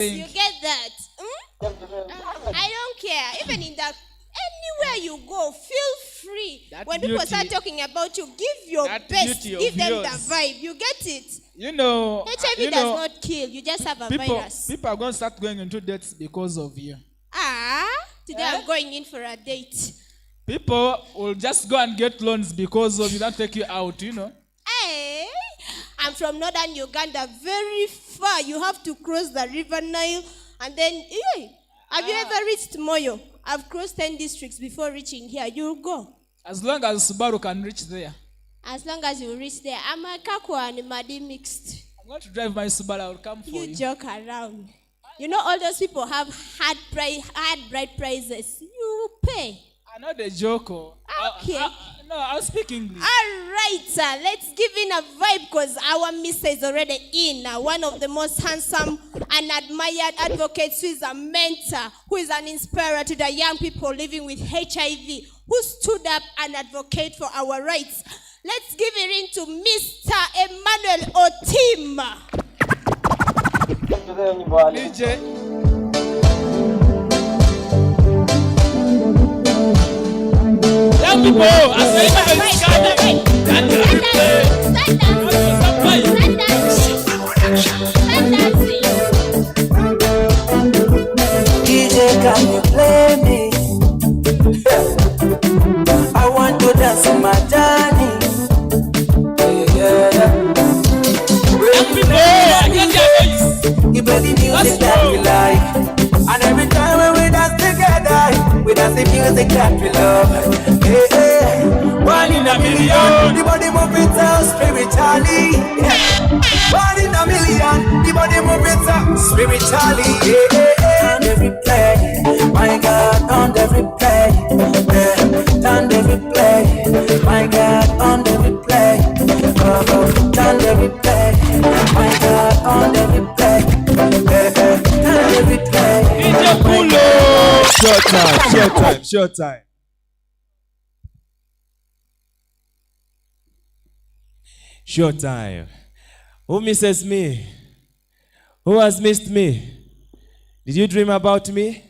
You get that? I don't care. Even in that, anywhere you go, feel free. That when beauty, people start talking about you, give your best. Give them yours. the vibe. You get it? You know, HIV does not kill. You just have a virus. People are going to start going into dates because of you. Today I'm going in for a date. People will just go and get loans because of you. Don't take you out, you know. Hey, I'm from northern Uganda, very far. You have to cross the river Nile. And then, have you ever reached Moyo? I've crossed 10 districts before reaching here. You'll go. As long as Subaru can reach there. As long as you reach there. I'm a Kakwa and Madi mixed. I'm going to drive my Subaru. I'll come for you. You joke around. You know all those people have hard bright prices. You pay. I know the joke. Okay. No, I'll speak English. All right, let's give in a vibe because our mister is already in. One of the most handsome and admired advocates who is a mentor, who is an inspirer to the young people living with HIV, who stood up and advocate for our rights. Let's give it in to Mr. Emmanuel Otim. DJ. Young people, DJ, can you play me? I want to dance in my journey. You play the music that we like, and every time when we dance together, we dance the music that we love. Hey, hey. One in a million, the body moving so spiritually. One in a million, the body moving so spiritually. Yeah, yeah, yeah. On every play, my God, on every play. Yeah. On every play, my God, on every play. On every play, my God, on every play. On every play. Short time. Short time. Who misses me? Who has missed me? Did you dream about me?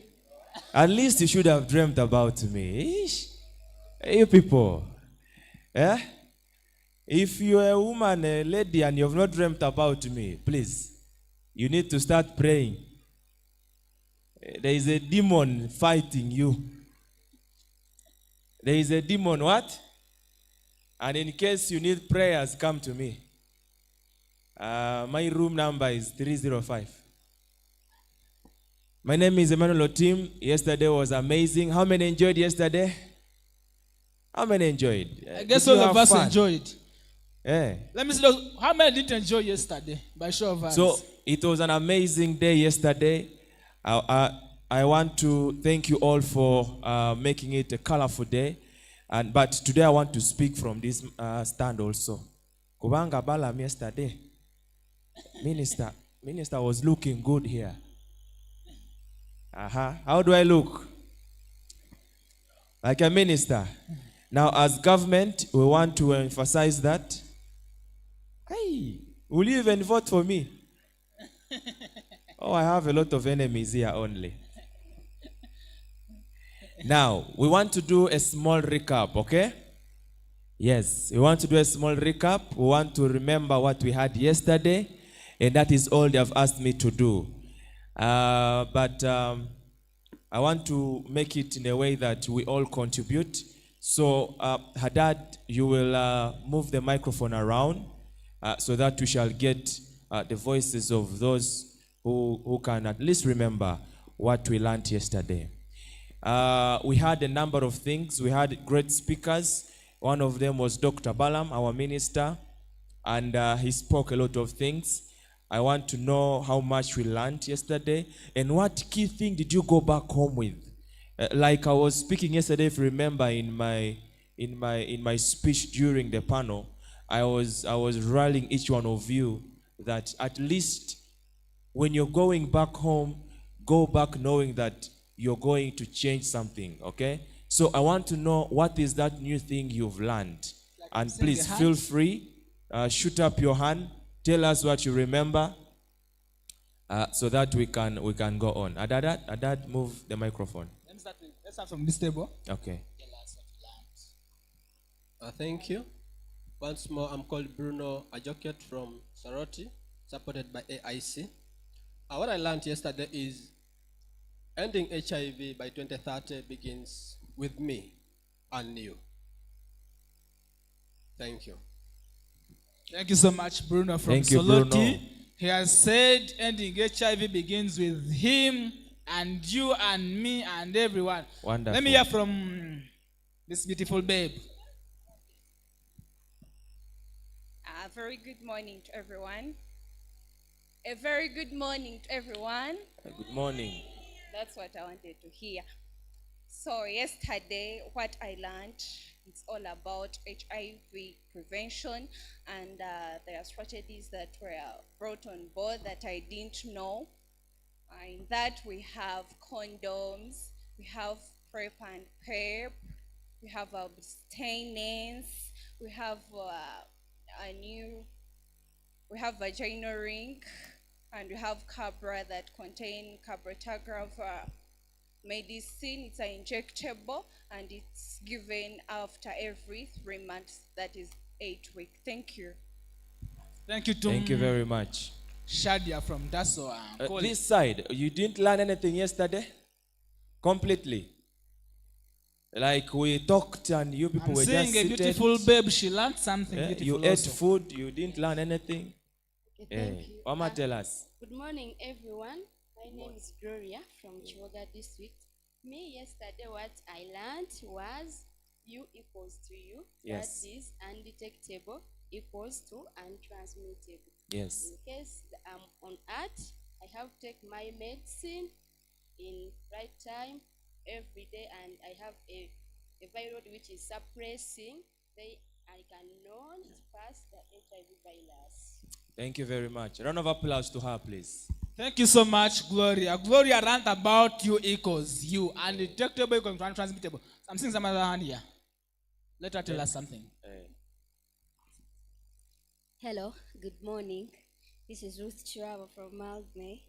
At least you should have dreamt about me. You people. Yeah? If you're a woman, a lady, and you have not dreamt about me, please, you need to start praying. There is a demon fighting you. There is a demon, what? And in case you need prayers, come to me. My room number is 305. My name is Emmanuel Otim. Yesterday was amazing. How many enjoyed yesterday? How many enjoyed? I guess all of us enjoyed. Yeah. Let me see how many didn't enjoy yesterday by show of hands. So it was an amazing day yesterday. I want to thank you all for making it a colorful day. But today I want to speak from this stand also. Kubanga Balam yesterday, Minister was looking good here. How do I look? Like a minister. Now, as government, we want to emphasize that. Hey, will you even vote for me? Oh, I have a lot of enemies here only. Now, we want to do a small recap, okay? Yes, we want to do a small recap. We want to remember what we had yesterday, and that is all they have asked me to do. But I want to make it in a way that we all contribute. So, Haddad, you will move the microphone around so that we shall get the voices of those who can at least remember what we learned yesterday. We had a number of things. We had great speakers. One of them was Dr. Balam, our minister, and he spoke a lot of things. I want to know how much we learned yesterday and what key thing did you go back home with? Like I was speaking yesterday, if you remember, in my speech during the panel, I was rallying each one of you that at least when you're going back home, go back knowing that you're going to change something, okay? So I want to know what is that new thing you've learned. And please feel free, shoot up your hand, tell us what you remember. so that we can go on. Adad, move the microphone. Let's start from this table. Okay. Thank you. Once more, I'm called Bruno Ajoket from Saroti, supported by AIC. What I learned yesterday is ending HIV by 2030 begins with me and you. Thank you. Thank you so much, Bruno from Thank you, Soloti. Bruno. He has said ending HIV begins with him and you and me and everyone. Wonderful. Let me hear from this beautiful babe. A very good morning to everyone. A very good morning to everyone. Good morning. That's what I wanted to hear. So yesterday, what I learned, it's all about HIV prevention, and there are strategies that were brought on board that I didn't know. In that we have condoms, we have PrEP and PEP, we have abstinence, we have we have vaginal ring, and we have Cabra that contain cabotegravir medicine. It's an injectable and it's given after every 3 months, that is 8 weeks. Thank you. Thank you, Tom. Thank you very much. Shadia from Dasso. This side, you didn't learn anything yesterday? Completely? Like we talked and you people I'm were seeing just a seated. beautiful babe. She learned something beautiful. You ate also. food, you didn't learn anything? Thank you. Mama, tell us. Good morning, everyone. My name is Gloria from Chiwoga district. Me, yesterday, what I learned was U equals to U. Yes. That is undetectable equals to untransmittable. Yes. In case I'm on earth, I have to take my medicine in right time every day, and I have a virus which is suppressing. I cannot pass the HIV virus. Thank you very much. A round of applause to her, please. Thank you so much, Gloria. Gloria ran about U equals U, undetectable equals untransmittable. I'm seeing some other hand here. Let her tell us something. Hello, good morning. This is Ruth Chirava from Maldmay.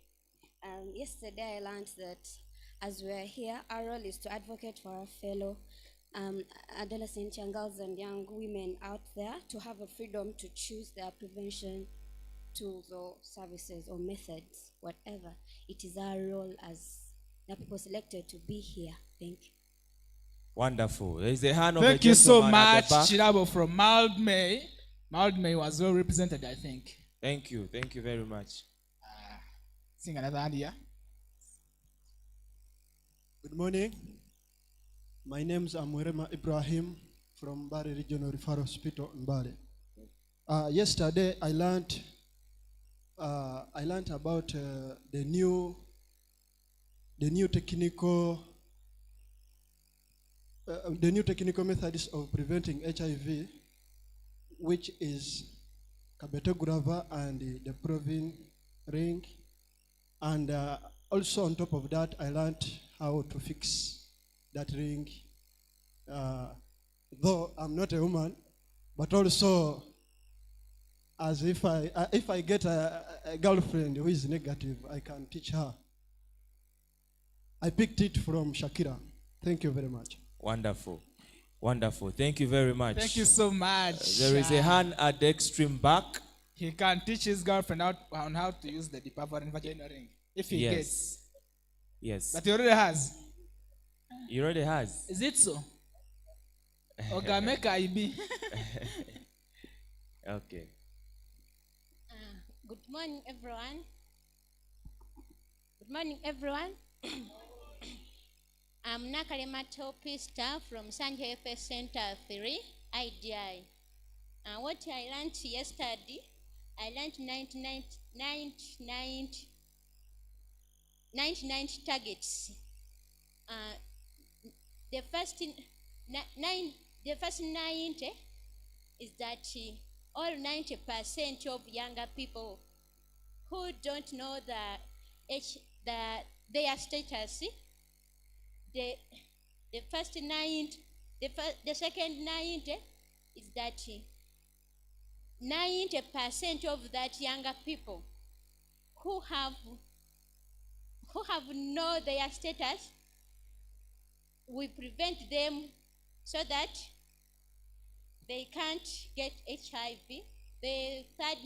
Yesterday I learned that as we are here, our role is to advocate for our fellow adolescent young girls and young women out there to have a freedom to choose their prevention tools or services or methods, whatever. It is our role as the people selected to be here. Thank you. Wonderful. There is a hand of Thank a you so gentleman at much, the back. Chirabo from Maldmay. Maldmay was well represented, I think. Thank you. Thank you very much. Sing another hand here. Good morning. My name is Amwerema Ibrahim from Mbale Regional Referral Hospital in Mbale. Yesterday I learned about the new technical methods of preventing HIV, which is cabotegravir and the Provine ring, and also on top of that I learned how to fix that ring, though I'm not a woman, but also as if I get a girlfriend who is negative, I can teach her. I picked it from Shakira. Thank you very much. Wonderful. Wonderful. Thank you very much. Thank you so much. There is a hand at the extreme back. He can teach his girlfriend on how to use the department vaginal ring. If he gets. Yes. But he already has. He already has. Is it so? Okay, make IB. Okay. Good morning, everyone. Good morning, everyone. I'm Nakalema Topista from Sanje FS Center 3, IDI. What I learned yesterday, I learned 99 targets. The first 90 is that all 90% of younger people who don't know their status, the second 90 is that 90% of that younger people who have who have know their status, we prevent them so that they can't get HIV. The third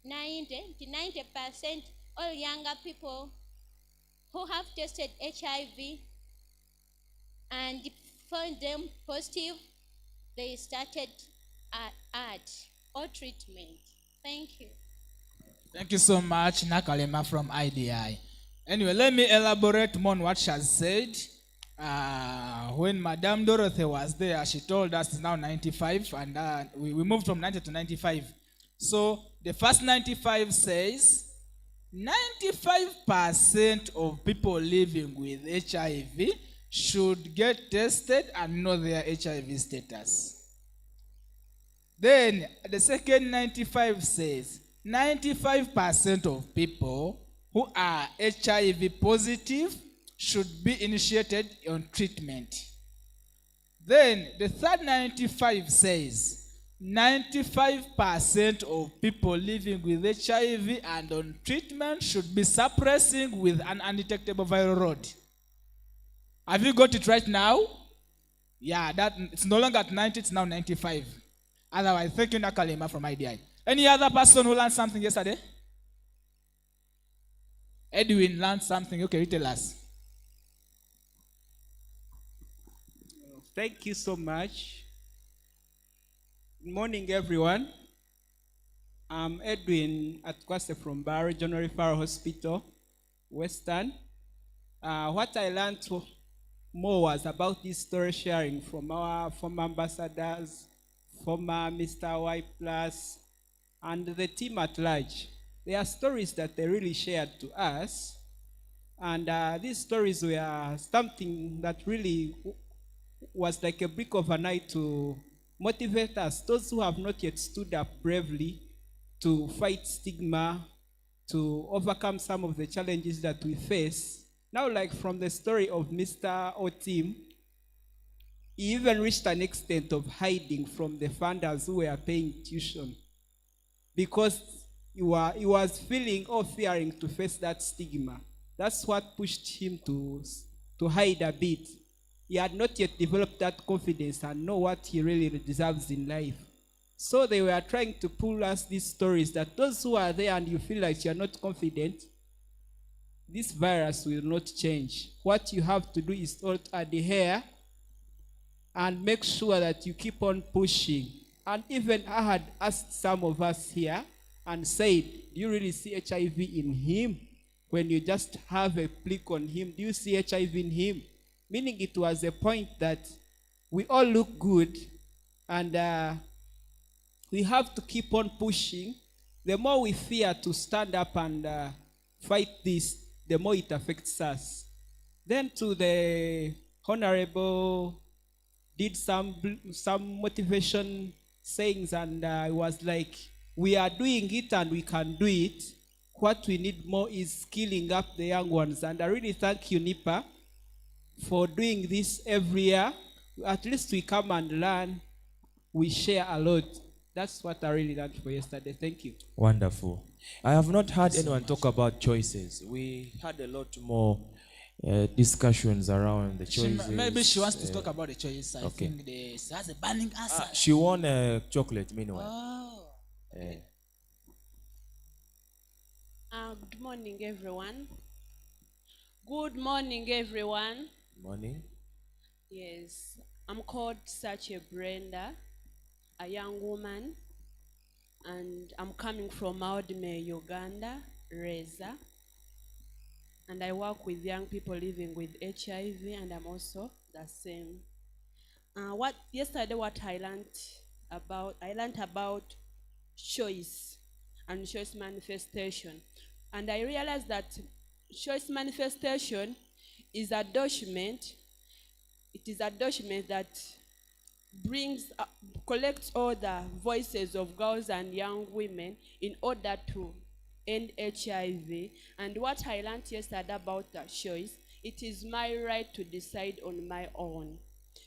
90% all younger people who have tested HIV and found them positive, they started ART or treatment. Thank you. Thank you so much, Nakalema from IDI. Anyway, let me elaborate more on what she has said. When Madame Dorothy was there, she told us it's now 95, and we moved from 90 to 95. So the first 95 says 95% of people living with HIV should get tested and know their HIV status. Then the second 95 says 95% of people who are HIV positive should be initiated on treatment. Then the third 95 says 95% of people living with HIV and on treatment should be suppressing with an undetectable viral load. Have you got it right now? Yeah, that it's no longer at 90, it's now 95. Otherwise, thank you, Nakalima from IDI. Any other person who learned something yesterday? Edwin learned something. Okay, you tell us. Thank you so much. Good morning, everyone. I'm Edwin Atkwase from Bar Regional Referral Hospital, Western. What I learned more was about this story sharing from our former ambassadors, former Mr. Y Plus, and the team at large. There are stories that they really shared to us, and these stories were something that really was like a brick of an eye to motivate us, those who have not yet stood up bravely to fight stigma, to overcome some of the challenges that we face. Now, like from the story of Mr. Otim, he even reached an extent of hiding from the funders who were paying tuition because he was feeling or fearing to face that stigma. That's what pushed him to hide a bit. He had not yet developed that confidence and know what he really deserves in life. So they were trying to pull us these stories that those who are there and you feel like you're not confident, this virus will not change. What you have to do is to adhere and make sure that you keep on pushing. And even I had asked some of us here and said, do you really see HIV in him? When you just have a flick on him, do you see HIV in him? Meaning it was a point that we all look good and we have to keep on pushing. The more we fear to stand up and fight this, the more it affects us. Then to the Honorable did some motivation sayings, and it was like, we are doing it and we can do it. What we need more is skilling up the young ones. And I really thank you, Nipa, for doing this every year. At least we come and learn, we share a lot. That's what I really learned for yesterday. Thank you. Wonderful. I have not heard anyone talk about choices. We had a lot more discussions around the choices. Maybe she wants to talk about the choices. I Okay. think she has a burning answer. She won a chocolate meanwhile. Oh. Good morning, everyone. Good morning, everyone. Morning. Yes, I'm called Sache Brenda, a young woman, and I'm coming from Maudime, Uganda, Reza. And I work with young people living with HIV, and I'm also the same. Yesterday what I learned about choice and choice manifestation. And I realized that choice manifestation is a document. It is a document that collects all the voices of girls and young women in order to end HIV. And what I learned yesterday about the choice, it is my right to decide on my own.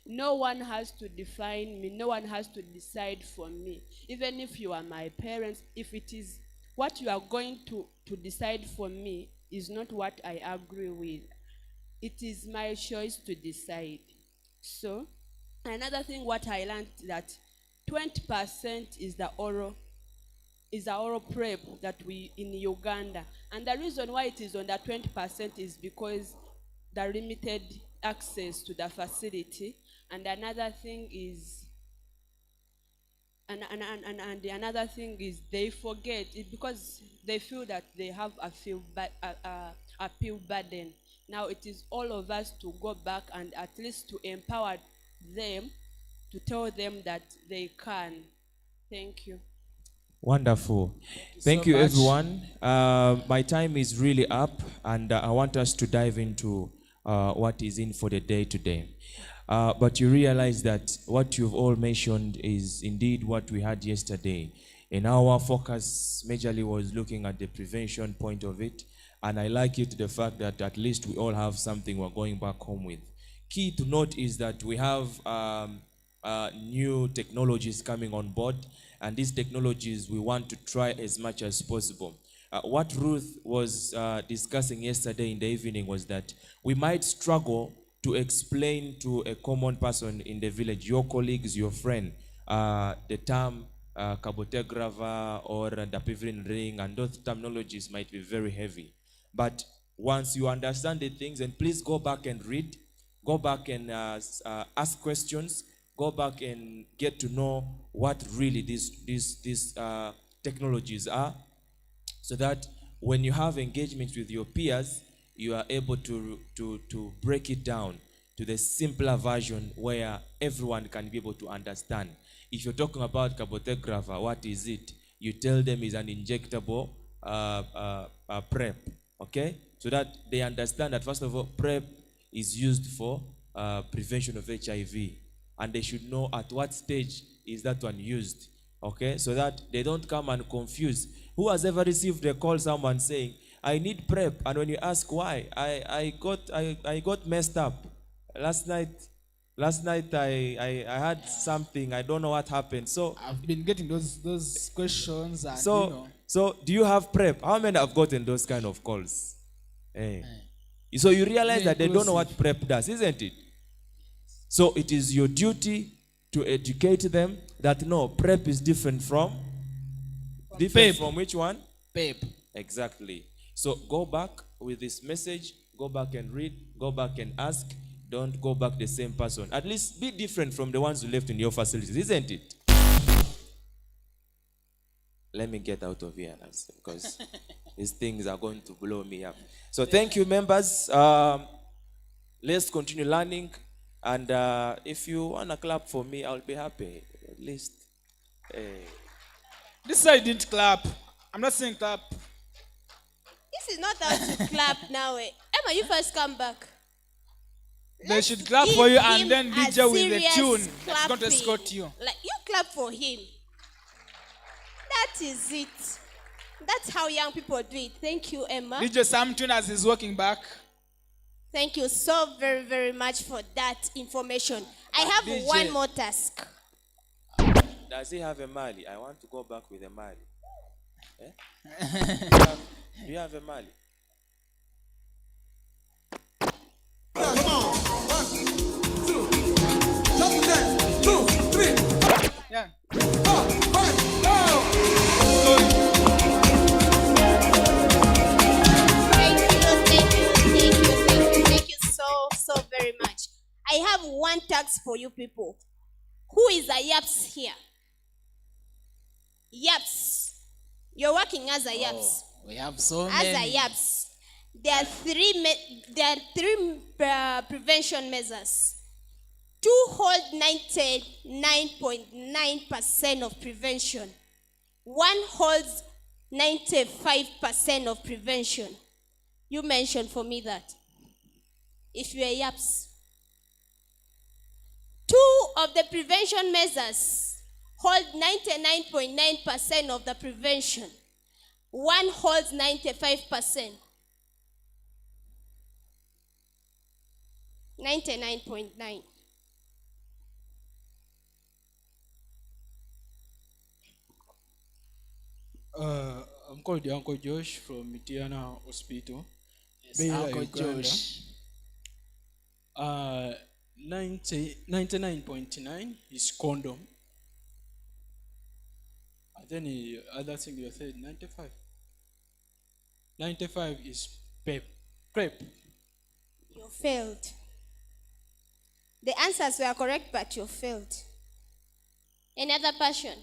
No one has to define me. No one has to decide for me. Even if you are my parents, if it is what you are going to decide for me, is not what I agree with. It is my choice to decide. So, another thing what I learned that 20% is the oral prep that we in Uganda. And the reason why it is on the 20% is because the limited access to the facility. And another thing is and the another thing is they forget it because they feel that they have a pill burden. Now it is all of us to go back and at least to empower them, to tell them that they can. Thank you. Wonderful. Thank so you, much. everyone. My time is really up, and I want us to dive into what is in for the day today. But you realize that what you've all mentioned is indeed what we had yesterday. And our focus majorly was looking at the prevention point of it. And I like it, the fact that at least we all have something we're going back home with. Key to note is that we have new technologies coming on board, and these technologies we want to try as much as possible. What Ruth was discussing yesterday in the evening was that we might struggle to explain to a common person in the village, your colleagues, your friend, the term cabotegravir or the pivrin ring, and those terminologies might be very heavy. But once you understand the things, and please go back and read, go back and ask questions, go back and get to know what really these technologies are, so that when you have engagements with your peers, you are able to break it down to the simpler version where everyone can be able to understand. If you're talking about cabotegravir, what is it? You tell them it's an injectable PrEP, okay? So that they understand that, first of all, PrEP is used for prevention of HIV. And they should know at what stage is that one used, okay? So that they don't come and confuse. Who has ever received a call, someone saying, I need PrEP, and when you ask why, I got messed up. Last night I had something, I don't know what happened. So I've been getting those questions, and so do you have PrEP? How many have gotten those kind of calls? Hey. So you realize that they don't know what PrEP does, isn't it? So it is your duty to educate them that no, PrEP is different from from which one? PEP. Exactly. So go back with this message, go back and read, go back and ask. Don't go back the same person. At least be different from the ones who left in your facilities, isn't it? Let me get out of here now, because these things are going to blow me up. So thank you, members. Let's continue learning. And if you want to clap for me, I'll be happy. At least. This side didn't clap. I'm not saying clap. This is not how to clap now. Emma, you first come back. They should clap for you, and then DJ with the tune that's going to escort you. Like, you clap for him. That is it. That's how young people do it. Thank you, Emma. DJ Sam Tune as he's walking back. Thank you so very, very much for that information. I have DJ. one more task. Does he have a Mali? I want to go back with a Mali. Eh? Do you have a Mali? Come on. 1, 2. Double dance. 2, 3. Yeah. 4, 5, go. Thank you so very much. I have one task for you people. Who is a YAPS here? YAPS. You're working as a YAPS. We have so As many. a YAPS. There are three prevention measures. 2 hold 99.9% of prevention. 1 holds 95% of prevention. You mentioned for me that. If you are YAPS. 2 of the prevention measures hold 99.9% of the prevention. 1 holds 95%. 99.9. I'm called Uncle Josh from Mitiana Hospital. Bella, Uncle Uganda. Josh. 99.9 is condom. And then the other thing you said, 95. 95 is PrEP. You failed. The answers were correct, but you failed. Any other person?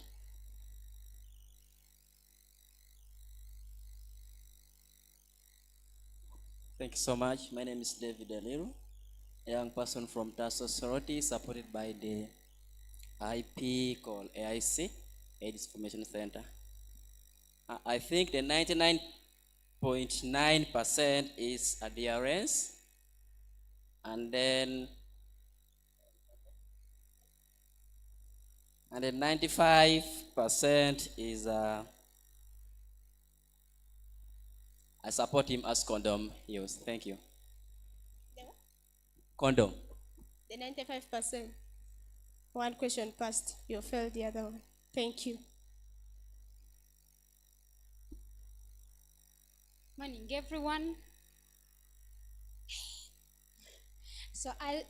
Thank you so much. My name is David Aliru, a young person from SRHR-HIV, supported by the IP called AIC, AIDS Information Center. I think the 99.9% is adherence, and then the 95% is I support him as condom use. Thank you. Condom. The 95%. One question passed. You failed the other one. Thank you. Morning, everyone. So I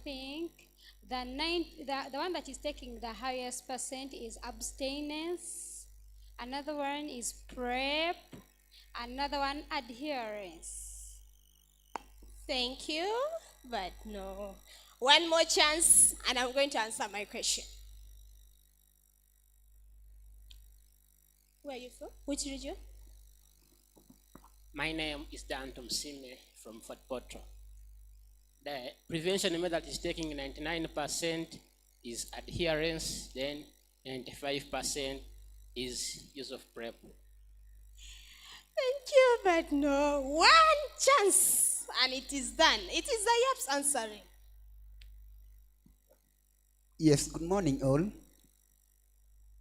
think the one that is taking the highest percent is abstinence. Another one is PrEP. Another one, adherence. Thank you, but no. One more chance, and I'm going to answer my question. Where are you from? Which region? My name is Dan Tomsime from Fort Potro. The prevention method is taking 99% is adherence, then 95% is use of PrEP. Thank you, but no. One chance, and it is done. It is the YAPS answering. Yes, good morning all.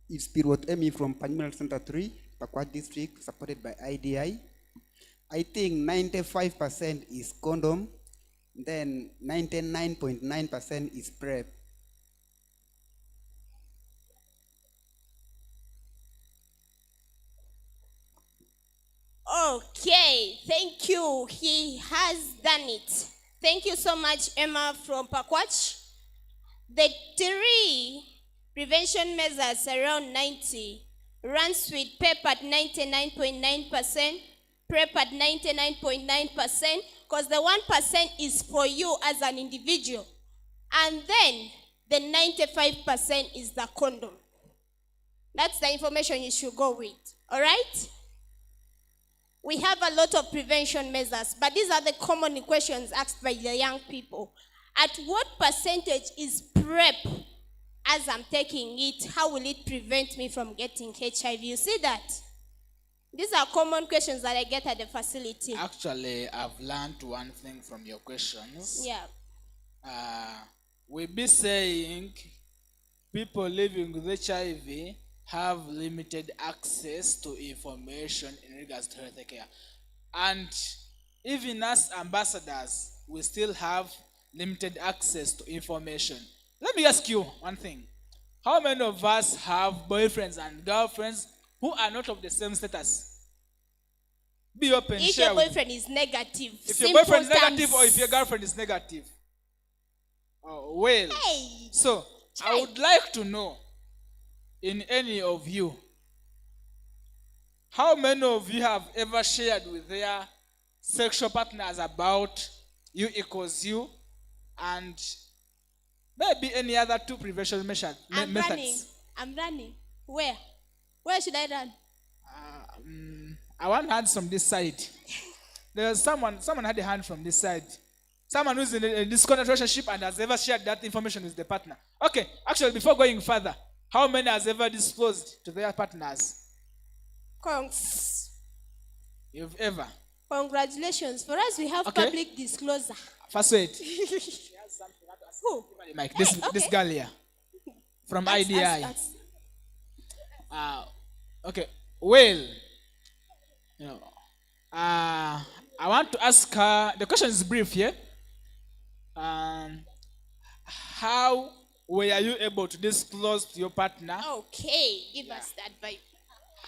It's Pirwot Emi from Panymal Center 3, Pakwat District, supported by IDI. I think 95% is condom, then 99.9% is PrEP. Okay, thank you. He has done it. Thank you so much, Emma from Pakwach. The three prevention measures around 90 runs with PEP at 99.9%, PrEP at 99.9%, because the 1% is for you as an individual. And then the 95% is the condom. That's the information you should go with. All right? We have a lot of prevention measures, but these are the common questions asked by the young people. At what percentage is PrEP as I'm taking it? How will it prevent me from getting HIV? You see that? These are common questions that I get at the facility. Actually, I've learned one thing from your questions. Yeah. We be saying people living with HIV have limited access to information in regards to health care. And even as ambassadors, we still have limited access to information. Let me ask you one thing. How many of us have boyfriends and girlfriends who are not of the same status? Be open, If share your with boyfriend is negative, if your boyfriend is negative or if your girlfriend is negative. Oh, well, hey, so I would like to know in any of you, how many of you have ever shared with their sexual partners about you equals you and maybe any other two prevention methods? I'm running. Where? Where should I run? I want hands from this side. There's someone had a hand from this side. Someone who's in a disconnect relationship and has ever shared that information with the partner. Okay, actually, before going further, how many has ever disclosed to their partners? You've ever? Congratulations. For us, we have public disclosure. First wait. Who? Mike, this girl here. From IDI. Okay, well, I want to ask her, the question is brief here. How were you able to disclose to your partner? Okay, give us that vibe.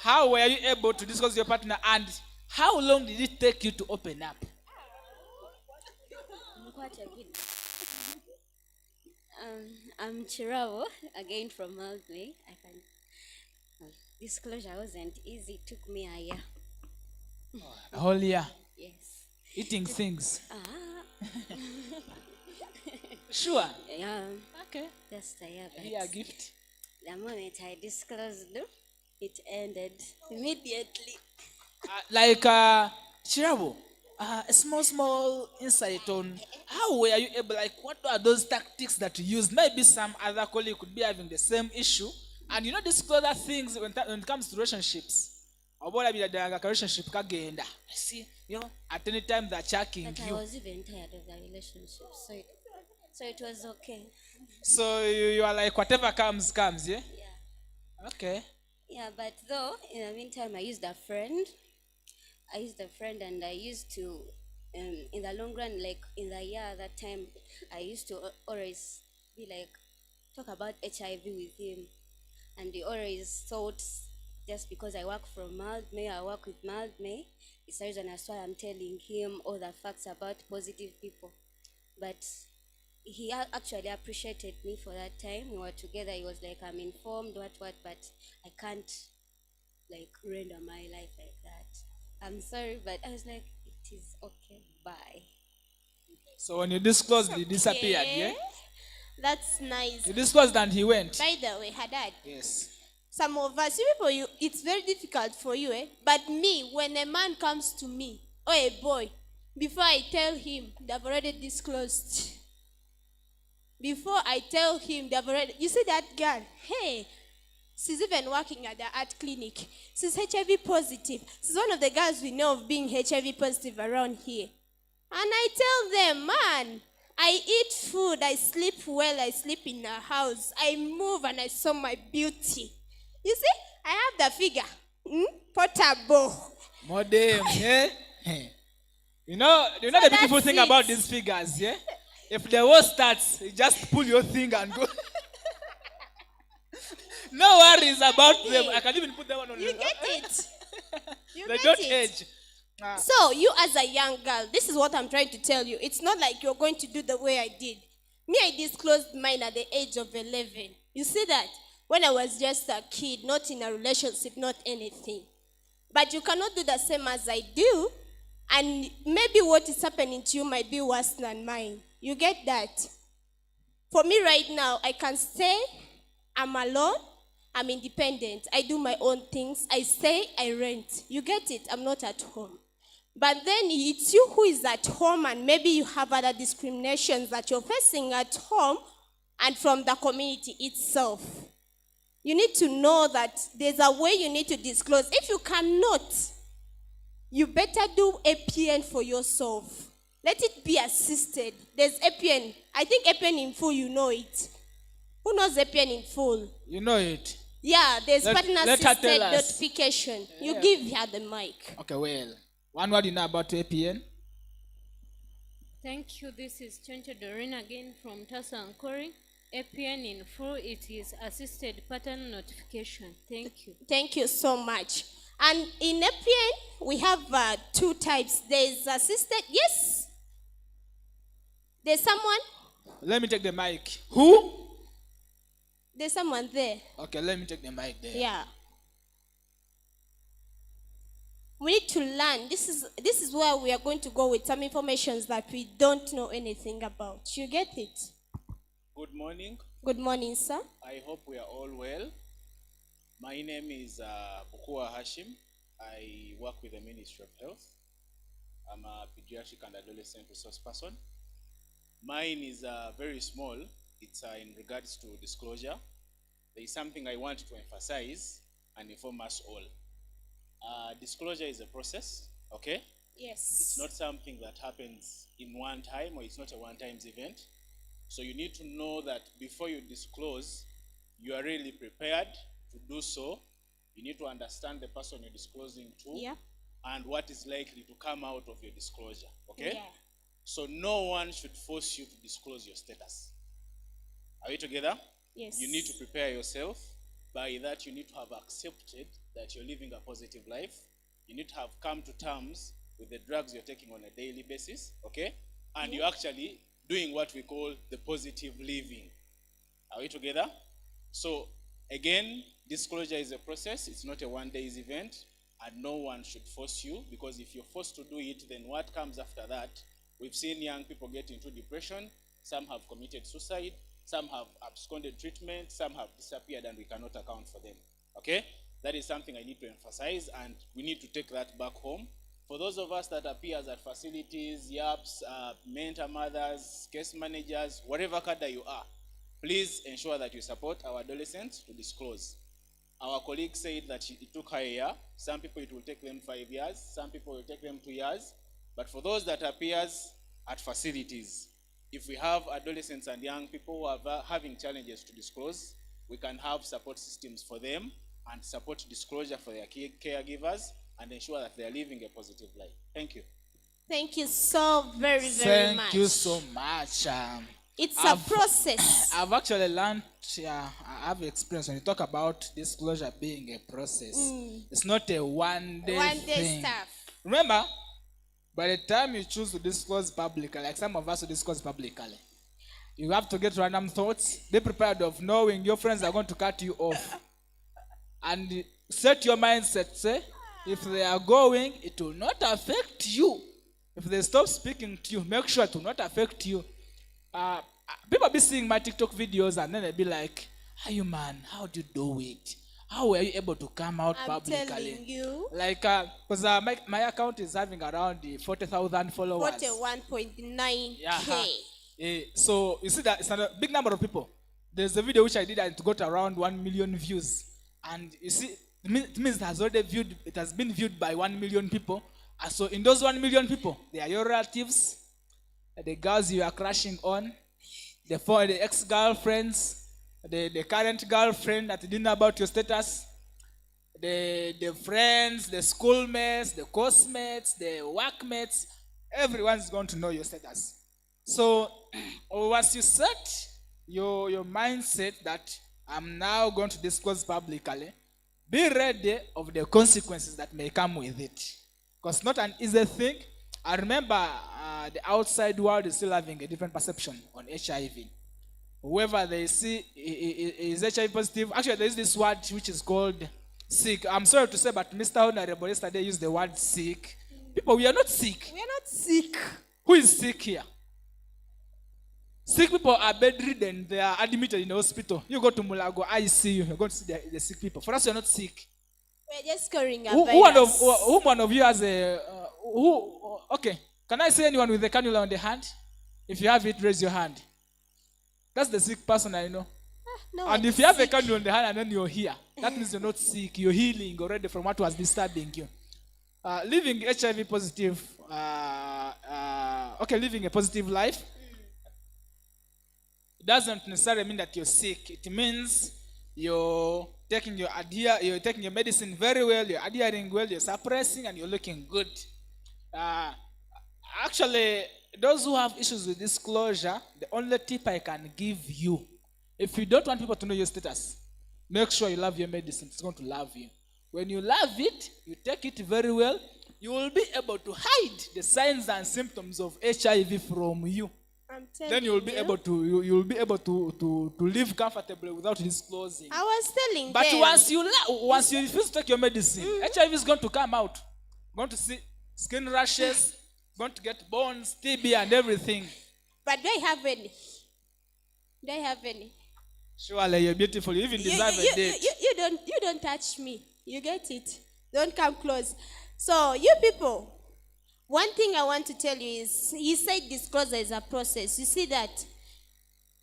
How were you able to disclose to your partner, and How long did it take you to open up? Quite a bit. I'm Chiravo, again from Maldway. Disclosure wasn't easy. It took me a year. A whole year? Yes. Eating things? Ah. Sure? Yeah. Okay. Just a year. Here, a gift. The moment I disclosed, it ended immediately. Chirabo, a small insight on how were you able, what are those tactics that you used? Maybe some other colleague could be having the same issue. And disclosure things when it comes to relationships. About a relationship kagenda. See, at any time they're checking But you. I was even tired of the relationship, so it was okay. So you are like, whatever comes, yeah? Yeah. Okay. Yeah, but though, in the meantime, I used a friend. And I used to, in the long run, like in the year that time, I used to always be like, talk about HIV with him. And he always thought, just because I work from Maldmay, I work with Maldmay, it's the reason that's why I'm telling him all the facts about positive people. But he actually appreciated me for that time. We were together. He was like, I'm informed, but I can't like render my life like that. I'm sorry, but I was like, it is okay, bye. So when you disclosed, he disappeared, yeah? That's nice. You disclosed and he went. By the way, Haddad. Yes. Some of us, you people, it's very difficult for you, eh? But me, when a man comes to me, or a boy, before I tell him, they've already disclosed. Before I tell him, they've already... You see that girl? Hey, she's even working at the art clinic. She's HIV positive. She's one of the girls we know of being HIV positive around here. And I tell them, man, I eat food, I sleep well, I sleep in a house, I move and I saw my beauty. You see, I have the figure. Portable. Modem, yeah? You know the beautiful thing about these figures, yeah? If the war starts, you just pull your thing and go. No worries about them. I can even put them on. You get it. They don't age. So, you as a young girl, this is what I'm trying to tell you. It's not like you're going to do the way I did. Me, I disclosed mine at the age of 11. You see that? When I was just a kid, not in a relationship, not anything. But you cannot do the same as I do. And maybe what is happening to you might be worse than mine. You get that? For me right now, I can say I'm alone. I'm independent. I do my own things. I stay, I rent. You get it? I'm not at home. But then it's you who is at home, and maybe you have other discriminations that you're facing at home and from the community itself. You need to know that there's a way you need to disclose. If you cannot, you better do APN for yourself. Let it be assisted. There's APN. I think APN in full, you know it. Who knows APN in full? You know it. Yeah, there's partner-assisted tell us. notification. You give her the mic. Okay, well, one word you know about APN? Thank you. This is Choncho Doreen again from Tasa and Corey. APN in full, it is assisted pattern notification. Thank you. Thank you so much. And in APN, we have two types. There's assisted, yes? There's someone? Let me take the mic. Who? There's someone there. Okay, let me take the mic there. Yeah. We need to learn. This is where we are going to go with some information that we don't know anything about. You get it? Good morning. Good morning, sir. I hope we are all well. My name is Bukua Hashim. I work with the Ministry of Health. I'm a pediatric and adolescent resource person. Mine is very small. It's in regards to disclosure. There is something I want to emphasize and inform us all. Disclosure is a process, okay? Yes. It's not something that happens in one time, or it's not a one-time event. So you need to know that before you disclose, you are really prepared to do so. You need to understand the person you're disclosing to, yeah, and what is likely to come out of your disclosure, okay? Yeah. So no one should force you to disclose your status. Are we together? Yes. You need to prepare yourself. By that, you need to have accepted that you're living a positive life. you need to have come to terms with the drugs you're taking on a daily basis, okay? And you're actually doing what we call the positive living. Are we together? So, again, disclosure is a process. It's not a one-day event, and no one should force you, because if you're forced to do it, then what comes after that? We've seen young people get into depression. Some have committed suicide. Some have absconded treatment. Some have disappeared, and we cannot account for them. Okay? That is something I need to emphasize, and we need to take that back home. For those of us that appears at facilities, YAPs, mentor mothers, case managers, whatever cadre you are, please ensure that you support our adolescents to disclose. Our colleague said that it took her a year. Some people it will take them 5 years. Some people it will take them 2 years. But for those that appears at facilities, if we have adolescents and young people who are having challenges to disclose, we can have support systems for them and support disclosure for their caregivers and ensure that they are living a positive life. Thank you. Thank you so very, very much. Thank you so much. It's a process. I've actually learned, I have experience when you talk about disclosure being a process. It's not a one-day thing. Stuff. Remember, by the time you choose to disclose publicly, like some of us who disclose publicly, you have to get random thoughts. Be prepared of knowing your friends are going to cut you off. And set your mindset, say, if they are going, it will not affect you. If they stop speaking to you, make sure it will not affect you. People be seeing my TikTok videos and then they be like, hey, man, how do you do it? How were you able to come out publicly? I'm telling you. Like, because my account is having around 40,000 followers. 41.9K. So, you see that it's a big number of people. There's a video which I did and it got around 1 million views. And you see, it means it has been viewed by 1 million people. And so in those 1 million people, they are your relatives, the girls you are crashing on, the ex-girlfriends, the current girlfriend that didn't know about your status, the friends, the schoolmates, the course-mates, the workmates, everyone's going to know your status. So once you set your mindset that I'm now going to disclose publicly, be ready of the consequences that may come with it. Because it's not an easy thing. I remember the outside world is still having a different perception on HIV. Whoever they see is HIV positive. Actually, there is this word which is called sick. I'm sorry to say, but Mr. Honorable yesterday used the word sick. People, we are not sick. We are not sick. Who is sick here? Sick people are bedridden. They are admitted in the hospital. You go to Mulago ICU, you're going to see the sick people. For us, you're not sick. We're just carrying a virus. Who one of you has a... okay. Can I see anyone with a cannula on the hand? If you have it, raise your hand. That's the sick person I know. No, and if you have a cannula on the hand and then you're here, that means you're not sick. You're healing already from what was disturbing you. Living HIV positive... living a positive life doesn't necessarily mean that you're sick. It means you're taking your medicine very well, you're adhering well, you're suppressing, and you're looking good. Actually, those who have issues with disclosure, the only tip I can give you, if you don't want people to know your status, make sure you love your medicine. It's going to love you. When you love it, you take it very well, you will be able to hide the signs and symptoms of HIV from you. Then you'll be able to live comfortably without disclosing. I was telling but them. once you refuse to take your medicine, HIV is going to come out. Going to see skin rashes, going to get bones, TB, and everything. But do I have any? Do I have any? Surely you're beautiful. You even deserve a date. You don't touch me. You get it? Don't come close. So you people. One thing I want to tell you is, he said disclosure is a process. You see that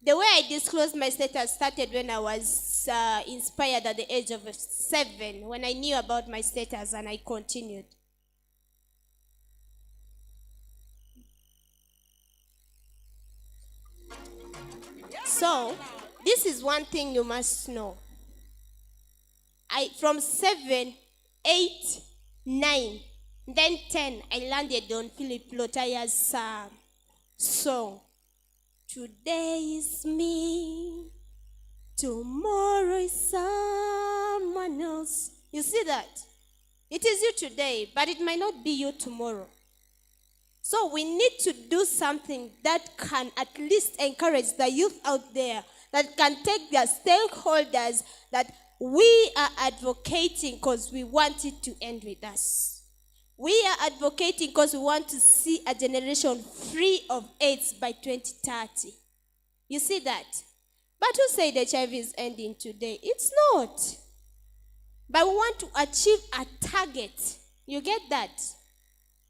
the way I disclosed my status started when I was inspired at the age of 7, when I knew about my status, and I continued. So, this is one thing you must know. From 7, 8, 9, then 10, I landed on Philip Lotaya's song. Today is me, tomorrow is someone else. You see that? It is you today, but it might not be you tomorrow. So we need to do something that can at least encourage the youth out there, that can take their stakeholders, that we are advocating because we want it to end with us. We are advocating because we want to see a generation free of AIDS by 2030. You see that? But who said HIV is ending today? It's not. But we want to achieve a target. You get that?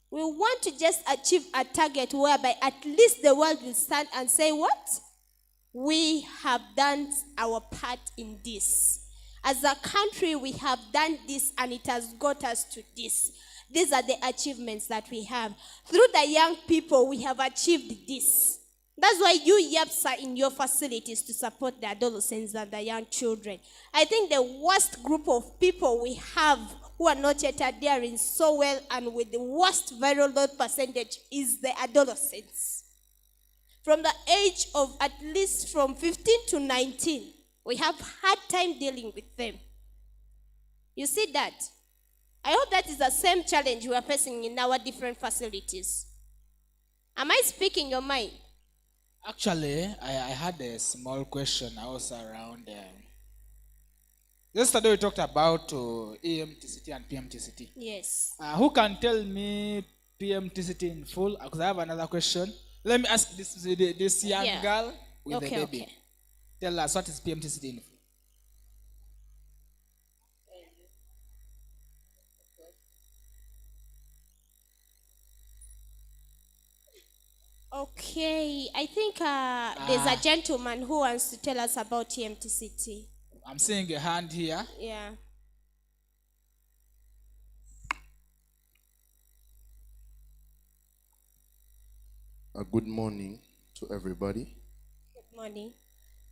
We want to just achieve a target whereby at least the world will stand and say, what? We have done our part in this. As a country, we have done this and it has got us to this. These are the achievements that we have. Through the young people, we have achieved this. That's why you YAPs are in your facilities to support the adolescents and the young children. I think the worst group of people we have who are not yet adhering so well and with the worst viral load percentage is the adolescents. From the age of at least from 15 to 19, we have hard time dealing with them. You see that? I hope that is the same challenge we are facing in our different facilities. Am I speaking your mind? Actually, I had a small question also around. Yesterday we talked about EMTCT and PMTCT. Yes. Who can tell me PMTCT in full? Because I have another question. Let me ask this young girl with the baby. Okay. Tell us, what is PMTCT in full? Okay, I think there's a gentleman who wants to tell us about EMTCT. I'm seeing a hand here. Yeah. Good morning to everybody. Good morning.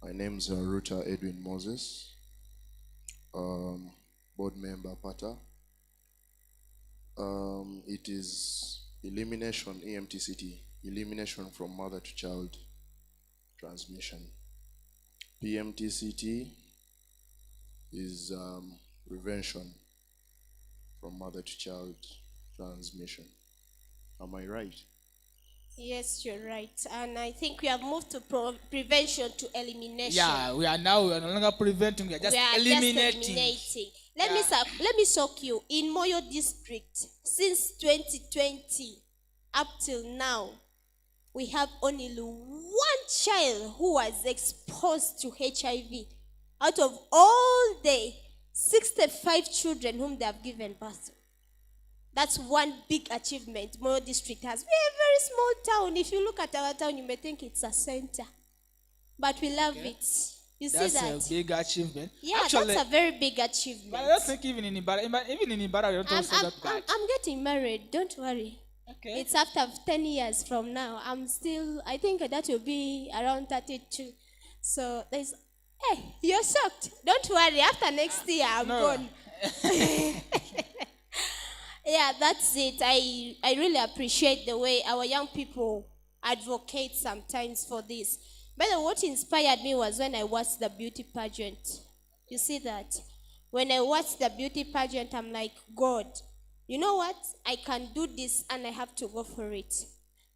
My name is Ruta Edwin Moses, board member PATA. It is elimination, EMTCT, elimination from mother to child transmission. PMTCT is prevention from mother to child transmission. Am I right? Yes, you're right. And I think we have moved to prevention to elimination. Yeah, we are no longer preventing, we are just eliminating. Let me shock you. In Moyo district, since 2020 up till now, we have only one child who was exposed to HIV out of all the 65 children whom they have given birth to. That's one big achievement Moyo district has. We are a very small town. If you look at our town, you may think it's a center. But we love it. You see that? That's a big achievement. Yeah, actually, that's a very big achievement. But I don't think even in Ibarra, we don't also that bad. I'm getting married. Don't worry. Okay. It's after 10 years from now. I think that will be around 32. So there's, hey, you're shocked. Don't worry. After next year, I'm gone. Yeah, that's it. I really appreciate the way our young people advocate sometimes for this. By the way, what inspired me was when I watched the beauty pageant. You see that? When I watched the beauty pageant, I'm like, God, you know what? I can do this and I have to go for it.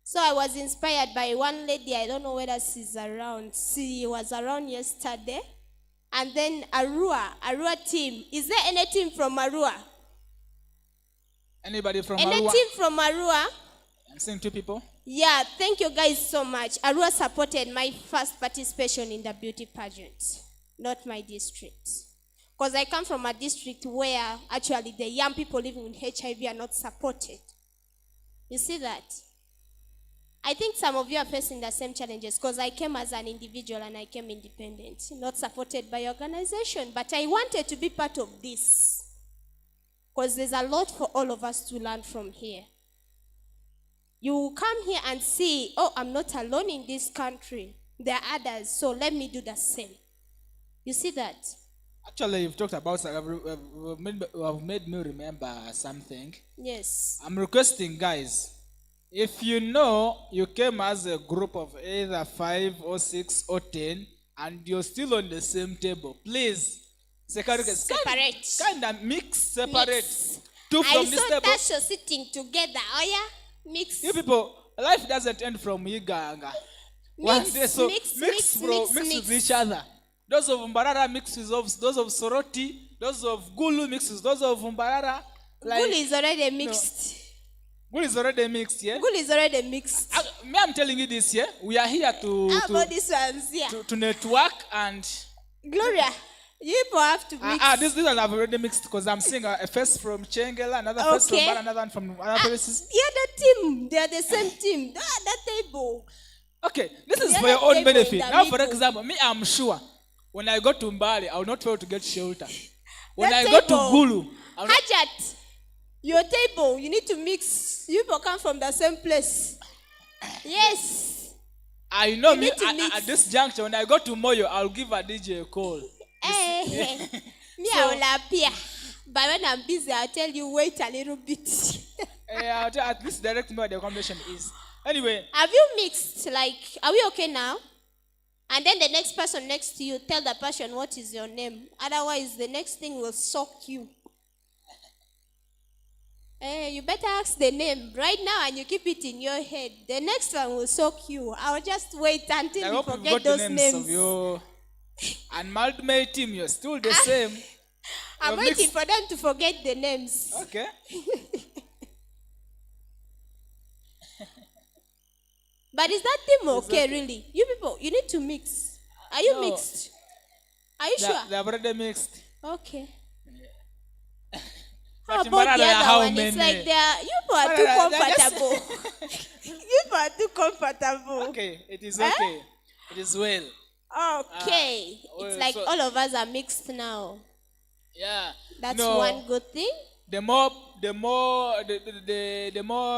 So I was inspired by one lady. I don't know whether she's around. She was around yesterday. And then Arua team. Is there any team from Arua? Anybody from Any Arua? team from Arua? I'm seeing two people. Yeah, thank you guys so much. Arua supported my first participation in the beauty pageant, not my district. Because I come from a district where actually the young people living with HIV are not supported. You see that? I think some of you are facing the same challenges because I came as an individual and I came independent, not supported by organization. But I wanted to be part of this because there's a lot for all of us to learn from here. You come here and see, oh, I'm not alone in this country. There are others, so let me do the same. You see that? Actually, you've talked about, have made me remember something. Yes. I'm requesting, guys, if you know you came as a group of either 5 or 6 or 10, and you're still on the same table, please, separate. Kind of separate. Two I from this saw table. Tasha sitting together. Oh yeah, mix. You people, life doesn't end from Iganga. One day, so mix mix with each other. Those of Mbarara mix with those of Soroti, those of Gulu mix with those of Mbarara. Like, Gulu is already mixed. Gulu is already mixed, yeah? Gulu is already mixed. I'm telling you this, yeah? We are here How about this one's here? to network and... Gloria, you people have to mix. These are already mixed because I'm seeing a face from Chengela, another face from Bara, another one from other places. The other team, they are the same team. That table. Okay, this is The for your other own table in benefit. the Now, for middle. example, me, I'm sure when I go to Mbali, I will not fail to get shelter. When That I go to table. Gulu, I will not... Hajat, your table, you need to mix. You people come from the same place. Yes. I know You me need to at mix. this juncture, when I go to Moyo, I'll give a DJ a call. Me, I will appear. But when I'm busy, I'll tell you, wait a little bit. I'll tell at least direct me where the accommodation is. Anyway, Have you mixed? Like, are we okay now? And then the next person next to you, tell the person what is your name. Otherwise, the next thing will soak you. You better ask the name right now and you keep it in your head. The next one will soak you. I'll just wait until I you hope you've forget got the those names names. of your unmarried team. You're still the same. I'm You're waiting mixed. for them to forget the names. Okay. But is that team okay, really? You people, you need to mix. Are you No. mixed? Are you sure? They're already mixed. Okay. But How in about the Barada, other how one? It's many? like you people are too Barada, they're just- comfortable. You people are too comfortable. Okay, it is Eh? okay. It is well. Okay. well, It's like so- all of us are mixed now. Yeah. That's No. one good thing. The more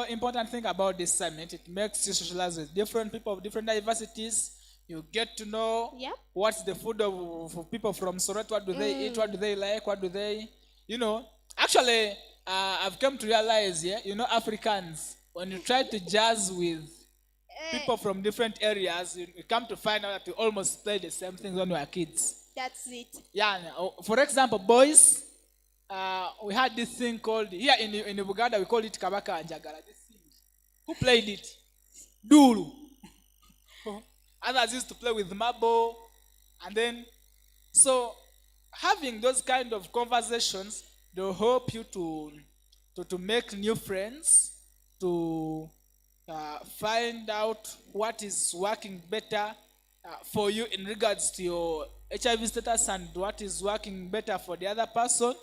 important thing about this summit, it makes you socialize with different people of different diversities. You get to know what's the food of people from Sorot. What do they eat? What do they like? What do they, Actually, I've come to realize, Africans, when you try to jazz with people from different areas, you come to find out that you almost play the same things when we were kids. That's it. Yeah. For example, boys, we had this thing called, here in Uganda, we call it Kabaka and Jagala. This thing. Who played it? Duru. Others used to play with marble. And then, so having those kind of conversations, they'll help you to make new friends, to find out what is working better for you in regards to your HIV status and what is working better for the other person.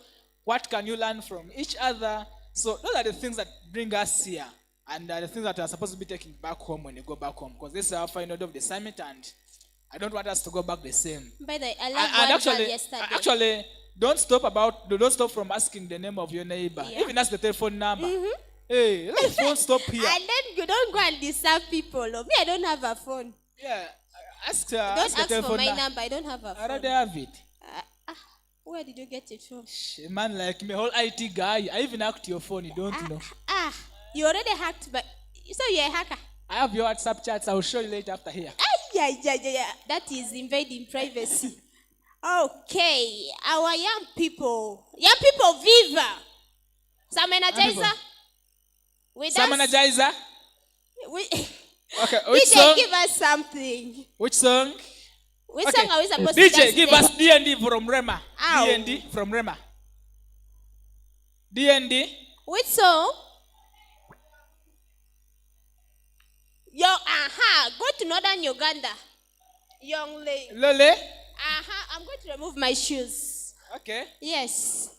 What can you learn from each other? So those are the things that bring us here, and are the things that we are supposed to be taking back home when you go back home, because this is our final day of the summit, and I don't want us to go back the same. By the way, I And love one girl yesterday. actually, don't stop from asking the name of your neighbor. Yeah. Even ask the telephone number. Hey, let's don't stop here. And then you don't go and disturb people. Oh, me, I don't have a phone. Yeah, ask Don't ask the ask for telephone my number. number. I don't have a I phone. already have it. Where did you get it from? A man like me, whole IT guy, I even hacked your phone, you don't know. You already hacked, but so you're a hacker. I have your WhatsApp chats, I will show you later after here. Yeah. That is invading privacy. Okay, our young people, Viva. Some energizer. With Some us? energizer? We, Okay, which DJ, song? give us something. Which song? Which Okay. song are we supposed to dance DJ, give today? us D&D from Rema. Ow. D&D from Rema. D&D. Which song? Go to northern Uganda. Young lady. Lole. I'm going to remove my shoes. Okay. Yes.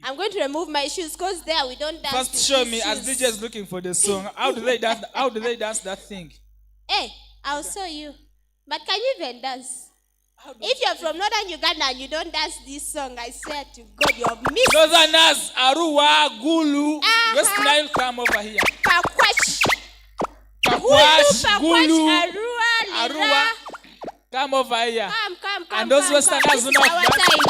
I'm going to remove my shoes because there we don't dance. First with show these me as shoes. DJ is looking for the song. How do they dance? How do they dance that thing? Hey, I'll show you. But can you even dance? If you're from northern Uganda and you don't dance this song, I swear to God, you're missed. Northerners, Arua, Gulu, West Nile, come over here. Pakwash. Pakwash, Pakwash, Gulu, Arua, Lira. Arua, come over here. Come. And those come. Westerners This who is know our that. time.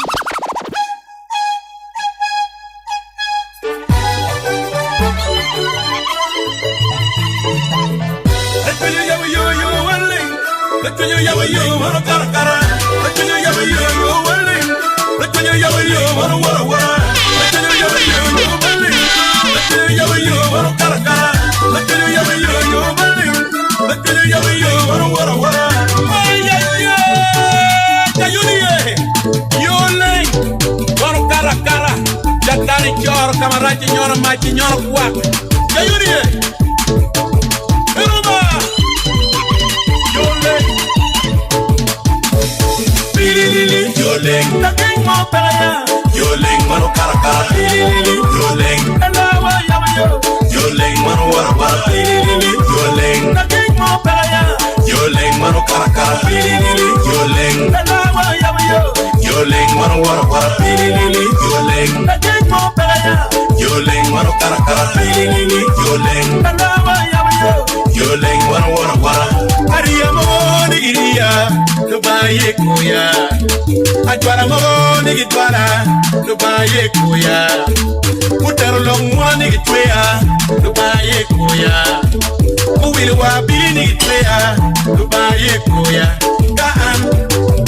Let Camarada nyoro machi nyoro kwak Jayuri Eruma Yole Pilili Yole Nakeng mo pelaya Yole mano karakara Pilili Yole Elawa yabayo Yole mano warawara Pilili Yole Nakeng mo pelaya Yole mano karakara Pilili Yole Elawa yabayo Yole mano warawara Pilili Yole Nakeng mo pelaya Yoleng mano karakara pilili yoleng alawa yabayo yoleng wara wara ariya mo digiriya lubaye koya ajwara mo digitwara lubaye koya mutarolong mo digitweya lubaye koya uwilwa bini digitweya lubaye koya kaan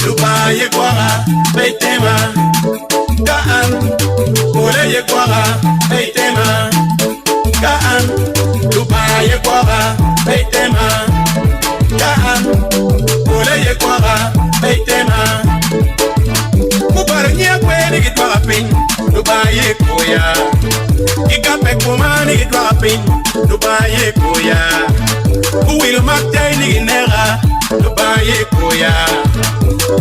lubaye kwara beitema kaan Oleye kwara, beitema Kaan, lupaye kwara, beitema Kaan, oleye kwara, beitema Mubaranya kweni gitwara pin, lupaye koya Ikape kumani gitwara pin, lupaye koya Uwil maktay ni ginera, lupaye koya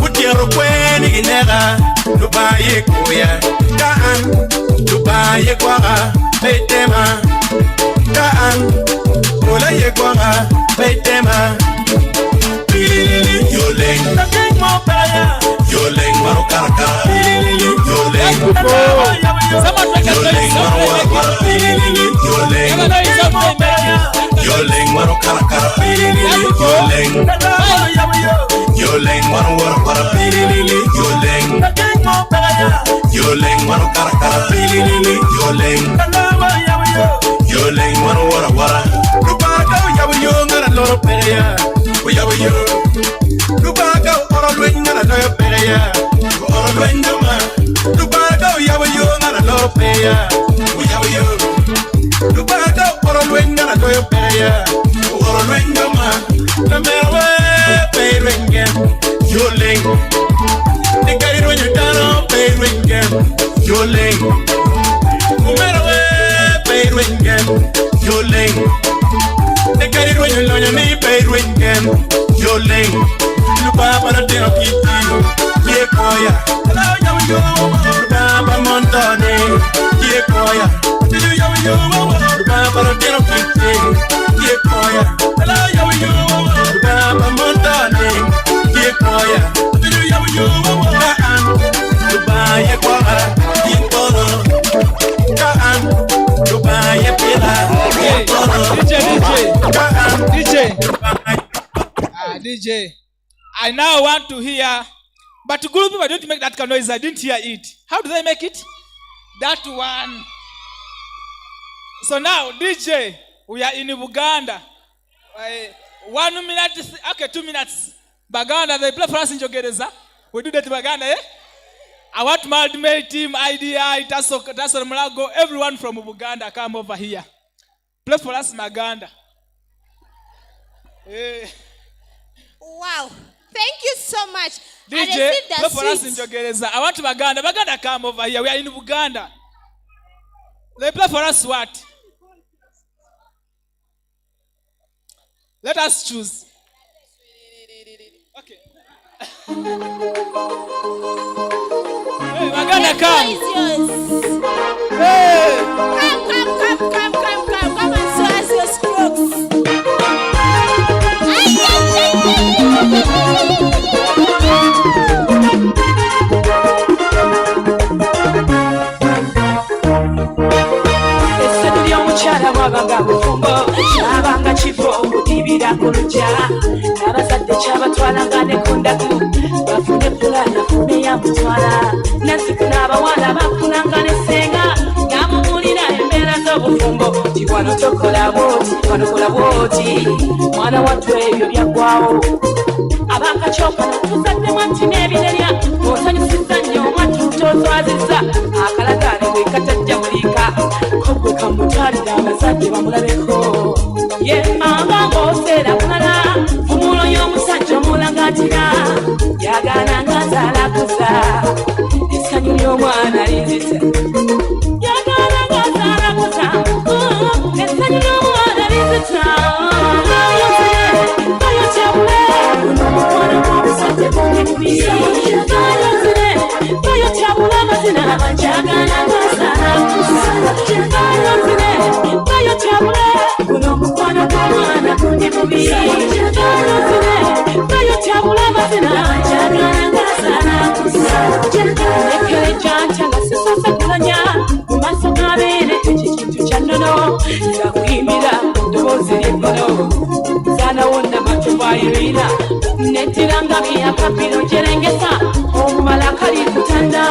Utiero kweni ginera, lupaye koya Kaan, lupaye kwara, beitema Kaan, olaye kwara, beitema Pilili yoleng, nakeng mo pelaya Yoleng maro karakara Pilili yoleng Yoleng maro warawara Pilili yoleng Yoleng maro karakara Pilili yoleng Yoleng maro warawara Pilili yoleng Yoleng maro karakara Pilili yoleng Yoleng maro warawara Lupaga yabayo ngara loro pereya Uyabayo Lupaga oro lwen ngara loro pereya Oro lwen doma Lupaga yabayo ngara loro pereya Uyabayo Lupaga oro lwen ngara loro pereya Oro lwen doma Lamerwe peirwengen Yoleng Nikari rwenyo dano peirwengen Yoleng Umerwe peirwengen Yoleng Nikari rwenyo lonyo ni peirwengen Yoleng Lupa para tero kiti Ye koya Hello yaw yo Lupa pa montone Ye koya Hello yaw yo Lupa para tero kiti Ye koya Hello yaw yo Lupa pa montone Ye koya Hello yaw yo Kaan Lupa ye koya Ye kono Kaan Lupa ye pila Ye kono DJ, I now want to hear, but group people don't make that kind of noise. I didn't hear it. How do they make it? That one. So now, DJ, we are in Uganda. 1 minute, okay, 2 minutes. Baganda, they play for us in Jogereza. We do that in Baganda, eh? I want my ultimate team, IDI, Tasso Mulago, everyone from Uganda come over here. Play for us in Baganda. Hey. Wow. Thank you so much. DJ, play for us in Jogereza. I want Baganda. Baganda come over here. We are in Uganda. They play for us what? Let us choose. Okay. Hey, Baganda come. Hey. Come and show us your strokes. Wabaga bufumbo cyabanga kifo mutibira kurujya abazadde cyabatwala nekundaku bafune pulana fune ya mutwala nasikuna abawala bakulanga nesenga yamumulira embeera z'obufumbo tikwano tokola bwoti kwanokola bwoti mwana wattu ebyo byaggwawo abakacoka natuzadde mwati n'ebirerya osanyusiza nnyo omwattu tozwaziza akalagaane bwe katajja mulika kogwe kamutwalira abazadde bamulabeko yemmanga ng'oseera mulala fumulo y'omusajja omulagatira yagana ng'azaalakuza essanyu ly'omwana linzisa yagana ng'azaalakuza essanyu ly'omwana linzisa bayotyabule omukwano gw'omusajja gundi mubiri bayotyabule amazina njagana ng'azaalakuza bayotyabule guno omukwano gw'omwana gundi mubiri bayotyabule amazina njagana ng'azaalakuza ekere janja nga sisose kulanya mu maaso g'abeere ekyo kintu kya nnono ngakuyimbira ddoboozi ly'eggono zaanawo namatubayirira nettiranga byeyakapiro gyerengesa omumala kali kutanda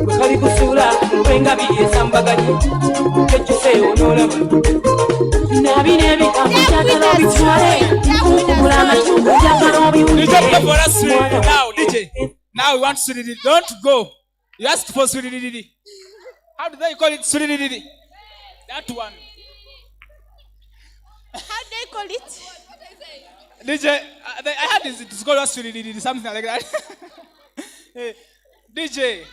bwe kali kusuula olwenga byeyesambaganye ekyoseeyonoolaba nabina ebigambo gyagala obitwale kukugula amatungo gyagala obiwulire. Now we want Surididi. Don't go. You asked for Surididi. How do they call it Surididi? That one. How do they call it? DJ, I had this. It's called Surididi, something like that. Hey, DJ.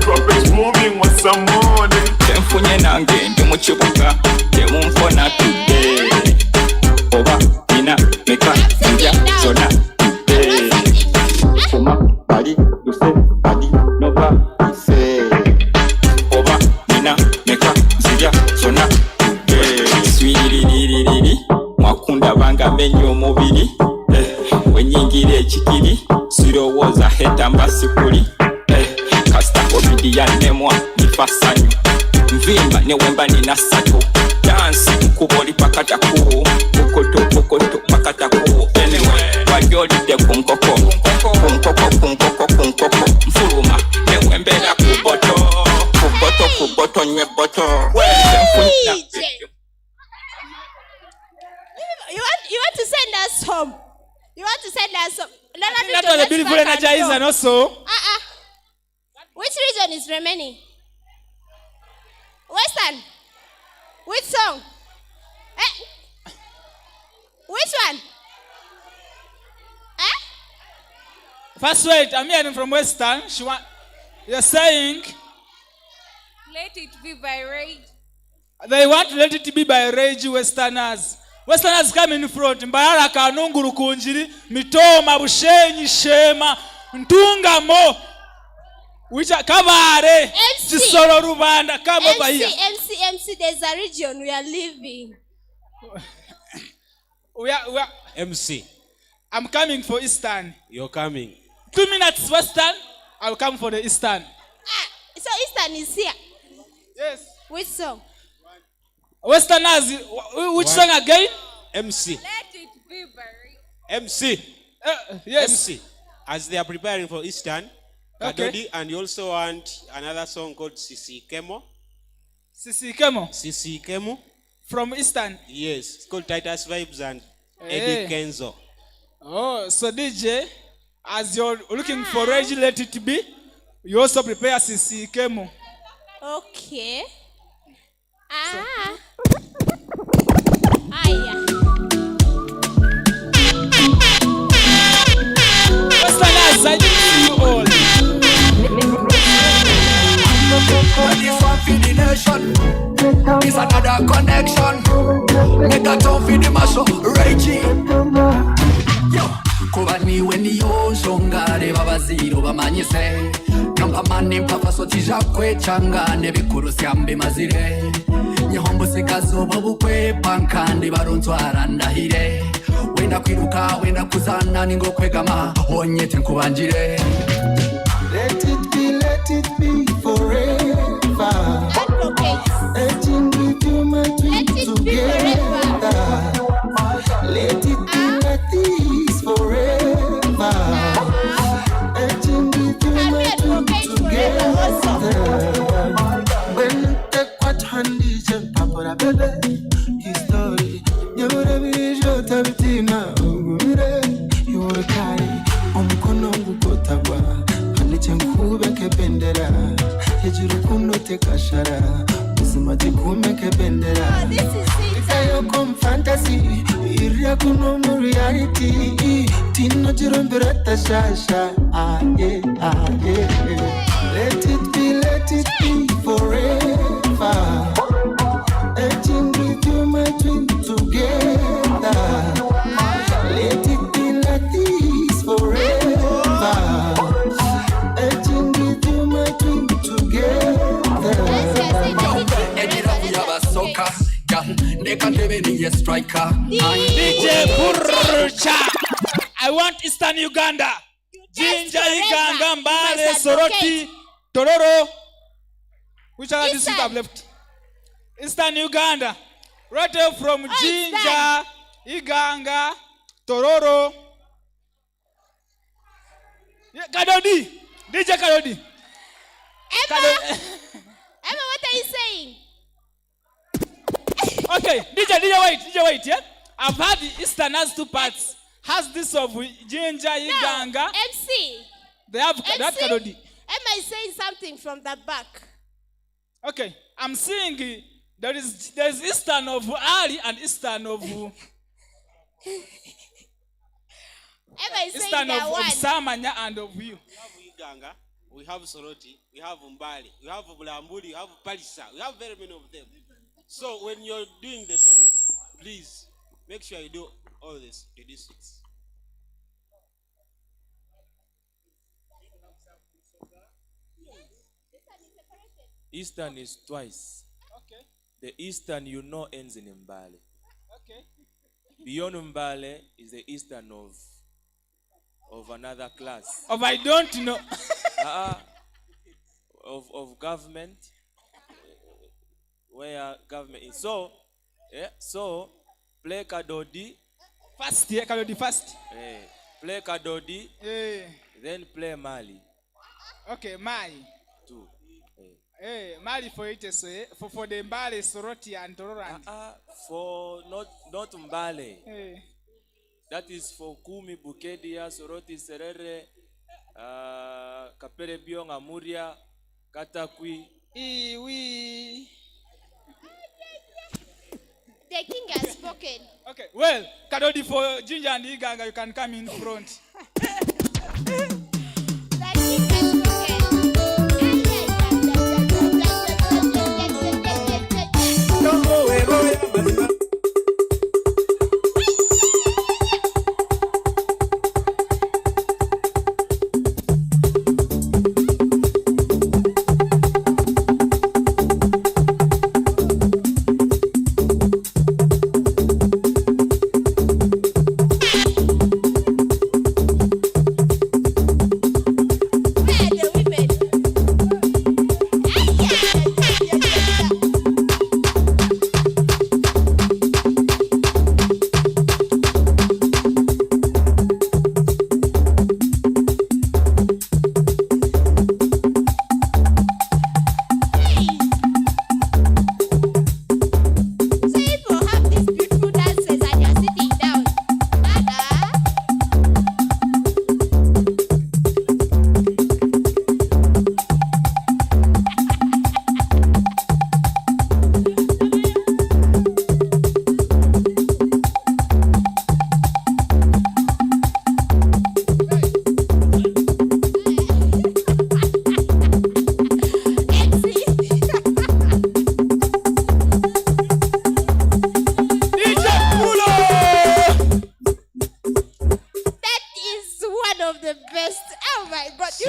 Prophets moving with some money. Temfunye nange ndi mu kibuga temunfona today. Oba nina meka nja zona today. Fuma bali duse bali nova ise. Oba nina meka nja zona today. Swiriri mwakunda banga menyo mubiri. Wenyingira ekikiri sirowooza hetamba sikuli. Kasita covid yanemwa nifasanyo nvimba newemba nina sato dansi nkuboli pakataku pokoto pakataku anyway wajolidde kunkoko nfuluma newembera kuboto nywe boto. You want to send us home? You want to send us home? That was a beautiful energizer also. Which region is remaining? Western. Which song? Which one? First wait, I'm hearing from Western. You're saying Let it be by rage. they want to let it be by rage. Westerners come in front. Mbayala kanunguru kunjiri mitoma bushenyi shema ntungamo. Which are Kabare, Chisoro Rubanda, come over here. MC, there's a region we are living. We are MC. I'm coming for Eastern. You're coming. 2 minutes Western, I'll come for the Eastern. So Eastern is here. Yes. Which song? Westerners, which song again? MC. Let it be by rage. MC. Yes. MC. As they are preparing for Eastern, Okay. Kadodi, and you also want another song called Sisi Kemo. Sisi Kemo? Sisi Kemo. From Eastern? Yes. It's called Titus Vibes and Hey. Eddie Kenzo. Oh, so DJ, as you're looking for Rage Let It Be, you also prepare Sisi Kemo. Okay. Yeah. Westerners, I didn't see you all. This one for the nation. This another connection. Make a town for the mashup. Raging. Kuba niwe niyo nshongare babaziro bamanyise Kamamani mpapa sotija kwe changane bikuru syambe mazire Nyihombo sikazoba bukwe pankande baronzwara ndahire Wenda kwiruka wenda kuzana ningo kwegama onyete nkubanjire Let it be forever. Urging with you my dreams together. Let it be like this forever. Urging with you my dreams together. When you take what hand is a papa baby, history. You would have been short of it now. You would carry take a shara. Usimati kumeke bendera. This is it. Ikayo kom fantasy. Iria kuno mu reality. Tino jiromberata shasha. Ah yeah, ah yeah. Let it be forever. Etching with you, my twin together. Let it be like this forever. Etching with you, my twin together. DJ Burcha. I want Eastern Uganda. Jinja, Iganga, Mbale, Soroti, Tororo. Which are these have left? Eastern Uganda. Right there from Jinja, Iganga, Tororo. Yeah, Kadodi. DJ Kadodi. Emma, what are you saying? Okay, DJ wait, yeah? I've had the Eastern has two parts. Has this of Jinja, Iganga. MC. They have that Kadodi. Emma is saying something from the back. Okay, I'm seeing there is Eastern of Ali and Eastern of Emma is Eastern saying that of one. Samanya and of you. We have Iganga, we have Soroti, we have Umbali, we have Bulambuli, we have Palisa, we have very many of them. So when you're doing the songs, please make sure you do all this to these things. Eastern is twice. Okay. The Eastern ends in Mbale. Okay. Beyond Mbale is the Eastern of another class. Of I don't know. Of government, where government is. So play Kadodi. First, yeah, Kadodi first. Play Kadodi. Then play Mali. Okay, Mali. Two. Mali for it is for the Mbale, Soroti and Tororand. For not Mbale. That is for Kumi, Bukedia, Soroti, Serere, Kapere Biong, Amuria, Katakwi. The king has spoken. Okay, well, Kadodi for Ginger and Iganga, you can come in front. The king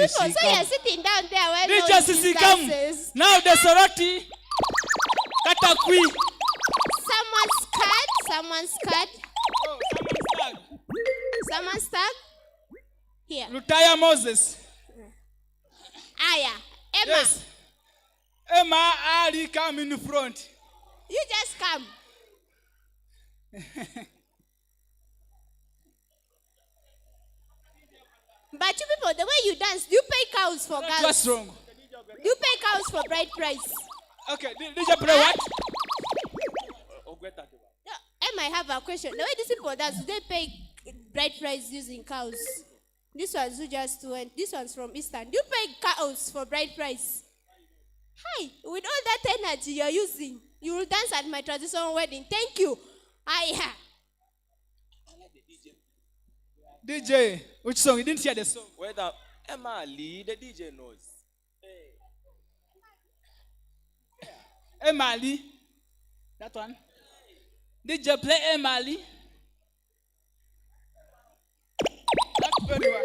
has spoken. So you're sitting down there while DJ Sisi come. Now the Soroti. Katakwi. Someone's cut. Someone's tag. Here. Lutaya Moses. Aya. Emma. Yes. Emma Ali come in the front. You just come. But you people, the way you dance, you pay cows for girls. What's wrong? You pay cows for bride price. Okay, did you play what? No, Emma, I have a question. The way these people dance, do they pay bride price using cows? This one's who just went. This one's from Eastern. Do you pay cows for bride price? Hi, with all that energy you're using, you will dance at my traditional wedding. Thank you. Hi. DJ, which song? You didn't hear the song. Whether Emma Lee, the DJ knows. Emali. That one. DJ play Emali. That's very well.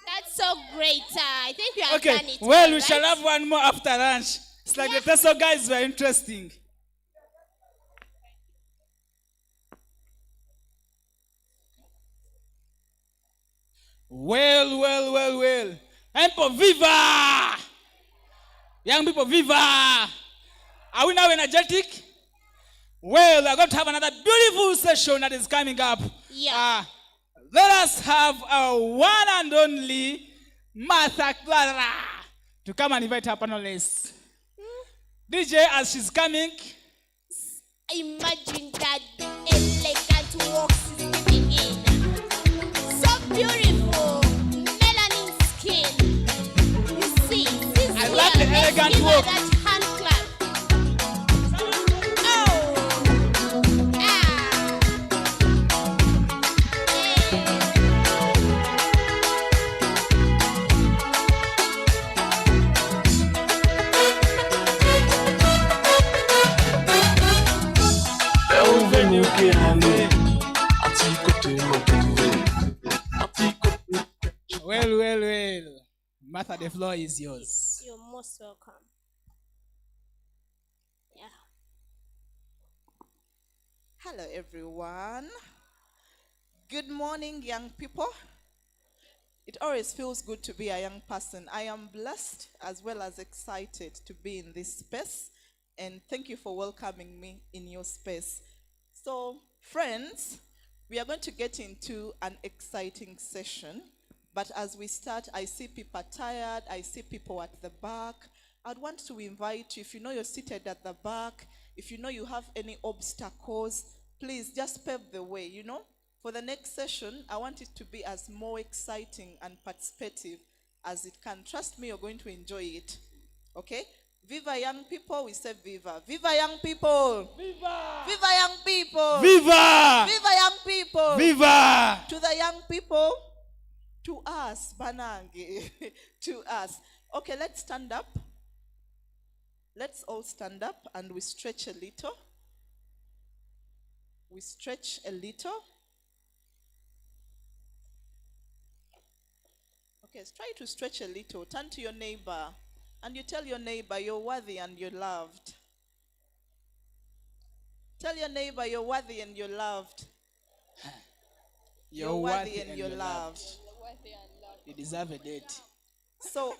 That's so great. I think you have Okay, done it. well, we right? shall have one more after lunch. It's like the Teso guys were interesting. Well. People, viva! Young people, viva! Are we now energetic? Well, we are going to have another beautiful session that is coming up. Yeah. Let us have our one and only Martha Clara to come and invite her panelists. DJ, as she's coming, imagine that elegant walk she's giving in. So beautiful. Melanin skin. You see, this I love the elegant walk. that hand clap. Well. Martha, the floor is yours. You're most welcome. Yeah. Hello, everyone. Good morning, young people. It always feels good to be a young person. I am blessed as well as excited to be in this space, and thank you for welcoming me in your space. So, friends, we are going to get into an exciting session. But as we start, I see people are tired. I see people at the back. I'd want to invite you, if you know you're seated at the back, if you know you have any obstacles, please just pave the way, For the next session, I want it to be as more exciting and participative as it can. Trust me, you're going to enjoy it. Okay? Viva young people, we say viva. Viva young people. Viva! Viva young people. Viva! Viva young people. Viva! To the young people, to us, Banangi, to us. Okay, let's stand up. Let's all stand up and we stretch a little. We stretch a little. Okay, try to stretch a little. Turn to your neighbor and you tell your neighbor you're worthy and you're loved. Tell your neighbor you're worthy and you're loved. You're worthy and you're loved. You deserve a date. So,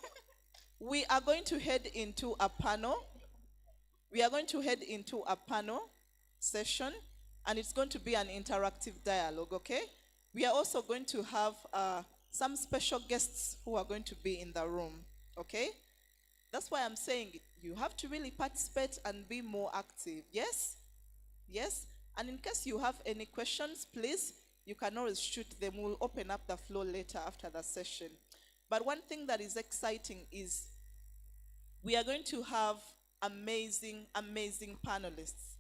we are going to head into a panel. We are going to head into a panel session, and it's going to be an interactive dialogue, okay? We are also going to have some special guests who are going to be in the room, okay? That's why I'm saying you have to really participate and be more active, yes? Yes? And in case you have any questions, please, you can always shoot them. We'll open up the floor later after the session. But one thing that is exciting is we are going to have amazing panelists.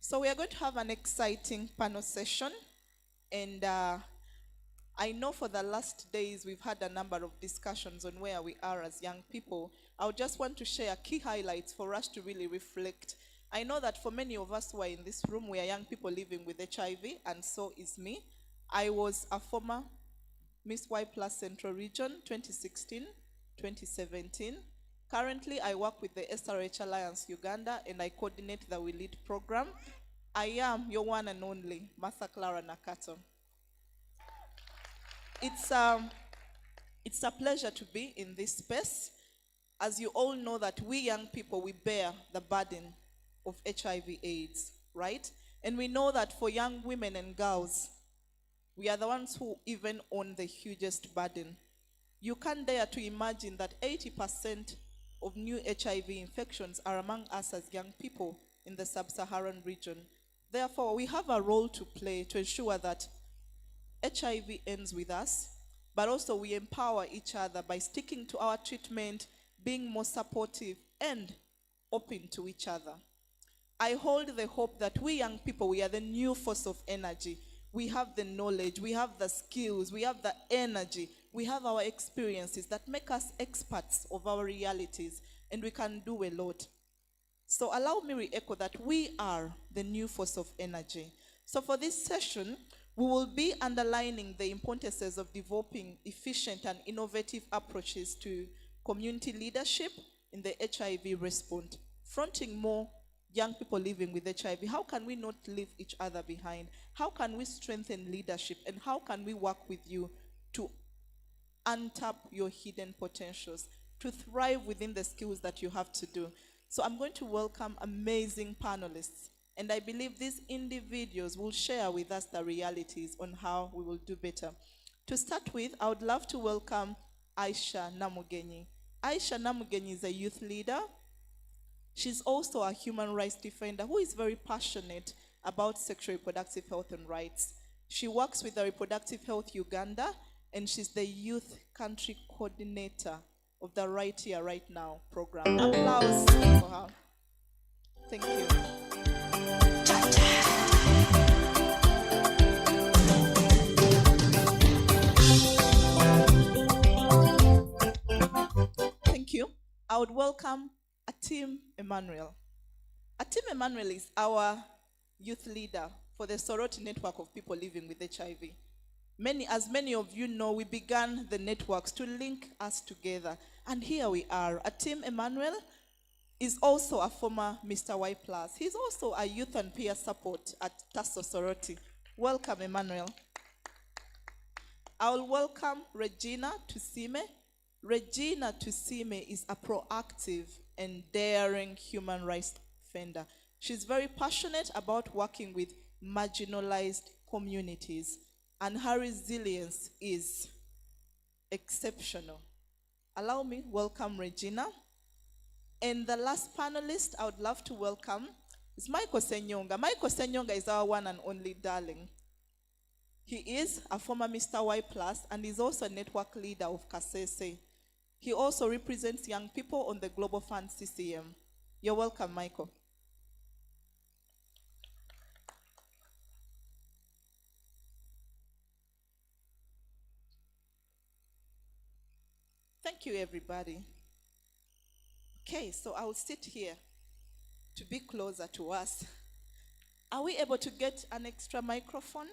So we are going to have an exciting panel session, and I know for the last days we've had a number of discussions on where we are as young people. I just want to share key highlights for us to really reflect. I know that for many of us who are in this room, we are young people living with HIV, and so is me. I was a former Miss Y Plus Central Region 2016, 2017. Currently, I work with the SRH Alliance Uganda, and I coordinate the We Lead program. I am your one and only Martha Clara Nakato. It's a pleasure to be in this space. As you all know that we young people, we bear the burden of HIV/AIDS, right? And we know that for young women and girls, we are the ones who even own the hugest burden. You can't dare to imagine that 80% of new HIV infections are among us as young people in the sub-Saharan region. Therefore, we have a role to play to ensure that HIV ends with us, but also we empower each other by sticking to our treatment, being more supportive and open to each other. I hold the hope that we young people, we are the new force of energy. We have the knowledge, we have the skills, we have the energy, we have our experiences that make us experts of our realities, and we can do a lot. So allow me to re-echo that we are the new force of energy. So for this session, we will be underlining the importances of developing efficient and innovative approaches to community leadership in the HIV response, fronting more young people living with HIV. How can we not leave each other behind? How can we strengthen leadership? And how can we work with you to untap your hidden potentials, to thrive within the skills that you have to do? So I'm going to welcome amazing panelists. And I believe these individuals will share with us the realities on how we will do better. To start with, I would love to welcome Aisha Namugenyi. Aisha Namugenyi is a youth leader. She's also a human rights defender who is very passionate about sexual reproductive health and rights. She works with the Reproductive Health Uganda, and she's the youth country coordinator of the Right Here, Right Now program. Applause for her. Thank you. Thank you. I would welcome Atim Emmanuel. Atim Emmanuel is our youth leader for the Sorority Network of people living with HIV. As many of you know, we began the networks to link us together, and here we are. Atim Emmanuel is also a former Mr. Y+. He's also a youth and peer support at Tasso Sorority. Welcome, Emmanuel. I will welcome Regina Tusime. Regina Tusime is a proactive and daring human rights defender. She's very passionate about working with marginalized communities, and her resilience is exceptional. Allow me to welcome Regina. And the last panelist I would love to welcome is Michael Senyonga. Michael Senyonga is our one and only darling. He is a former Mr. Y+, and is also a network leader of Kasese. He also represents young people on the Global Fund CCM. You're welcome, Michael. Thank you, everybody. Okay, so I will sit here to be closer to us. Are we able to get an extra microphone?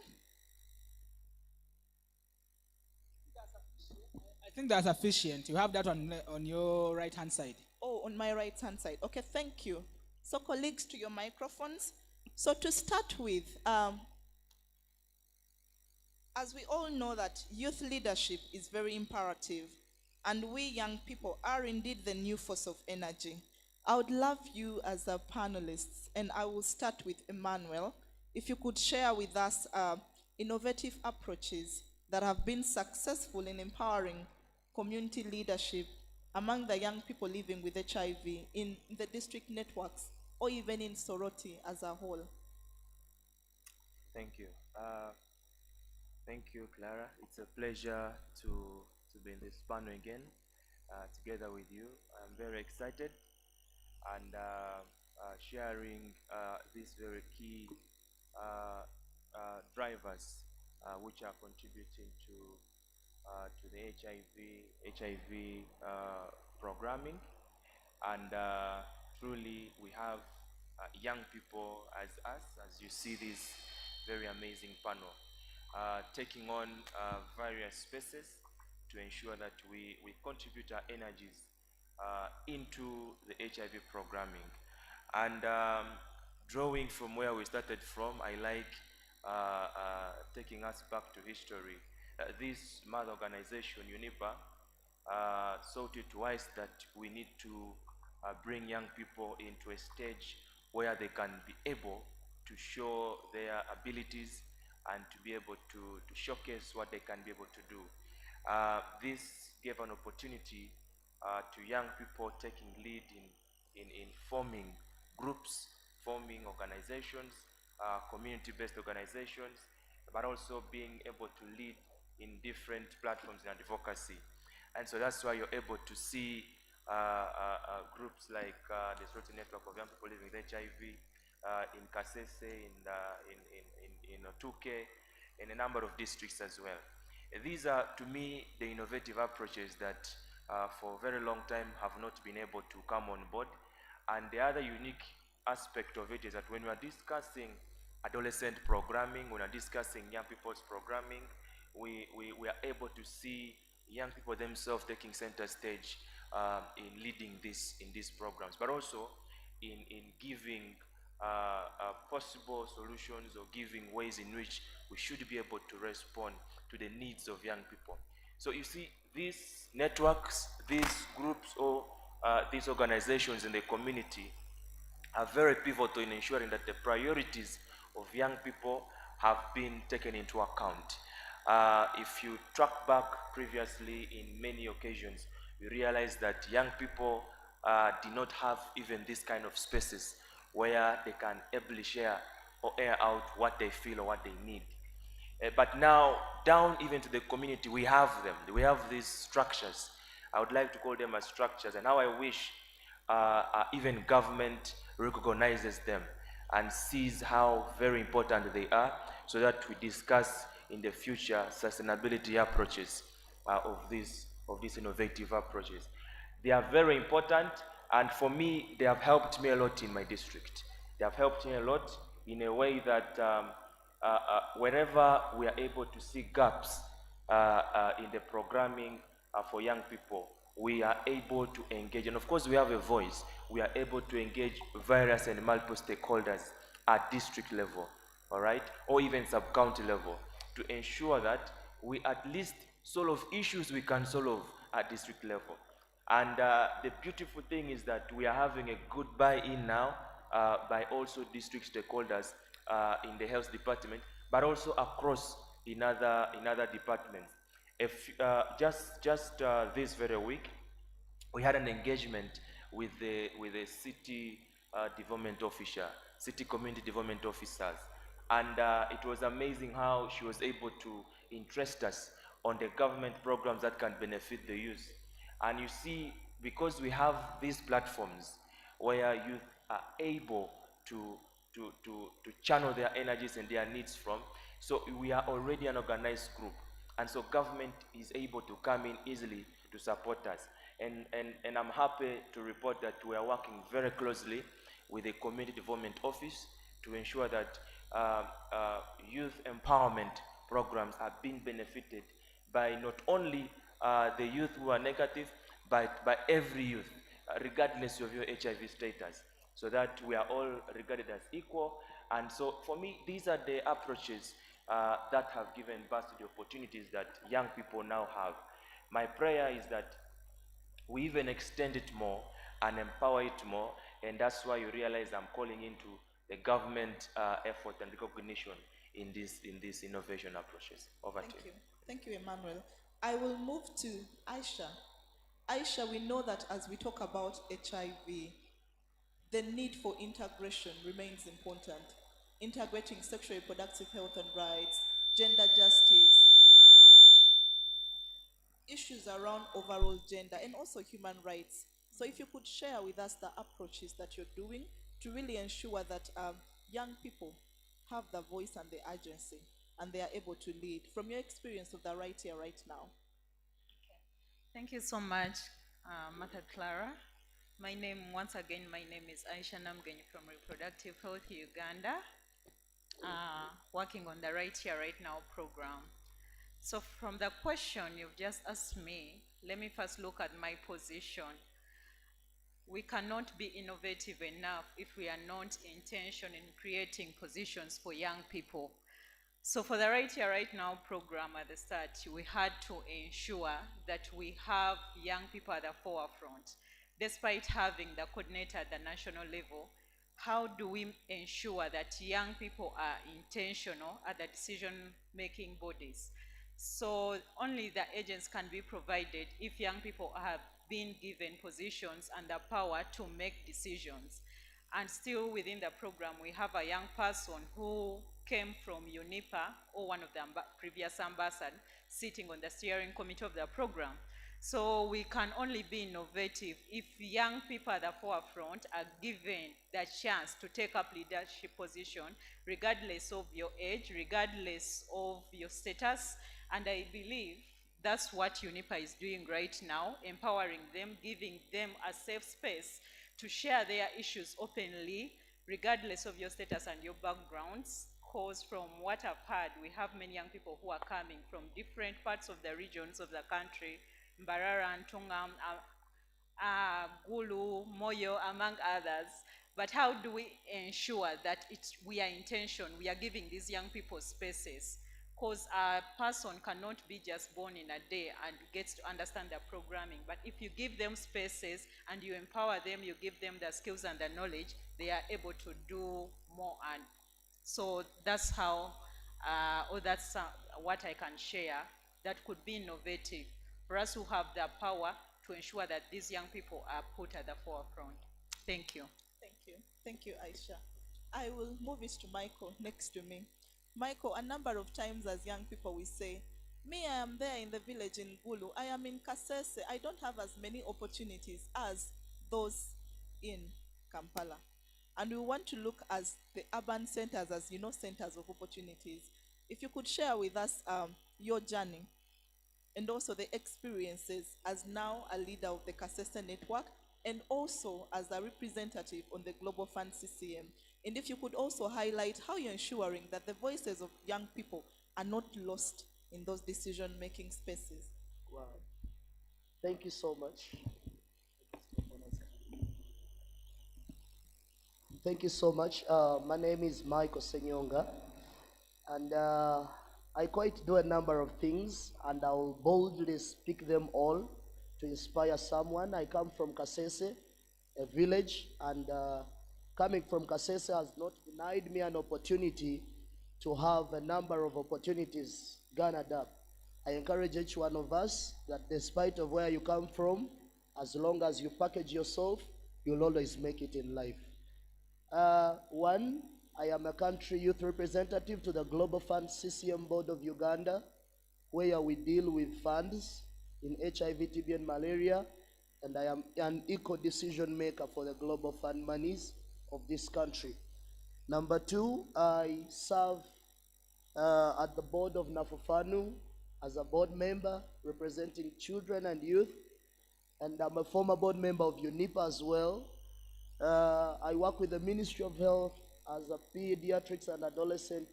I think that's sufficient. You have that on your right-hand side. Oh, on my right-hand side. Okay, thank you. So colleagues, to your microphones. So to start with, as we all know that youth leadership is very imperative, and we young people are indeed the new force of energy. I would love you as a panelists, and I will start with Emmanuel, if you could share with us innovative approaches that have been successful in empowering community leadership among the young people living with HIV in the district networks or even in Sorority as a whole. Thank you. Thank you, Clara. It's a pleasure to be in this panel again together with you. I'm very excited, and sharing these very key drivers which are contributing to the HIV programming. And truly we have young people as us, as you see this very amazing panel, taking on various spaces to ensure that we contribute our energies into the HIV programming. And drawing from where we started from, I like taking us back to history. This mother organization, UNIPA, thought it wise that we need to bring young people into a stage where they can be able to show their abilities and to be able to showcase what they can be able to do. This gave an opportunity to young people taking lead in forming groups, forming organizations, community-based organizations, but also being able to lead in different platforms in advocacy. And so that's why you're able to see groups like the Sorority Network of Young People Living with HIV in Kasese, in Otuke, in a number of districts as well. These are, to me, the innovative approaches that for a very long time have not been able to come on board. And the other unique aspect of it is that when we are discussing adolescent programming, when we are discussing young people's programming, we are able to see young people themselves taking center stage in leading in these programs, but also in giving possible solutions or giving ways in which we should be able to respond to the needs of young people. So you see, these networks, these groups, or these organizations in the community are very pivotal in ensuring that the priorities of young people have been taken into account. If you track back previously in many occasions, you realize that young people did not have even this kind of spaces where they can ably share or air out what they feel or what they need. But now, down even to the community, we have them. We have these structures. I would like to call them as structures, and how I wish even government recognizes them and sees how very important they are, so that we discuss in the future sustainability approaches of these innovative approaches. They are very important, and for me, they have helped me a lot in my district. They have helped me a lot in a way that wherever we are able to see gaps in the programming for young people, we are able to engage. And of course, we have a voice. We are able to engage various and multiple stakeholders at district level, all right, or even sub-county level, to ensure that we at least solve issues we can solve at district level. And the beautiful thing is that we are having a good buy-in now by also district stakeholders in the health department, but also across in other departments. If just this very week, we had an engagement with the city development officer, city community development officers, and it was amazing how she was able to interest us on the government programs that can benefit the youth. And you see, because we have these platforms where youth are able to channel their energies and their needs from, so we are already an organized group, and so government is able to come in easily to support us. And I'm happy to report that we are working very closely with the Community Development Office to ensure that youth empowerment programs are being benefited by not only the youth who are negative, but by every youth, regardless of your HIV status, so that we are all regarded as equal. And so for me, these are the approaches that have given birth to the opportunities that young people now have. My prayer is that we even extend it more and empower it more, and that's why you realize I'm calling into the government effort and recognition in these innovation approaches. Over to you. Thank you, Emmanuel. I will move to Aisha. Aisha, we know that as we talk about HIV, the need for integration remains important. Integrating sexual reproductive health and rights, gender justice, issues around overall gender, and also human rights. So if you could share with us the approaches that you're doing to really ensure that young people have the voice and the agency and they are able to lead? From your experience of the right here, right now. Thank you so much, Mata Clara. My name is Aisha Namgenyi from Reproductive Health Uganda, working on the Right Here, Right Now program. So from the question you've just asked me, let me first look at my position. We cannot be innovative enough if we are not intentional in creating positions for young people. So for the Right Here, Right Now program at the start, we had to ensure that we have young people at the forefront. Despite having the coordinator at the national level, how do we ensure that young people are intentional at the decision-making bodies? So only the agents can be provided if young people have been given positions and the power to make decisions. And still within the program, we have a young person who came from UNIPA, or one of the previous ambassadors, sitting on the steering committee of the program. So we can only be innovative if young people at the forefront are given the chance to take up leadership position, regardless of your age, regardless of your status. And I believe that's what UNIPA is doing right now, empowering them, giving them a safe space to share their issues openly, regardless of your status and your backgrounds. Because from what I've heard, we have many young people who are coming from different parts of the regions of the country, Mbarara, Ntungam, Gulu, Moyo, among others. But how do we ensure that we are intentional, we are giving these young people spaces? Because a person cannot be just born in a day and gets to understand the programming. But if you give them spaces and you empower them, you give them the skills and the knowledge, they are able to do more. And so that's how, or that's what I can share that could be innovative for us who have the power to ensure that these young people are put at the forefront. Thank you. Thank you. Thank you, Aisha. I will move it to Michael next to me. Michael, a number of times as young people we say, me, I am there in the village in Gulu. I am in Kasese. I don't have as many opportunities as those in Kampala. And we want to look as the urban centers, as you know, centers of opportunities. If you could share with us your journey and also the experiences as now a leader of the Kasese network and also as a representative on the Global Fund CCM. And if you could also highlight how you're ensuring that the voices of young people are not lost in those decision-making spaces. Wow. Thank you so much. Thank you so much. My name is Michael Senyonga, and I quite do a number of things, and I'll boldly speak them all to inspire someone. I come from Kasese, a village, and coming from Kasese has not denied me an opportunity to have a number of opportunities garnered up. I encourage each one of us that despite of where you come from, as long as you package yourself, you'll always make it in life. One, I am a country youth representative to the Global Fund CCM Board of Uganda, where we deal with funds in HIV, TB, and malaria, and I am an equal decision maker for the Global Fund monies of this country. Number two, I serve at the board of Nafufanu as a board member representing children and youth, and I'm a former board member of UNIPA as well. I work with the Ministry of Health as a pediatrics and adolescent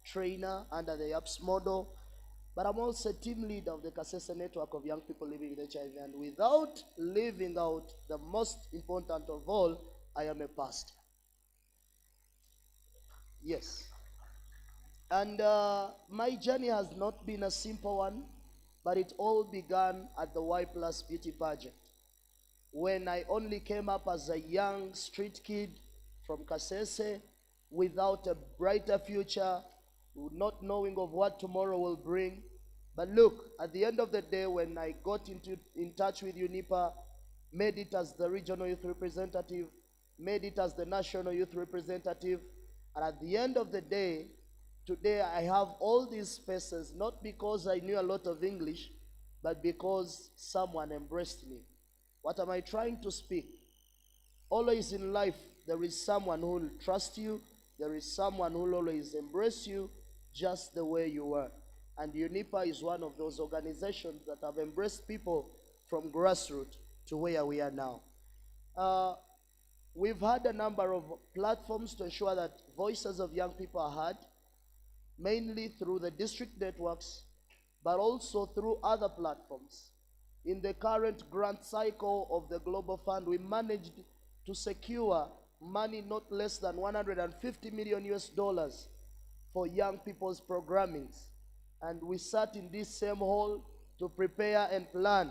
trainer under the APS model, but I'm also a team leader of the Kasese network of young people living with HIV, and without leaving out the most important of all, I am a pastor. Yes. And my journey has not been a simple one, but it all began at the Y Plus Beauty Pageant, when I only came up as a young street kid from Kasese without a brighter future, not knowing of what tomorrow will bring. But look, at the end of the day, when I got in touch with UNIPA, made it as the regional youth representative, made it as the national youth representative, and at the end of the day, today I have all these spaces, not because I knew a lot of English, but because someone embraced me. What am I trying to speak? Always in life, there is someone who will trust you. There is someone who will always embrace you just the way you are. And UNIPA is one of those organizations that have embraced people from grassroots to where we are now. We've had a number of platforms to ensure that voices of young people are heard, mainly through the district networks, but also through other platforms. In the current grant cycle of the Global Fund, we managed to secure money not less than 150 million US dollars for young people's programmings. And we sat in this same hall to prepare and plan.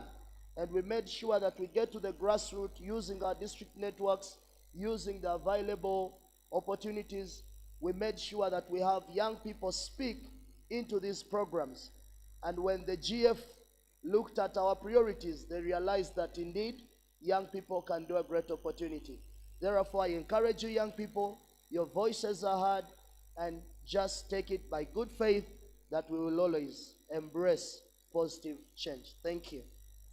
And we made sure that we get to the grassroots using our district networks, using the available opportunities. We made sure that we have young people speak into these programs. And when the GF looked at our priorities, they realized that indeed young people can do a great opportunity. Therefore, I encourage you, young people, your voices are heard, and just take it by good faith that we will always embrace positive change. Thank you.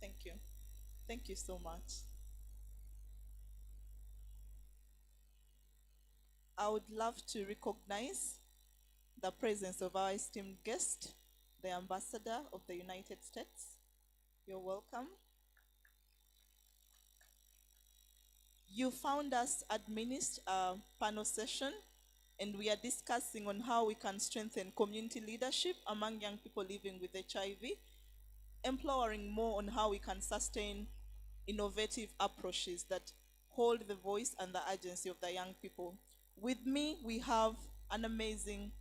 Thank you. Thank you so much. I would love to recognize the presence of our esteemed guest, the Ambassador of the United States. You're welcome. You found us administer a panel session, and we are discussing on how we can strengthen community leadership among young people living with HIV, empowering more on how we can sustain innovative approaches that hold the voice and the urgency of the young people. With me, we have an amazing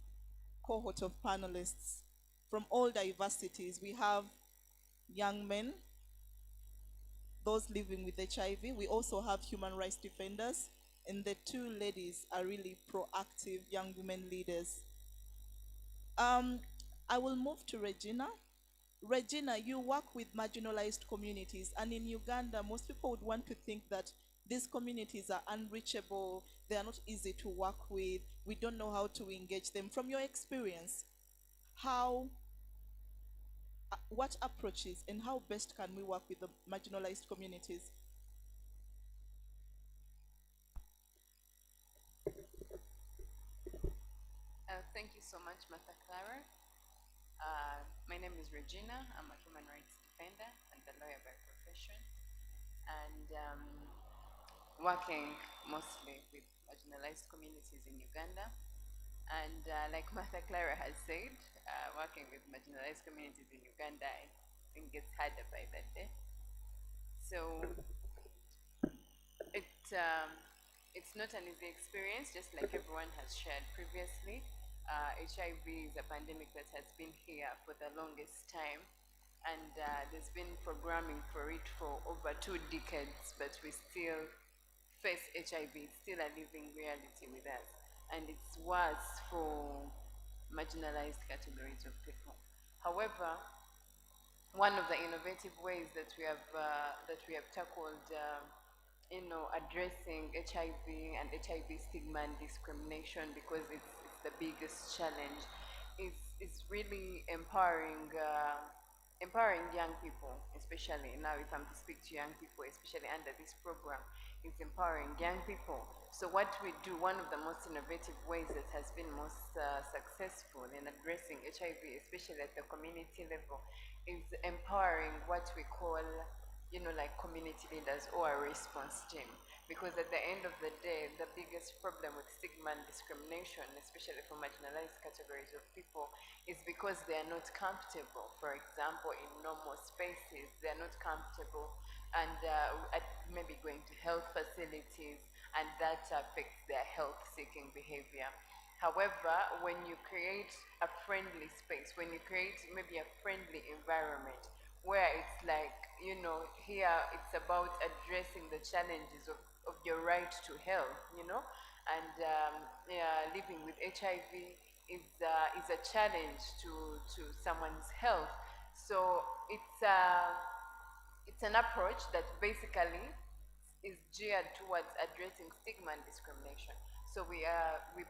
cohort of panelists from all diversities. We have young men, those living with HIV. We also have human rights defenders, and the two ladies are really proactive young women leaders. I will move to Regina. Regina, you work with marginalized communities, and in Uganda, most people would want to think that these communities are unreachable, they are not easy to work with, we don't know how to engage them. From your experience, what approaches and how best can we work with the marginalized communities? Thank you so much, Martha Clara. My name is Regina. I'm a human rights defender and a lawyer by profession, and working mostly with marginalized communities in Uganda. And like Martha Clara has said, working with marginalized communities in Uganda, I think gets harder by the day. So it's not an easy experience, just like everyone has shared previously. HIV is a pandemic that has been here for the longest time, and there's been programming for it for over 2 decades, but we still face HIV. It's still a living reality with us, and it's worse for marginalized categories of people. However, one of the innovative ways that we have tackled addressing HIV and HIV stigma and discrimination, because it's the biggest challenge, is really empowering young people, especially now. If I'm to speak to young people, especially under this program, is empowering young people. So what we do, one of the most innovative ways that has been most successful in addressing HIV, especially at the community level, is empowering what we call like community leaders or a response team. Because at the end of the day, the biggest problem with stigma and discrimination, especially for marginalized categories of people, is because they are not comfortable. For example, in normal spaces, they are not comfortable, and maybe going to health facilities, and that affects their health-seeking behavior. However, when you create a friendly space, when you create maybe a friendly environment, where it's like, here it's about addressing the challenges of your right to health, and living with HIV is a challenge to someone's health. So it's an approach that basically is geared towards addressing stigma and discrimination. So we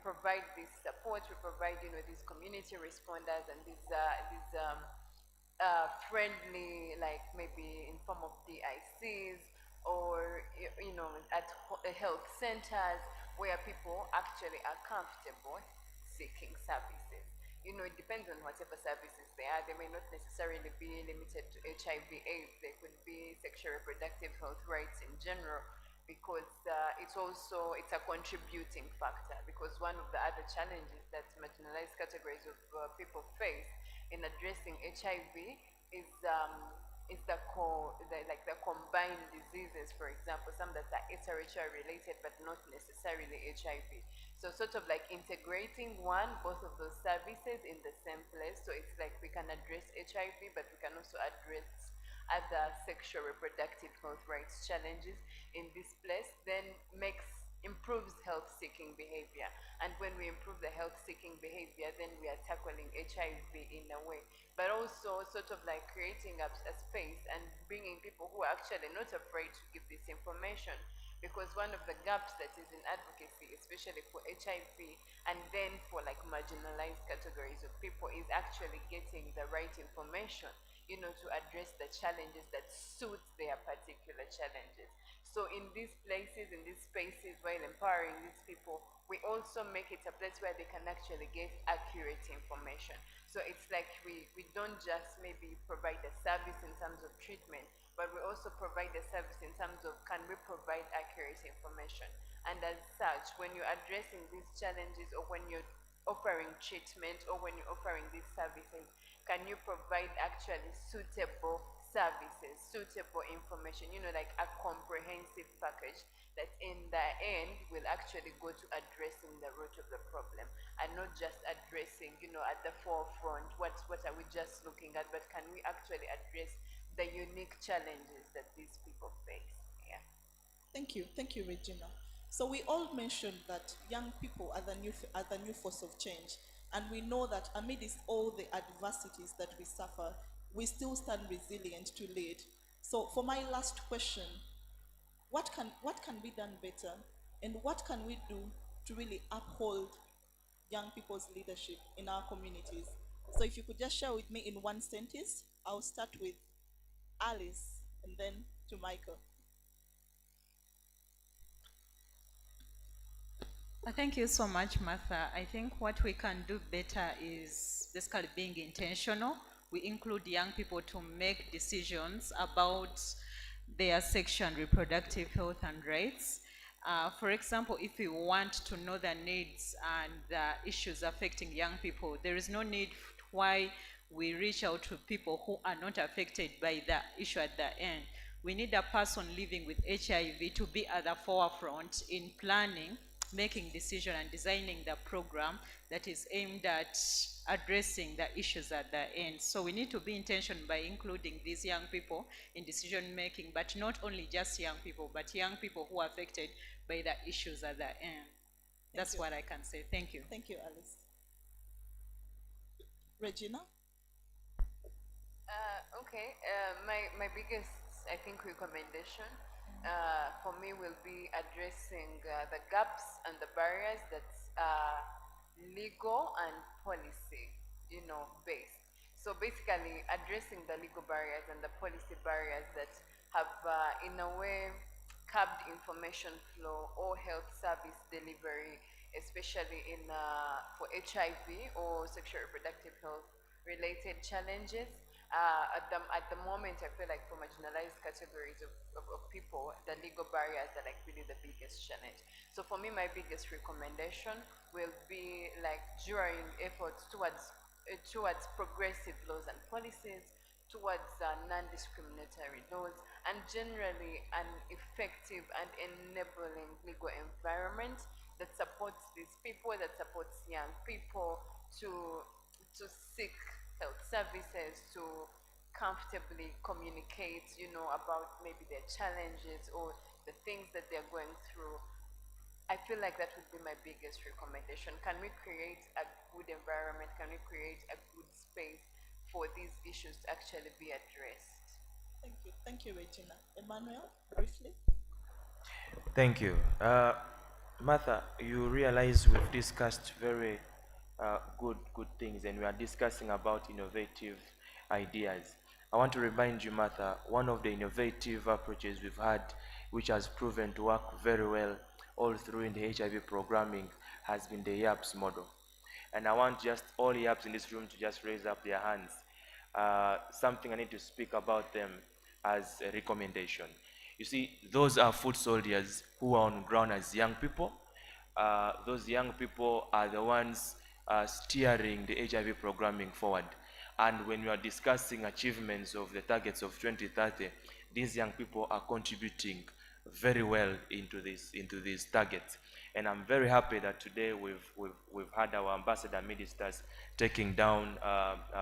provide this support, we provide these community responders and these friendly, like maybe in form of DICs, or health centers where people actually are comfortable seeking services. You know, it depends on whatever services they are. They may not necessarily be limited to HIV/AIDS. They could be sexual reproductive health rights in general, because it's a contributing factor. Because one of the other challenges that marginalized categories of people face in addressing HIV is the combined diseases, for example, some that are SRHR related but not necessarily HIV. So sort of like integrating both of those services in the same place. So it's like we can address HIV, but we can also address other sexual reproductive health rights challenges in this place, then improves health-seeking behavior. And when we improve the health-seeking behavior, then we are tackling HIV in a way. But also sort of like creating a space and bringing people who are actually not afraid to give this information. Because one of the gaps that is in advocacy, especially for HIV and then for like marginalized categories of people, is actually getting the right information, you know, to address the challenges that suit their particular challenges. So in these places, in these spaces, while empowering these people, we also make it a place where they can actually get accurate information. So it's like we don't just maybe provide a service in terms of treatment, but we also provide a service in terms of, can we provide accurate information? And as such, when you're addressing these challenges, or when you're offering treatment, or when you're offering these services, can you provide actually suitable services, suitable information, you know, like a comprehensive package that in the end will actually go to addressing the root of the problem, and not just addressing, you know, at the forefront, what are we just looking at, but can we actually address the unique challenges that these people face. Yeah. Thank you, Regina. So we all mentioned that young people are the new force of change, and we know that amidst all the adversities that we suffer, we still stand resilient to lead. So for my last question, what can be done better, and what can we do to really uphold young people's leadership in our communities? So if you could just share with me in one sentence. I'll start with Alice and then to Michael. Thank you so much, Martha. I think what we can do better is basically being intentional. We include young people to make decisions about their sexual and reproductive health and rights. For example, if we want to know the needs and the issues affecting young people, there is no need why we reach out to people who are not affected by the issue at the end. We need a person living with HIV to be at the forefront in planning, making decision, and designing the program that is aimed at addressing the issues at the end. So we need to be intentional by including these young people in decision making, but not only just young people, but young people who are affected by the issues at the end. That's what I can say. Thank you. Thank you, Alice. Regina? Okay, my biggest, I think, recommendation for me will be addressing the gaps and the barriers that are legal and policy, you know, based. So basically addressing the legal barriers and the policy barriers that have in a way curbed information flow or health service delivery, especially in for HIV or sexual reproductive health related challenges. At the moment, I feel like for marginalized categories of people, the legal barriers are like really the biggest challenge. So for me, my biggest recommendation will be like during efforts towards progressive laws and policies, towards non-discriminatory laws, and generally an effective and enabling legal environment that supports these people, that supports young people to seek health services, to comfortably communicate, you know, about maybe their challenges or the things that they're going through. I feel like that would be my biggest recommendation. Can we create a good environment? Can we create a good space for these issues to actually be addressed? Thank you, Regina. Emmanuel, briefly. Thank you. Martha, you realize we've discussed very good things, and we are discussing about innovative ideas. I want to remind you, Martha, one of the innovative approaches we've had which has proven to work very well all through in the HIV programming, has been the YAPS model. And I want just all YAPS in this room to just raise up their hands. Something I need to speak about them as a recommendation. You see, those are foot soldiers who are on ground as young people. Those young people are the ones steering the HIV programming forward. And when we are discussing achievements of the targets of 2030, these young people are contributing very well into these targets. And I'm very happy that today we've had our ambassador ministers taking down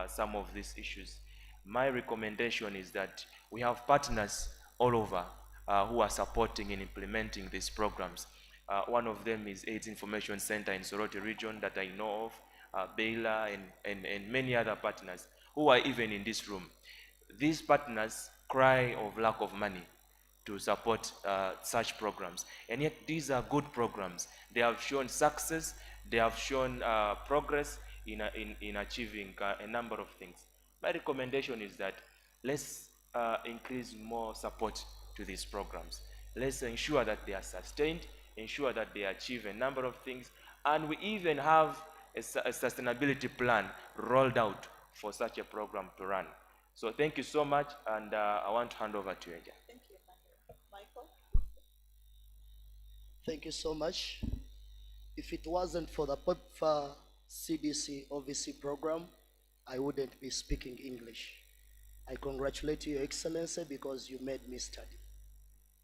some of these issues. My recommendation is that we have partners all over who are supporting and implementing these programs. One of them is AIDS Information Center in Soroti region that I know of, Baylor and many other partners who are even in this room. These partners cry of lack of money to support such programs. And yet these are good programs. They have shown success, they have shown progress in achieving a number of things. My recommendation is that let's increase more support to these programs. Let's ensure that they are sustained, ensure that they achieve a number of things, and we even have a sustainability plan rolled out for such a program to run. So thank you so much, and I want to hand over to Eja. Thank you, Michael. Thank you so much. If it wasn't for the PEPFAR CDC OVC program, I wouldn't be speaking English. I congratulate you, Your Excellency, because you made me study.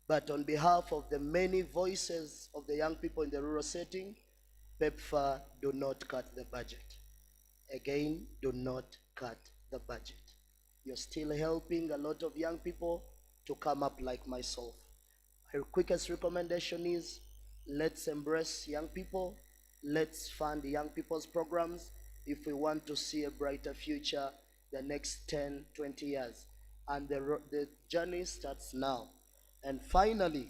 But on behalf of the many voices of the young people in the rural setting, PEPFAR, do not cut the budget. Again, do not cut the budget. You're still helping a lot of young people to come up like myself. My quickest recommendation is let's embrace young people. Let's fund young people's programs if we want to see a brighter future the next 10, 20 years. And the journey starts now. And finally,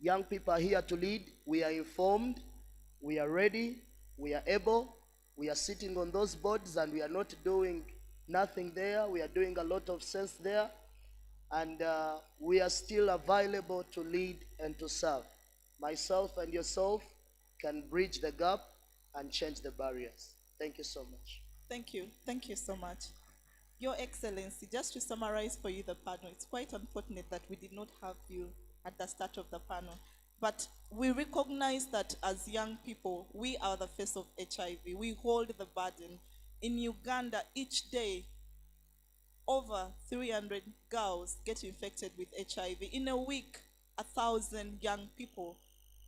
young people are here to lead. We are informed, we are ready, we are able, we are sitting on those boards and we are not doing nothing there. We are doing a lot of sense there. And we are still available to lead and to serve. Myself and yourself can bridge the gap and change the barriers. Thank you so much. Thank you. Thank you so much. Your Excellency, just to summarize for you the panel, it's quite unfortunate that we did not have you at the start of the panel. But we recognize that as young people, we are the face of HIV. We hold the burden. In Uganda, each day, over 300 girls get infected with HIV. In a week, 1,000 young people.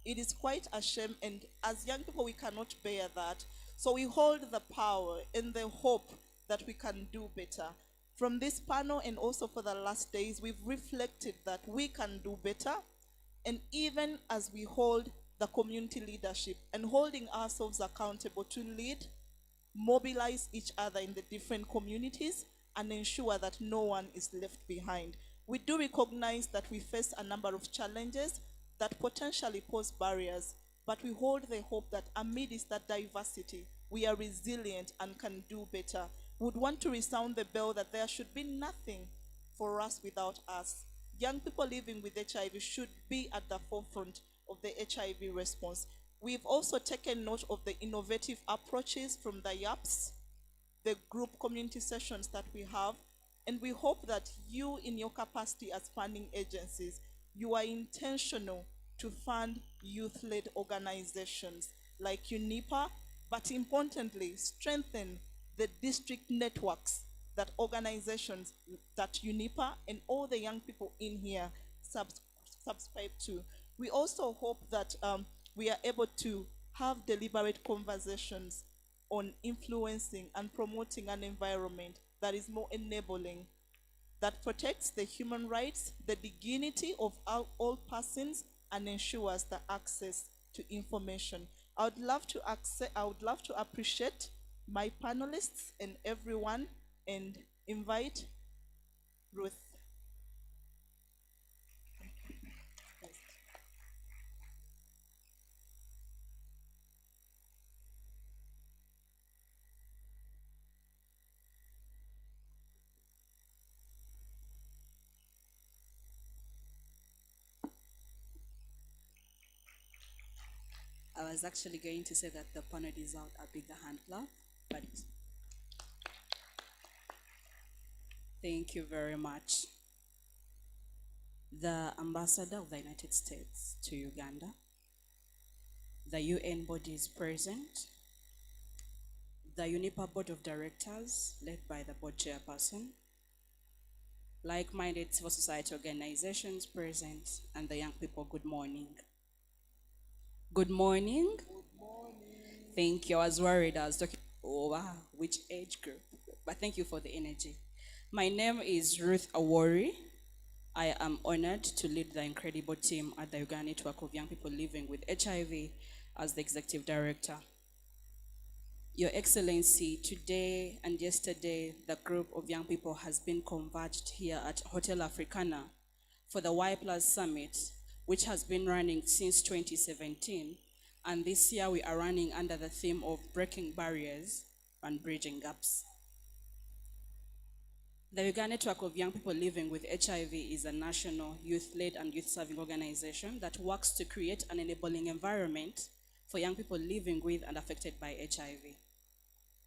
It is quite a shame, and as young people, we cannot bear that. So we hold the power and the hope that we can do better. From this panel and also for the last days, we've reflected that we can do better. And even as we hold the community leadership and holding ourselves accountable to lead, mobilize each other in the different communities and ensure that no one is left behind. We do recognize that we face a number of challenges that potentially pose barriers, but we hold the hope that amidst that diversity, we are resilient and can do better. We would want to resound the bell that there should be nothing for us without us. Young people living with HIV should be at the forefront of the HIV response. We've also taken note of the innovative approaches from the YAPS, the group community sessions that we have, and we hope that you, in your capacity as funding agencies, you are intentional to fund youth-led organizations like UNIPA, but importantly, strengthen the district networks that organizations that UNIPA and all the young people in here subscribe to. We also hope that we are able to have deliberate conversations on influencing and promoting an environment that is more enabling, that protects the human rights, the dignity of all persons, and ensures the access to information. I would love to appreciate my panelists and everyone and invite Ruth. was actually going to say that the panel deserved a bigger hand clap, but thank you very much. The Ambassador of the United States to Uganda, the UN bodies present, the UNIPA Board of Directors, led by the board chairperson, like-minded civil society organizations present, and the young people, good morning. Good morning. Good morning. Thank you. I was worried. I was talking, oh wow, which age group? But thank you for the energy. My name is Ruth Awori. I am honored to lead the incredible team at the Uganda Network of Young People Living with HIV as the Executive Director. Your Excellency, today and yesterday, the group of young people has been converged here at Hotel Africana for the Y Plus Summit, which has been running since 2017. And this year we are running under the theme of breaking barriers and bridging gaps. The Uganda Network of Young People Living with HIV is a national youth-led and youth-serving organization that works to create an enabling environment for young people living with and affected by HIV.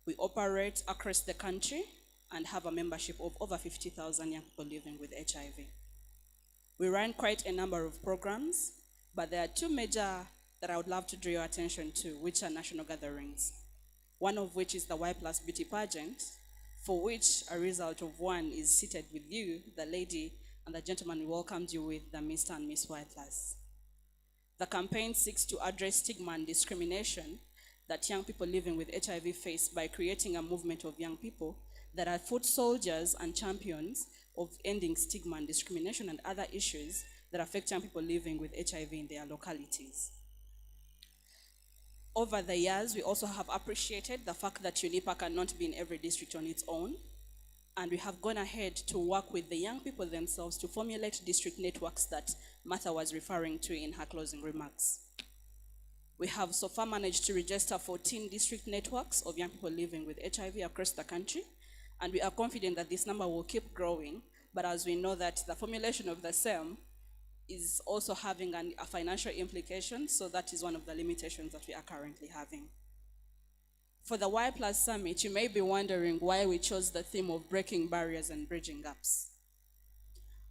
We operate across the country and have a membership of over 50,000 young people living with HIV. We run quite a number of programs, but there are two major that I would love to draw your attention to, which are national gatherings. One of which is the Y Plus Beauty Pageant, for which a result of one is seated with you, the lady and the gentleman we welcomed you with, the Mr. and Miss Y Plus. The campaign seeks to address stigma and discrimination that young people living with HIV face by creating a movement of young people that are foot soldiers and champions of ending stigma and discrimination and other issues that affect young people living with HIV in their localities. Over the years, we also have appreciated the fact that UNIPA cannot be in every district on its own, and we have gone ahead to work with the young people themselves to formulate district networks that Martha was referring to in her closing remarks. We have so far managed to register 14 district networks of young people living with HIV across the country, and we are confident that this number will keep growing, but as we know that the formulation of the same is also having a financial implication, so that is one of the limitations that we are currently having. For the Y Plus Summit, you may be wondering why we chose the theme of breaking barriers and bridging gaps.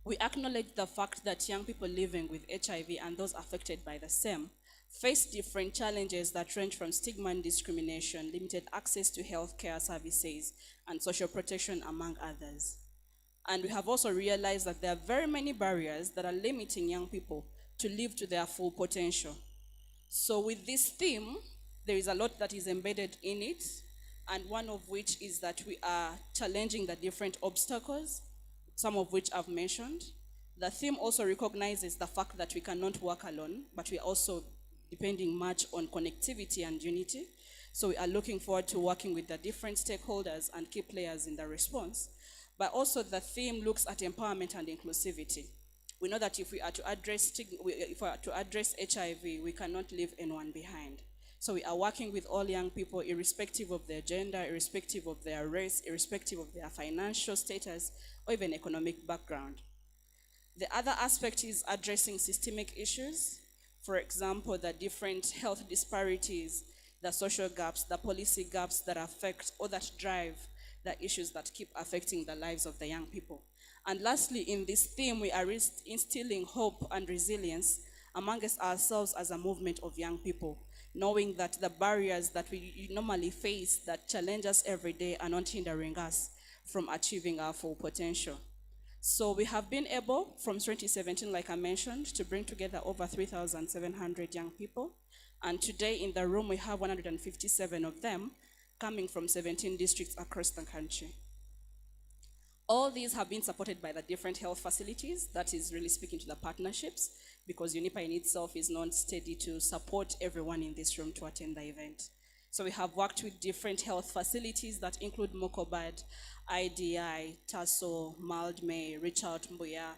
We acknowledge the fact that young people living with HIV and those affected by the same face different challenges that range from stigma and discrimination, limited access to healthcare services, and social protection, among others. And we have also realized that there are very many barriers that are limiting young people to live to their full potential. So with this theme, there is a lot that is embedded in it, and one of which is that we are challenging the different obstacles, some of which I've mentioned. The theme also recognizes the fact that we cannot work alone, but we are also depending much on connectivity and unity. So we are looking forward to working with the different stakeholders and key players in the response. But also the theme looks at empowerment and inclusivity. We know that if we are to address HIV, we cannot leave anyone behind. So we are working with all young people, irrespective of their gender, irrespective of their race, irrespective of their financial status, or even economic background. The other aspect is addressing systemic issues. For example, the different health disparities, the social gaps, the policy gaps that affect or that drive the issues that keep affecting the lives of the young people. And lastly, in this theme, we are instilling hope and resilience amongst ourselves as a movement of young people, knowing that the barriers that we normally face that challenge us every day are not hindering us from achieving our full potential. So we have been able, from 2017, like I mentioned, to bring together over 3,700 young people. And today in the room, we have 157 of them coming from 17 districts across the country. All these have been supported by the different health facilities. That is really speaking to the partnerships, because UNIPA in itself is not steady to support everyone in this room to attend the event. So we have worked with different health facilities that include Mokobad, IDI, Tasso, Maldme, Richard Mbuya,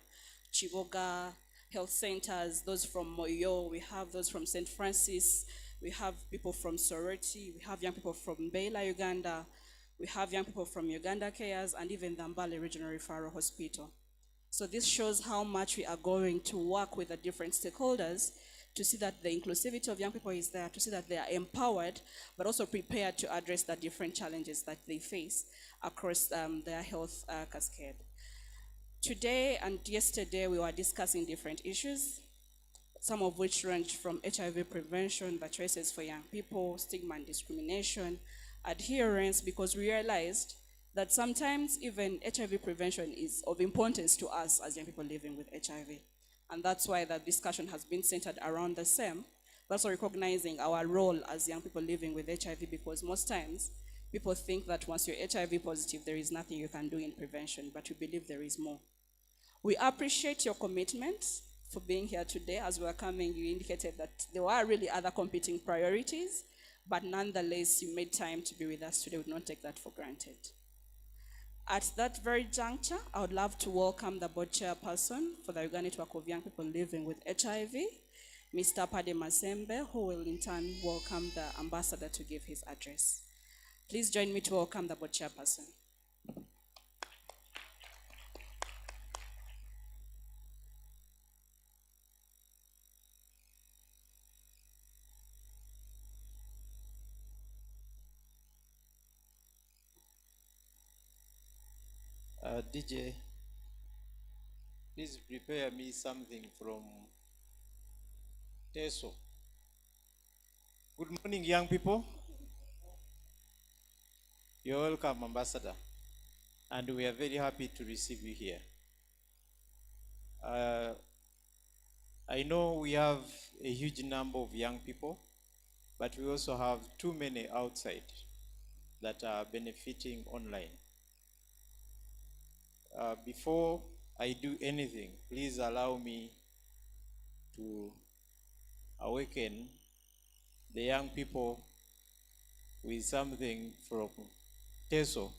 Chivoga, health centers, those from Moyo, we have those from St. Francis, we have people from Sorority, we have young people from Beila, Uganda, we have young people from Uganda Cares, and even the Mbale Regional Referral Hospital. So this shows how much we are going to work with the different stakeholders to see that the inclusivity of young people is there, to see that they are empowered, but also prepared to address the different challenges that they face across their health cascade. Today and yesterday, we were discussing different issues, some of which range from HIV prevention, the choices for young people, stigma and discrimination, adherence, because we realized that sometimes even HIV prevention is of importance to us as young people living with HIV. And that's why the discussion has been centered around the same, but also recognizing our role as young people living with HIV, because most times people think that once you're HIV positive, there is nothing you can do in prevention, but we believe there is more. We appreciate your commitment for being here today. As we were coming, you indicated that there were really other competing priorities, but nonetheless, you made time to be with us today. We would not take that for granted. At that very juncture, I would love to welcome the board chairperson for the Uganda Network of Young People Living with HIV, Mr. Pade Masembe, who will in turn welcome the ambassador to give his address. Please join me to welcome the board chairperson. DJ, please prepare me something from Teso. Good morning, young people. You're welcome, Ambassador. And we are very happy to receive you here. I know we have a huge number of young people, but we also have too many outside that are benefiting online. Before I do anything, please allow me to awaken the young people with something from Teso.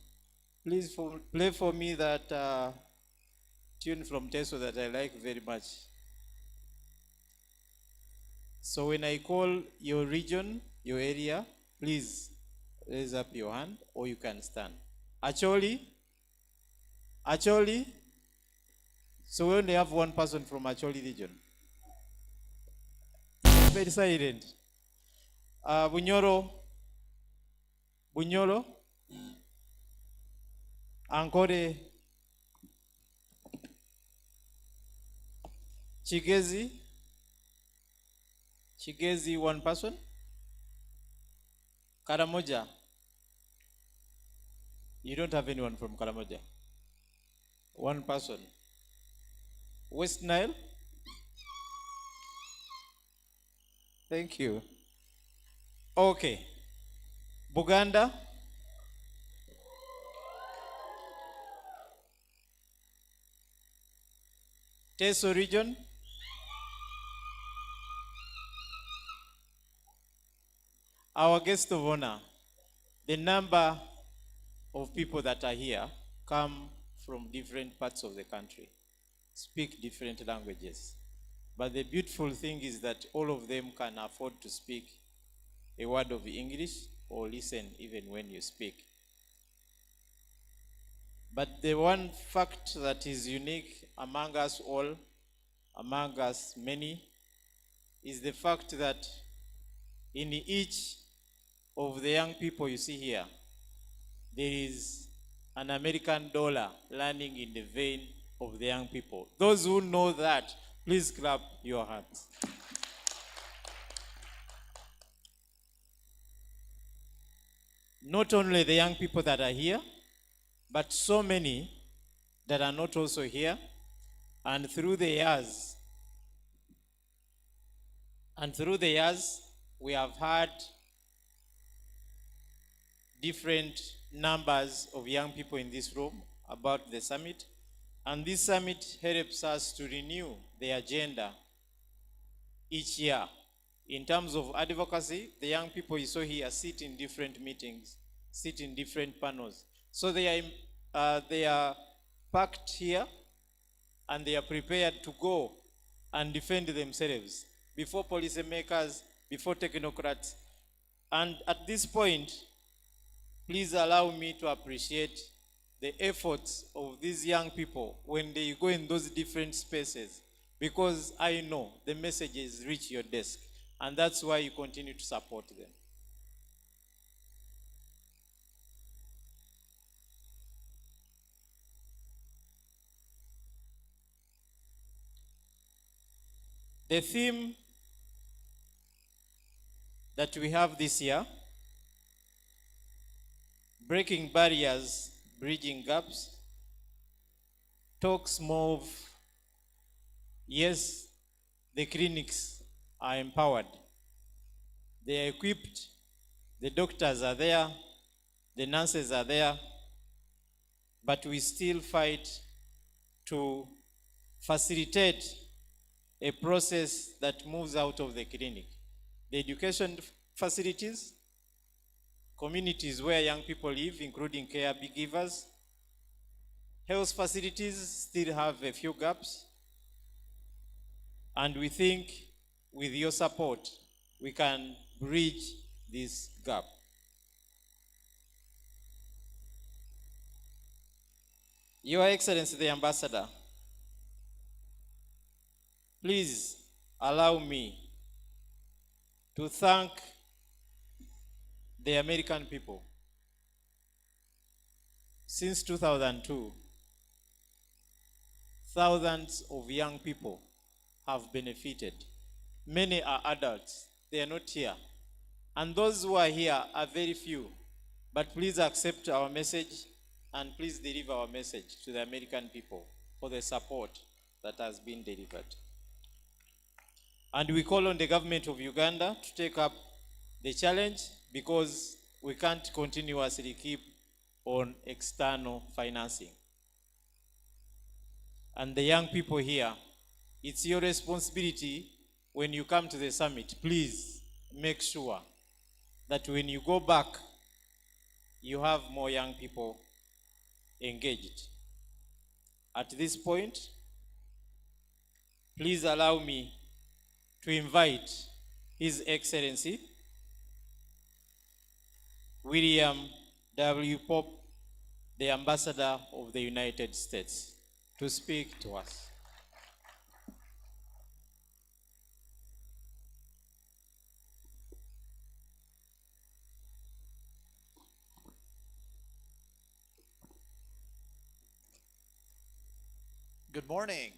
Please play for me that tune from Teso that I like very much. So when I call your region, your area, please raise up your hand or you can stand. Acholi? Acholi? So we only have one person from Acholi region. Very silent. Bunyoro? Bunyoro? Ankore? Chigezi? Chigezi, one person. Karamoja? You don't have anyone from Karamoja? One person. West Nile? Thank you. Okay. Buganda? Teso region? Our guest of honor, the number of people that are here come from different parts of the country, speak different languages. But the beautiful thing is that all of them can afford to speak a word of English or listen even when you speak. But the one fact that is unique among us all, among us many, is the fact that in each of the young people you see here, there is an American dollar landing in the vein of the young people. Those who know that, please clap your hands. Not only the young people that are here, but so many that are not also here. And through the years, we have had different numbers of young people in this room about the summit. And this summit helps us to renew the agenda each year. In terms of advocacy, the young people you saw here sit in different meetings, sit in different panels. So they are packed here and they are prepared to go and defend themselves before policymakers, before technocrats. And at this point, please allow me to appreciate the efforts of these young people when they go in those different spaces. because I know the messages reach your desk, and that's why you continue to support them. The theme that we have this year, breaking barriers, bridging gaps, talks more of, yes, the clinics are empowered. They are equipped, the doctors are there, the nurses are there, but we still fight to facilitate a process that moves out of the clinic. The education facilities, communities where young people live, including caregivers, health facilities still have a few gaps, and we think with your support, we can bridge this gap. Your Excellency, the Ambassador, please allow me to thank the American people. Since 2002, thousands of young people have benefited. Many are adults, they are not here. And those who are here are very few. But please accept our message and please deliver our message to the American people for the support that has been delivered. And we call on the government of Uganda to take up the challenge, because we can't continuously keep on external financing. And the young people here, it's your responsibility when you come to the summit, please make sure that when you go back, you have more young people engaged. At this point, please allow me to invite His Excellency William W. Pope, the Ambassador of the United States, to speak to us. Good morning.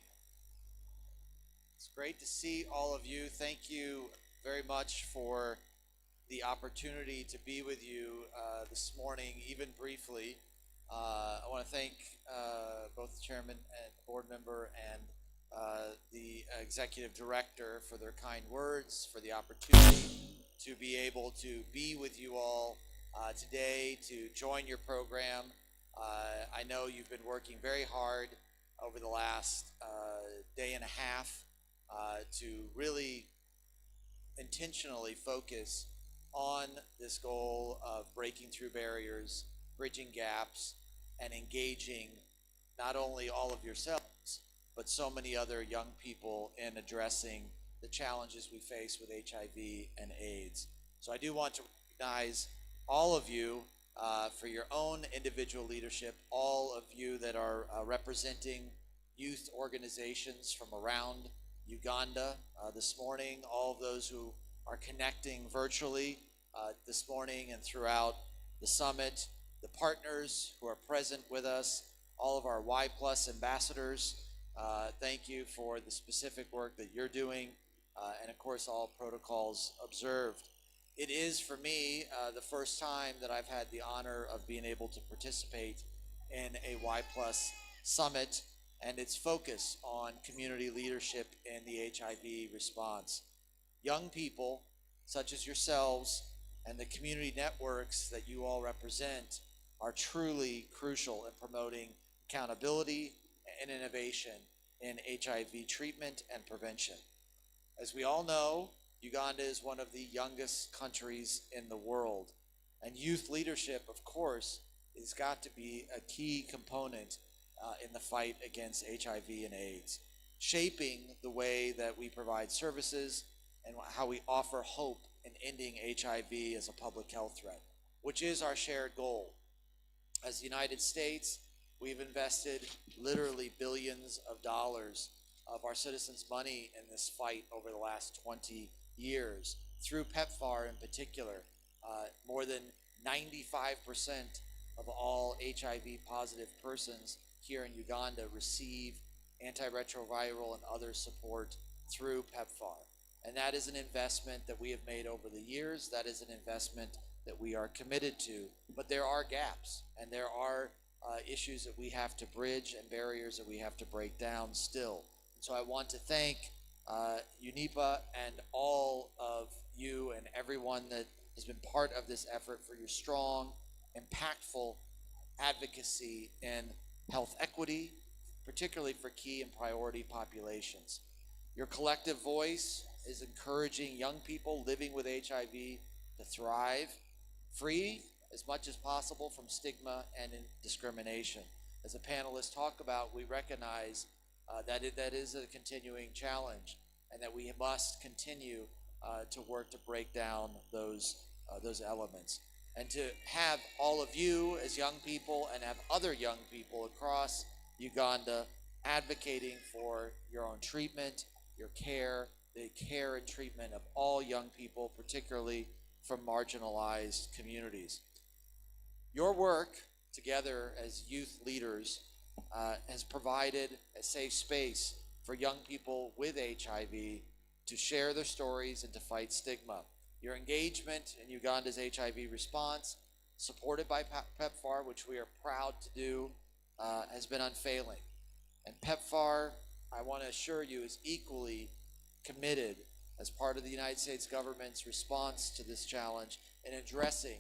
It's great to see all of you. Thank you very much for the opportunity to be with you this morning, even briefly. I want to thank both the chairman and board member and the executive director for their kind words, for the opportunity to be able to be with you all today, to join your program. I know you've been working very hard over the last day and a half to really intentionally focus on this goal of breaking through barriers, bridging gaps, and engaging not only all of yourselves, but so many other young people in addressing the challenges we face with HIV and AIDS. So I do want to recognize all of you for your own individual leadership, all of you that are representing youth organizations from around Uganda this morning, all of those who are connecting virtually this morning and throughout the summit, the partners who are present with us, all of our Y+ ambassadors. Thank you for the specific work that you're doing, and of course all protocols observed. It is for me the first time that I've had the honor of being able to participate in a Y+ summit and its focus on community leadership in the HIV response. Young people such as yourselves and the community networks that you all represent are truly crucial in promoting accountability and innovation in HIV treatment and prevention. As we all know, Uganda is one of the youngest countries in the world, and youth leadership, of course, has got to be a key component in the fight against HIV and AIDS, shaping the way that we provide services and how we offer hope in ending HIV as a public health threat, which is our shared goal. As the United States, we've invested literally billions of dollars of our citizens' money in this fight over the last 20 years. Through PEPFAR in particular, more than 95% of all HIV positive persons here in Uganda receive antiretroviral and other support through PEPFAR. And that is an investment that we have made over the years. That is an investment that we are committed to. But there are gaps, and there are issues that we have to bridge and barriers that we have to break down still. So I want to thank UNIPA and all of you and everyone that has been part of this effort for your strong, impactful advocacy in health equity, particularly for key and priority populations. Your collective voice is encouraging young people living with HIV to thrive, free as much as possible from stigma and discrimination. As the panelists talk about, we recognize that is a continuing challenge, and that we must continue to work to break down those elements. And to have all of you as young people and have other young people across Uganda advocating for your own treatment, your care, the care and treatment of all young people, particularly from marginalized communities. Your work together as youth leaders has provided a safe space for young people with HIV to share their stories and to fight stigma. Your engagement in Uganda's HIV response, supported by PEPFAR, which we are proud to do, has been unfailing. And PEPFAR, I want to assure you, is equally committed as part of the United States government's response to this challenge in addressing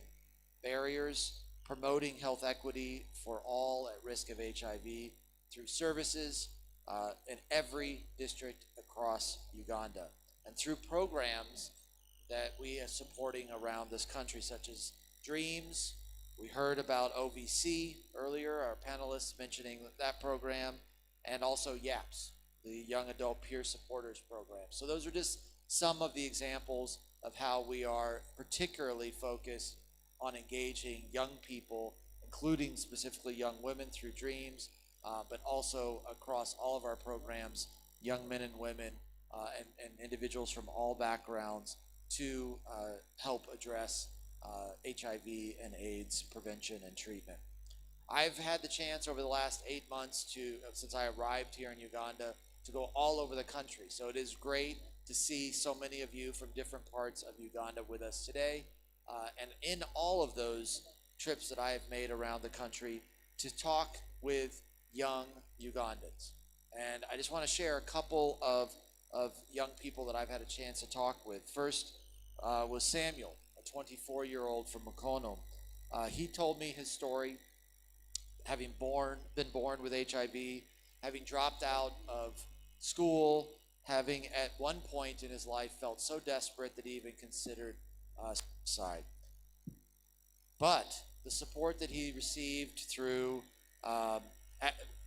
barriers, promoting health equity for all at risk of HIV through services in every district across Uganda, and through programs that we are supporting around this country, such as DREAMS. We heard about OVC earlier, our panelists mentioning that program, and also YAPS, the Young Adult Peer Supporters Program. So those are just some of the examples of how we are particularly focused on engaging young people, including specifically young women through DREAMS, but also across all of our programs, young men and women and individuals from all backgrounds to help address HIV and AIDS prevention and treatment. I've had the chance over the last 8 months since I arrived here in Uganda, to go all over the country. So it is great to see so many of you from different parts of Uganda with us today. And in all of those trips that I have made around the country to talk with young Ugandans. And I just want to share a couple of young people that I've had a chance to talk with. First was Samuel, a 24-year-old from Mukono. He told me his story, having been born with HIV, having dropped out of school, having at one point in his life felt so desperate that he even considered suicide. But the support that he received through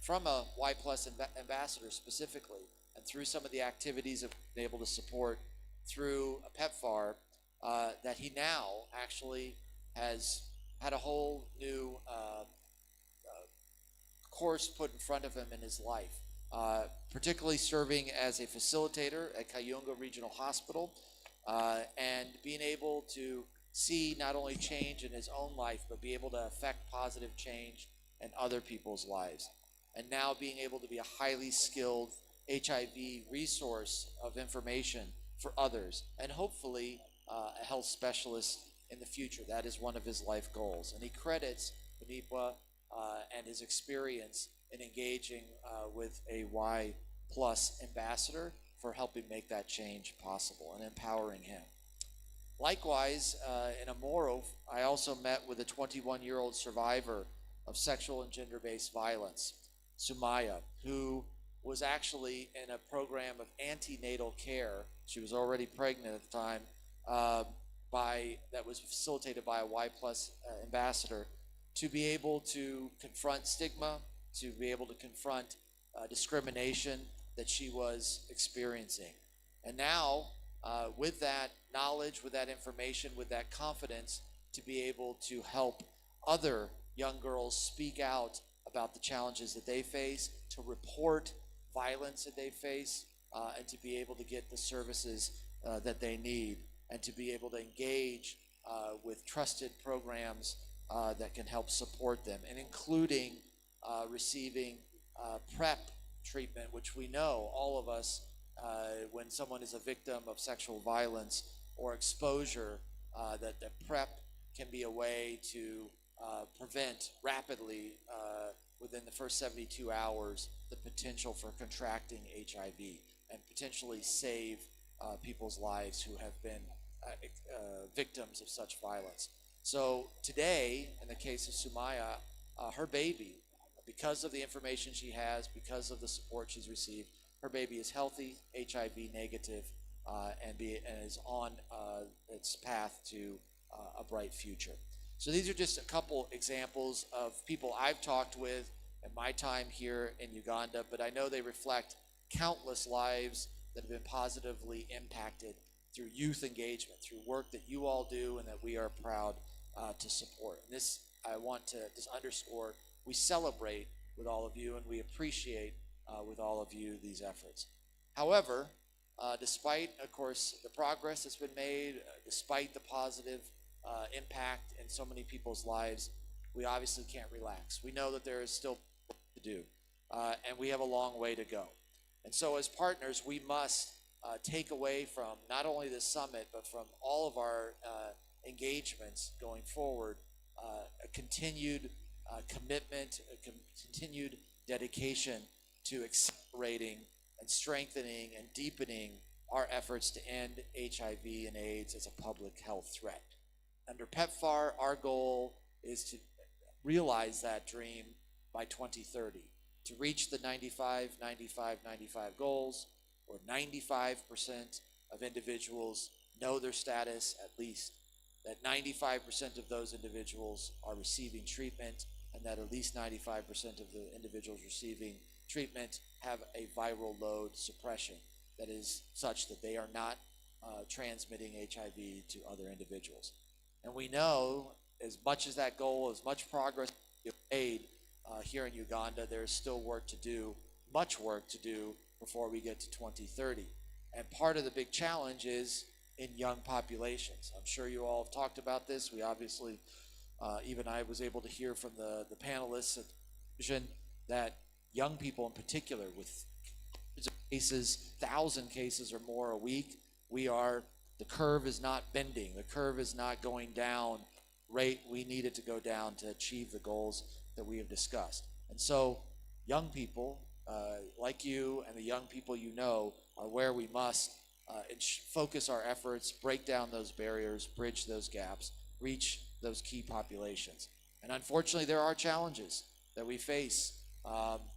from a Y Plus ambassador specifically, and through some of the activities of being able to support through a PEPFAR, that he now actually has had a whole new course put in front of him in his life, particularly serving as a facilitator at Kayunga Regional Hospital, and being able to see not only change in his own life, but be able to affect positive change in other people's lives. And now being able to be a highly skilled HIV resource of information for others, and hopefully a health specialist in the future. That is one of his life goals. And he credits Benipa and his experience in engaging with a Y Plus ambassador for helping make that change possible and empowering him. Likewise, in Amoro, I also met with a 21-year-old survivor of sexual and gender-based violence, Sumaya, who was actually in a program of antenatal care. She was already pregnant at the time, that was facilitated by a Y Plus ambassador, to be able to confront stigma, to be able to confront discrimination that she was experiencing. And now, with that knowledge, with that information, with that confidence, to be able to help other young girls speak out about the challenges that they face, to report violence that they face, and to be able to get the services that they need, and to be able to engage with trusted programs that can help support them, and including receiving PrEP treatment, which we know, all of us, when someone is a victim of sexual violence or exposure, that PrEP can be a way to prevent rapidly, within the first 72 hours, the potential for contracting HIV and potentially save people's lives who have been victims of such violence. So today, in the case of Sumaya, her baby, because of the information she has, because of the support she's received, her baby is healthy, HIV negative, and is on its path to a bright future. So these are just a couple examples of people I've talked with in my time here in Uganda, but I know they reflect countless lives that have been positively impacted through youth engagement, through work that you all do and that we are proud to support. And this, I want to just underscore, we celebrate with all of you and we appreciate with all of you these efforts. However, despite, of course, the progress that's been made, despite the positive impact in so many people's lives, we obviously can't relax. We know that there is still work to do, and we have a long way to go. And so as partners, we must take away from not only this summit, but from all of our engagements going forward, a continued commitment, a continued dedication to accelerating and strengthening and deepening our efforts to end HIV and AIDS as a public health threat. Under PEPFAR, our goal is to realize that dream by 2030, to reach the 95, 95, 95 goals, where 95% of individuals know their status at least, that 95% of those individuals are receiving treatment, and that at least 95% of the individuals receiving treatment have a viral load suppression that is such that they are not transmitting HIV to other individuals. And we know, as much as that goal, as much progress we've made here in Uganda, there's still work to do, much work to do before we get to 2030. And part of the big challenge is in young populations. I'm sure you all have talked about this. We obviously, even I was able to hear from the panelists at Vision that young people in particular with hundreds of cases, 1,000 cases or more a week, the curve is not bending. The curve is not going down rate we need it to go down to achieve the goals that we have discussed. And so young people like you and the young people you know are where we must focus our efforts, break down those barriers, bridge those gaps, reach those key populations. And unfortunately, there are challenges that we face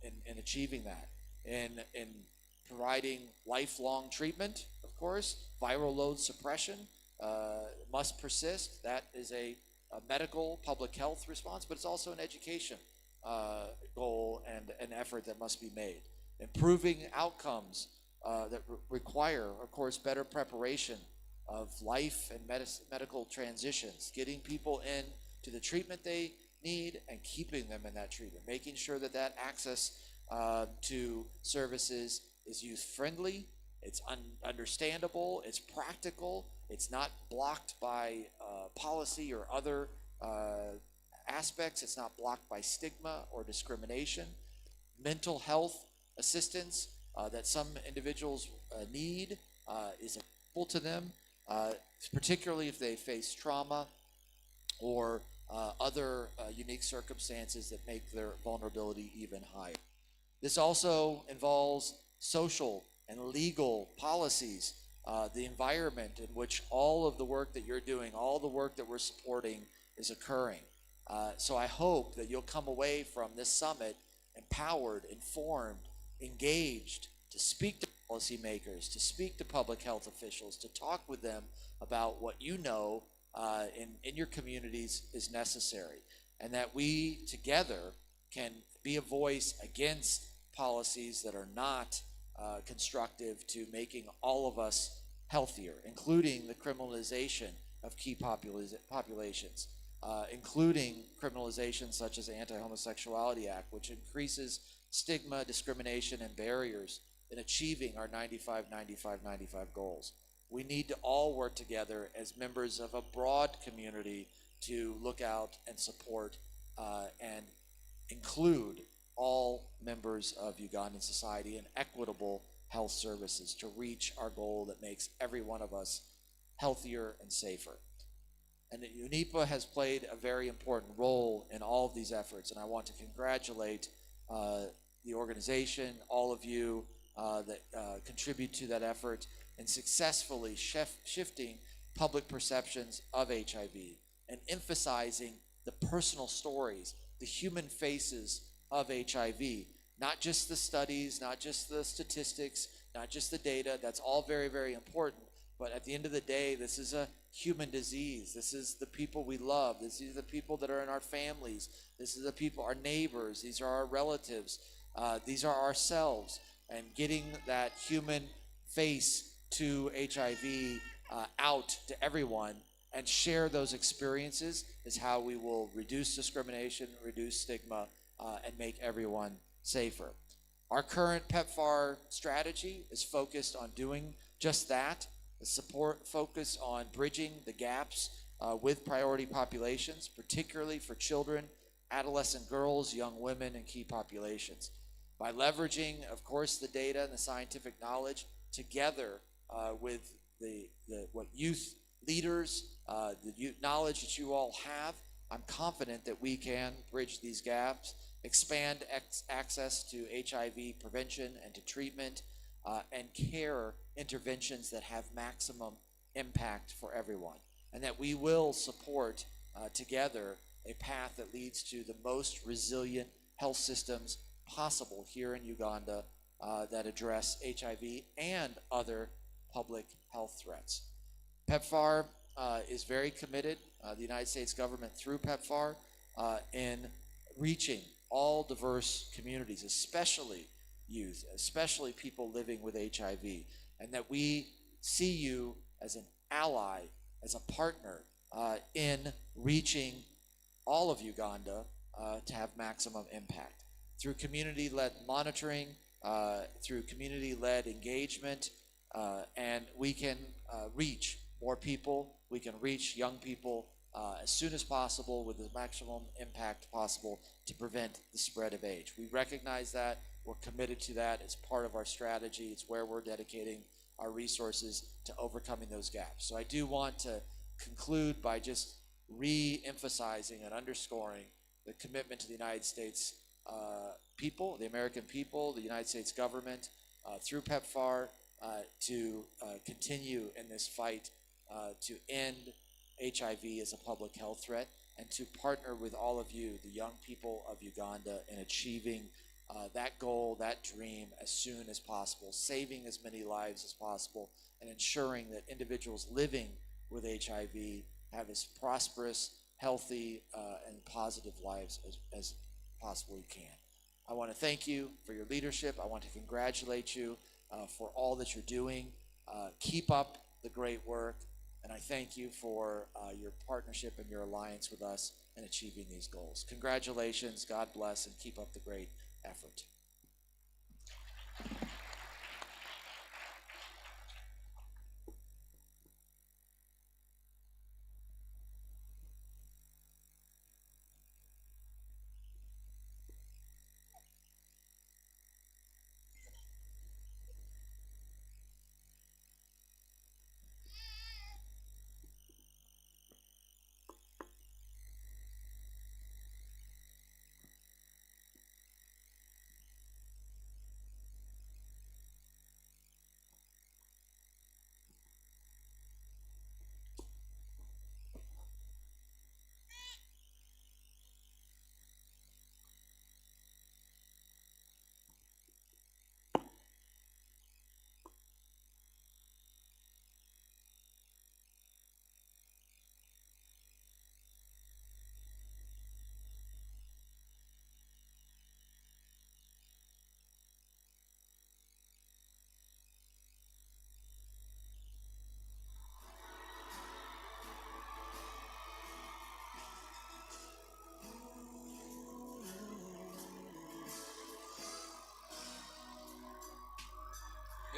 in achieving that, in providing lifelong treatment, of course. Viral load suppression must persist. That is a medical public health response, but it's also an education goal and an effort that must be made. Improving outcomes that require, of course, better preparation of life and medical transitions, getting people in to the treatment they need and keeping them in that treatment, making sure that that access to services is youth-friendly, it's understandable, it's practical, it's not blocked by policy or other aspects, it's not blocked by stigma or discrimination. Mental health assistance that some individuals need is available to them, particularly if they face trauma or other unique circumstances that make their vulnerability even higher. This also involves social and legal policies, the environment in which all of the work that you're doing, all the work that we're supporting is occurring. So I hope that you'll come away from this summit empowered, informed, engaged, to speak to policymakers, to speak to public health officials, to talk with them about what you know in your communities is necessary, and that we together can be a voice against policies that are not constructive to making all of us healthier, including the criminalization of key populations, including criminalization such as the Anti-Homosexuality Act, which increases stigma, discrimination, and barriers in achieving our 95-95-95 goals. We need to all work together as members of a broad community to look out and support and include all members of Ugandan society in equitable health services to reach our goal that makes every one of us healthier and safer. And that UNIPA has played a very important role in all of these efforts, and I want to congratulate the organization, all of you that contribute to that effort in successfully shifting public perceptions of HIV and emphasizing the personal stories, the human faces of HIV, not just the studies, not just the statistics, not just the data. That's all very, very important. But at the end of the day, this is a human disease. This is the people we love. This is the people that are in our families. This is the people, our neighbors. These are our relatives. These are ourselves. And getting that human face to HIV out to everyone and share those experiences is how we will reduce discrimination, reduce stigma, and make everyone safer. Our current PEPFAR strategy is focused on doing just that. The support focus on bridging the gaps with priority populations, particularly for children, adolescent girls, young women, and key populations. By leveraging, of course, the data and the scientific knowledge together with what youth leaders, the youth knowledge that you all have, I'm confident that we can bridge these gaps, expand access to HIV prevention and to treatment, and care interventions that have maximum impact for everyone. And that we will support together a path that leads to the most resilient health systems possible here in Uganda that address HIV and other public health threats. PEPFAR is very committed, the United States government through PEPFAR, in reaching all diverse communities, especially youth, especially people living with HIV, and that we see you as an ally, as a partner in reaching all of Uganda to have maximum impact. Through community-led monitoring, through community-led engagement, and we can reach more people, we can reach young people as soon as possible with the maximum impact possible to prevent the spread of AIDS. We recognize that, we're committed to that, it's part of our strategy, it's where we're dedicating our resources to overcoming those gaps. So I do want to conclude by just re-emphasizing and underscoring the commitment to the United States people, the American people, the United States government, through PEPFAR, to continue in this fight to end HIV as a public health threat, and to partner with all of you, the young people of Uganda, in achieving that goal, that dream, as soon as possible, saving as many lives as possible, and ensuring that individuals living with HIV have as prosperous, healthy, and positive lives as possibly can. I want to thank you for your leadership. I want to congratulate you for all that you're doing. Keep up the great work, and I thank you for your partnership and your alliance with us in achieving these goals. Congratulations, God bless, and keep up the great effort.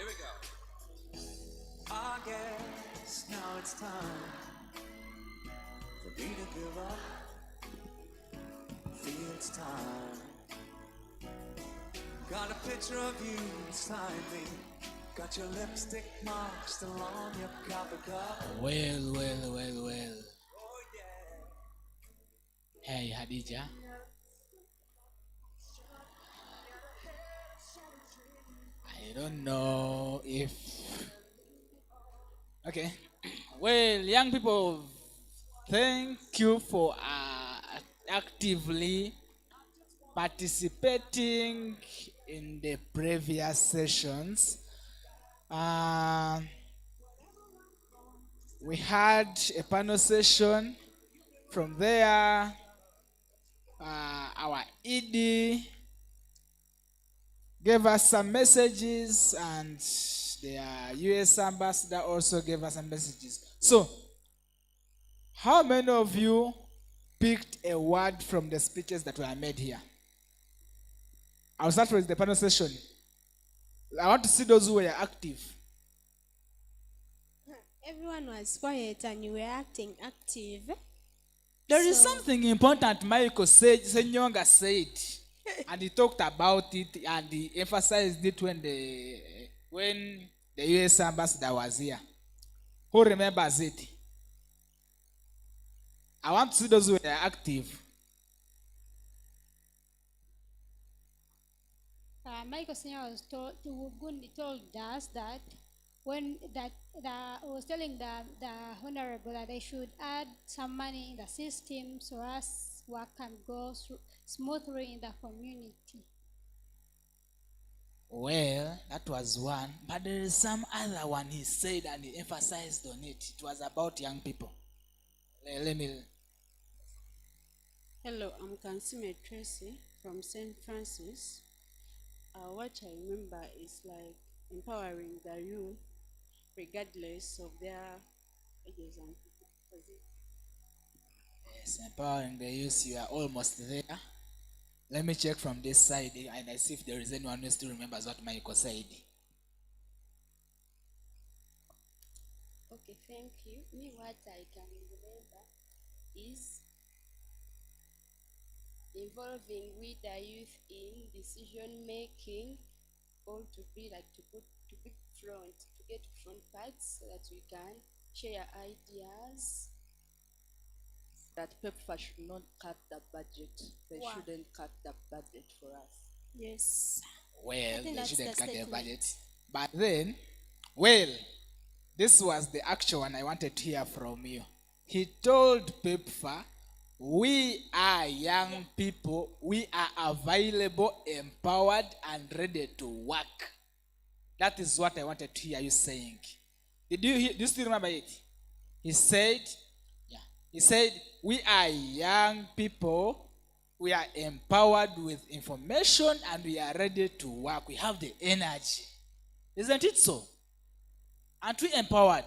Here we go. I guess now it's time for me to give up. Feel it's time. Got a picture of you beside me. Got your lipstick mark still on your coffee cup. Well. Hey, Hadija. I don't know if. Okay. Well, young people, thank you for actively participating in the previous sessions. We had a panel session. From there, our ED gave us some messages, and the US ambassador also gave us some messages. So, how many of you picked a word from the speeches that were made here? I'll start with the panel session. I want to see those who were active. Everyone was quiet and you were acting active. There is something important Michael Senyonga said, and he talked about it and he emphasized it when the US ambassador was here. Who remembers it? I want to see those who were active. Michael Senior told us that when was telling the honorable that they should add some money in the system so as work can go smoothly in the community. Well, that was one, but there is some other one he said and he emphasized on it. It was about young people. Let me. Hello, I'm Kansime Tracy from St. Francis. What I remember is like empowering the youth regardless of their ages and Yes, empowering the youth. You are almost there. Let me check from this side and I see if there is anyone who still remembers what Michael said. Okay, thank you. Me, what I can remember is involving with the youth in decision making, or to be like to get front parts so that we can share ideas. That PEPFAR should not cut the budget. They Wow. shouldn't cut the budget for us. Yes. Well, they that's shouldn't the cut the statement. budget. But then, well, this was the actual one I wanted to hear from you. He told PEPFAR, we are young people, we are available, empowered, and ready to work. That is what I wanted to hear you saying. Did you hear? Do you still remember it? He said, he said, we are young people, we are empowered with information, and we are ready to work. We have the energy. Isn't it so? Aren't we empowered?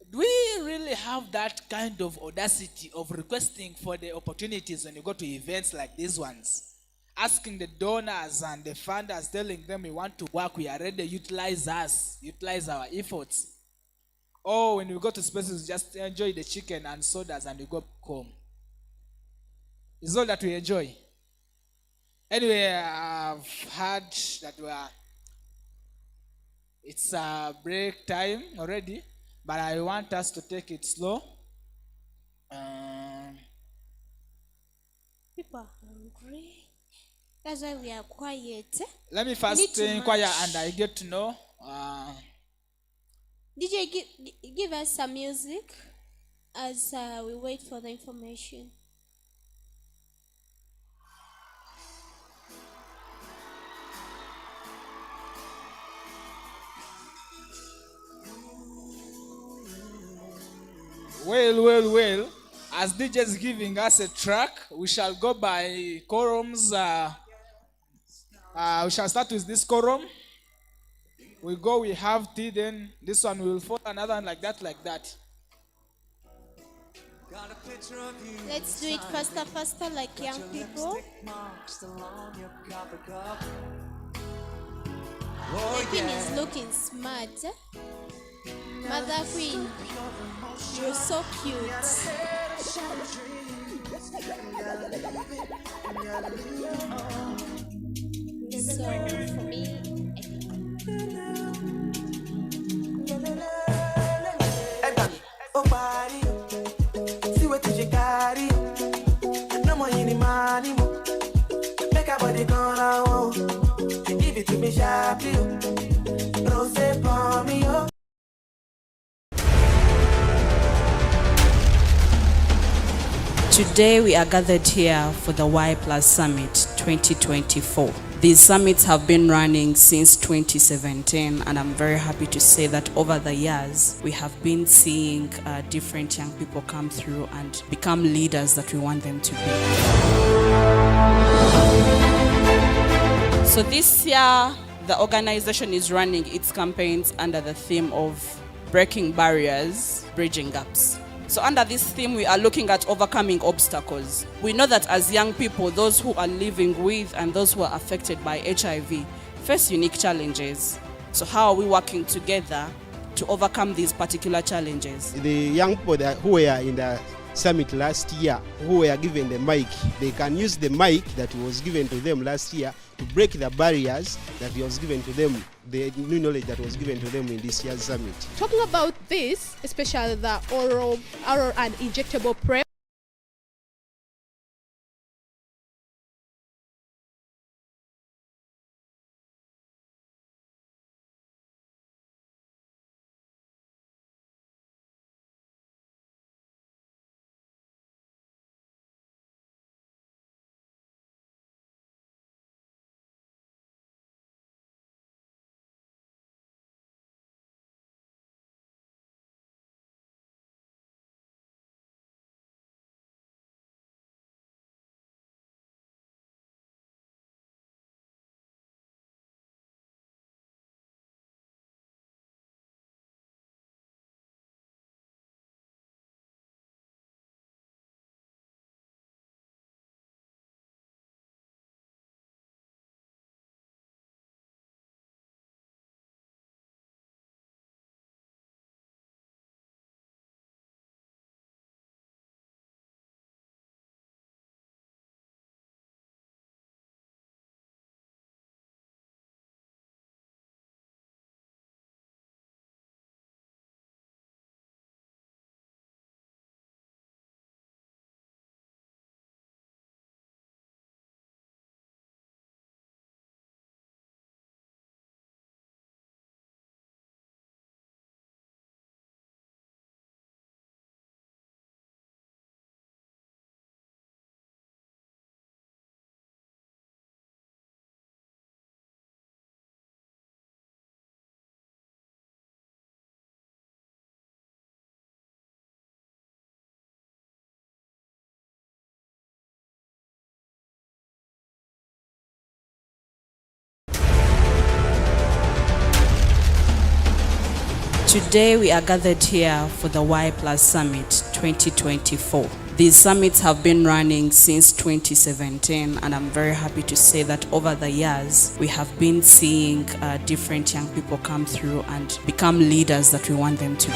Do we really have that kind of audacity of requesting for the opportunities when you go to events like these ones? Asking the donors and the funders, telling them we want to work, we are ready, utilize us, utilize our efforts. Or when we go to spaces, just enjoy the chicken and sodas and we go home. It's all that we enjoy. Anyway, I've heard that it's a break time already, but I want us to take it slow. People are hungry. That's why we are quiet. Let me We first need to inquire march. and I get to know. DJ, give us some music as we wait for the information. Well. As DJ is giving us a track, we shall go by quorums. We shall start with this quorum. We have tea, then this one will follow another one like that. Let's do it faster, like young people. The queen is looking smart. Mother Queen, you're so cute. So for me, Oh, body, see what you carry. No more any money. Make a body gonna want. Give it to me sharply. Rose for me, oh. Today we are gathered here for the Y Plus Summit 2024. These summits have been running since 2017, and I'm very happy to say that over the years we have been seeing different young people come through and become leaders that we want them to be. So this year the organization is running its campaigns under the theme of breaking barriers, bridging gaps. So under this theme, we are looking at overcoming obstacles. We know that as young people, those who are living with and those who are affected by HIV face unique challenges. So how are we working together to overcome these particular challenges? The young people who were in the summit last year, who were given the mic, they can use the mic that was given to them last year to break the barriers that was given to them, the new knowledge that was given to them in this year's summit. Talking about this, especially the oral and injectable PrEP, Today we are gathered here for the Y Plus Summit 2024. These summits have been running since 2017, and I'm very happy to say that over the years we have been seeing different young people come through and become leaders that we want them to be.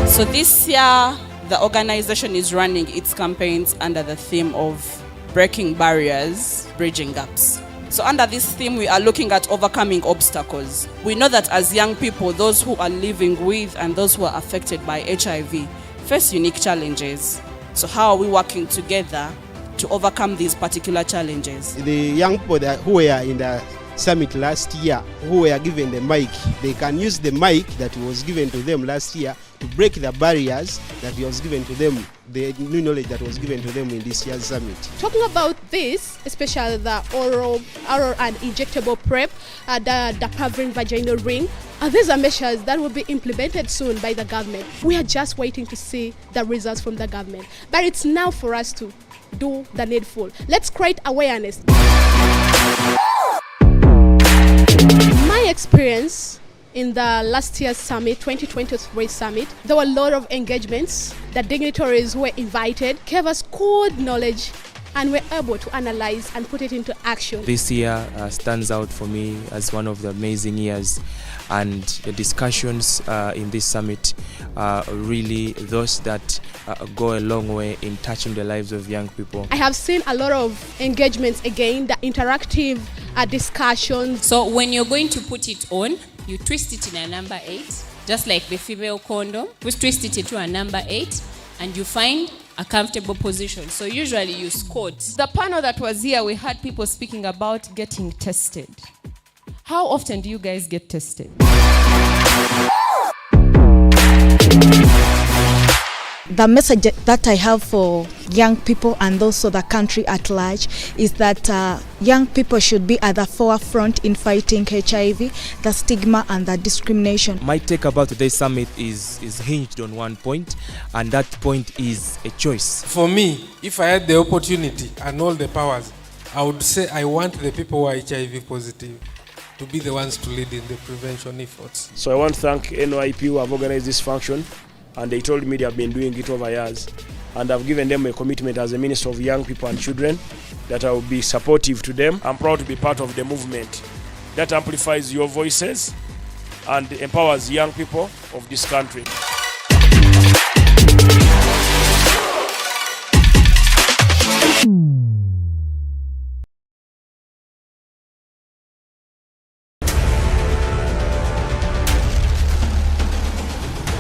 So this year the organization is running its campaigns under the theme of breaking barriers, bridging gaps. So under this theme, we are looking at overcoming obstacles. We know that as young people, those who are living with and those who are affected by HIV face unique challenges. So how are we working together to overcome these particular challenges? The young people who were in the summit last year, who were given the mic, they can use the mic that was given to them last year to break the barriers that was given to them, the new knowledge that was given to them in this year's summit. talking about this, especially the oral and injectable PrEP, the covering vaginal ring, these are measures that will be implemented soon by the government. We are just waiting to see the results from the government. But it's now for us to do the needful. Let's create awareness. My experience in the last year's summit, 2023 summit, there were a lot of engagements. The dignitaries who were invited gave us good knowledge and we're able to analyze and put it into action. This year stands out for me as one of the amazing years, and the discussions in this summit are really those that go a long way in touching the lives of young people. I have seen a lot of engagements again, the interactive discussions. So when you're going to put it on, you twist it in a number 8, just like the female condom. We twist it into a number 8, and you find a comfortable position. So usually you squat. The panel that was here, we had people speaking about getting tested. How often do you guys get tested? The message that I have for young people and also the country at large is that young people should be at the forefront in fighting HIV, the stigma and the discrimination. My take about today's summit is hinged on one point, and that point is a choice. For me, if I had the opportunity and all the powers, I would say I want the people who are HIV positive to be the ones to lead in the prevention efforts. So I want to thank NYP who have organized this function, and they told me they have been doing it over years, and I've given them a commitment as a Minister of Young People and Children that I will be supportive to them. I'm proud to be part of the movement that amplifies your voices and empowers young people of this country.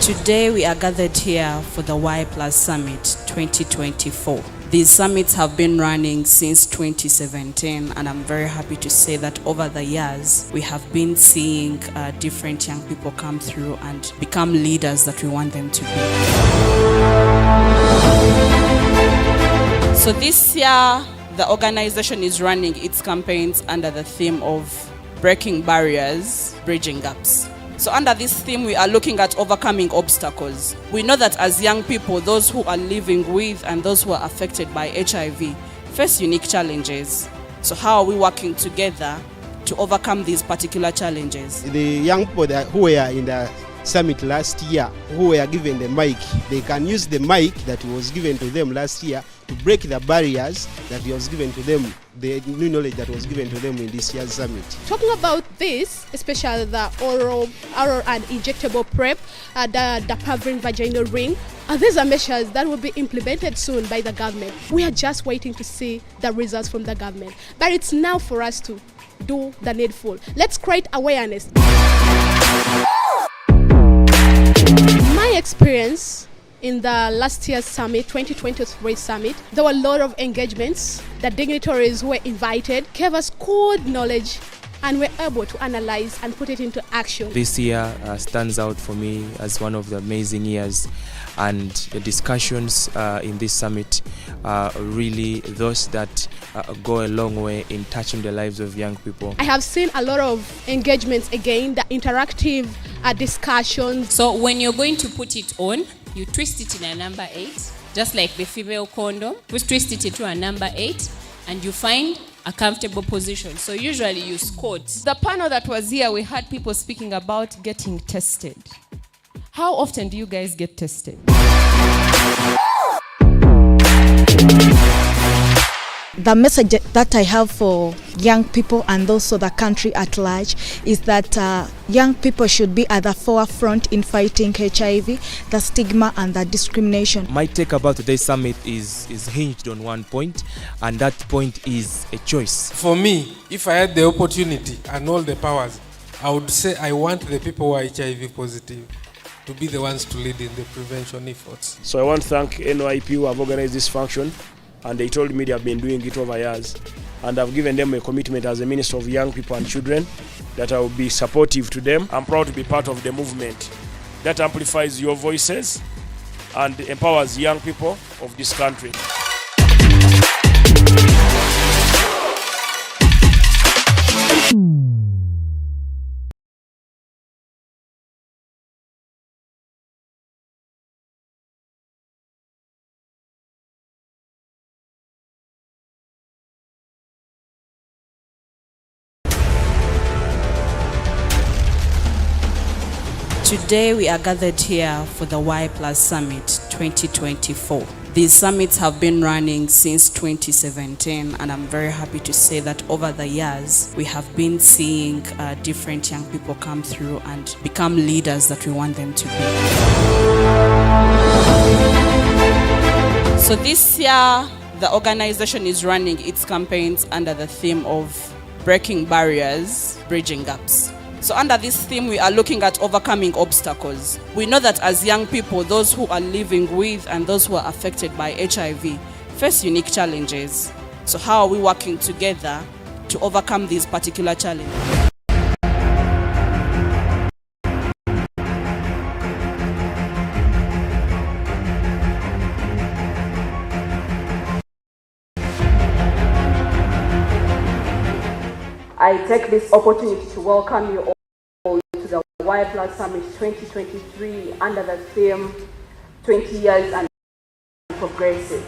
Today we are gathered here for the Y Plus Summit 2024. These summits have been running since 2017, and I'm very happy to say that over the years we have been seeing different young people come through and become leaders that we want them to be. So this year the organization is running its campaigns under the theme of breaking barriers, bridging gaps. So under this theme, we are looking at overcoming obstacles. We know that as young people, those who are living with and those who are affected by HIV face unique challenges. So how are we working together to overcome these particular challenges? The young people who were in the summit last year, who were given the mic, they can use the mic that was given to them last year to break the barriers that was given to them, the new knowledge that was given to them in this year's summit. Talking about this, especially the oral and injectable PrEP, the covering vaginal ring, these are measures that will be implemented soon by the government. We are just waiting to see the results from the government. But it's now for us to do the needful. Let's create awareness. My experience in the last year's summit, 2023 summit, there were a lot of engagements. The dignitaries who were invited gave us good knowledge, and we're able to analyze and put it into action. This year stands out for me as one of the amazing years, and the discussions in this summit are really those that go a long way in touching the lives of young people. I have seen a lot of engagements again, the interactive discussions. So when you're going to put it on, you twist it in a number 8, just like the female condom. We twist it into a number 8, and you find a comfortable position. So usually you squat. The panel that was here, we had people speaking about getting tested. How often do you guys get tested? The message that I have for young people and also the country at large is that young people should be at the forefront in fighting HIV, the stigma and the discrimination. My take about today's summit is hinged on one point, and that point is a choice. For me, if I had the opportunity and all the powers, I would say I want the people who are HIV positive to be the ones to lead in the prevention efforts. So I want to thank NYP who have organized this function, and they told me they have been doing it over years, and I've given them a commitment as a Minister of Young People and Children that I will be supportive to them. I'm proud to be part of the movement that amplifies your voices and empowers young people of this country. Today we are gathered here for the Y Plus Summit 2024. These summits have been running since 2017, and I'm very happy to say that over the years, we have been seeing different young people come through and become leaders that we want them to be. So this year, the organization is running its campaigns under the theme of breaking barriers, bridging gaps. So under this theme, we are looking at overcoming obstacles. We know that as young people, those who are living with and those who are affected by HIV face unique challenges. So how are we working together to overcome these particular challenges? I take this opportunity to welcome you all to the Y Plus Summit 2023 under the theme 20 Years and Progressive.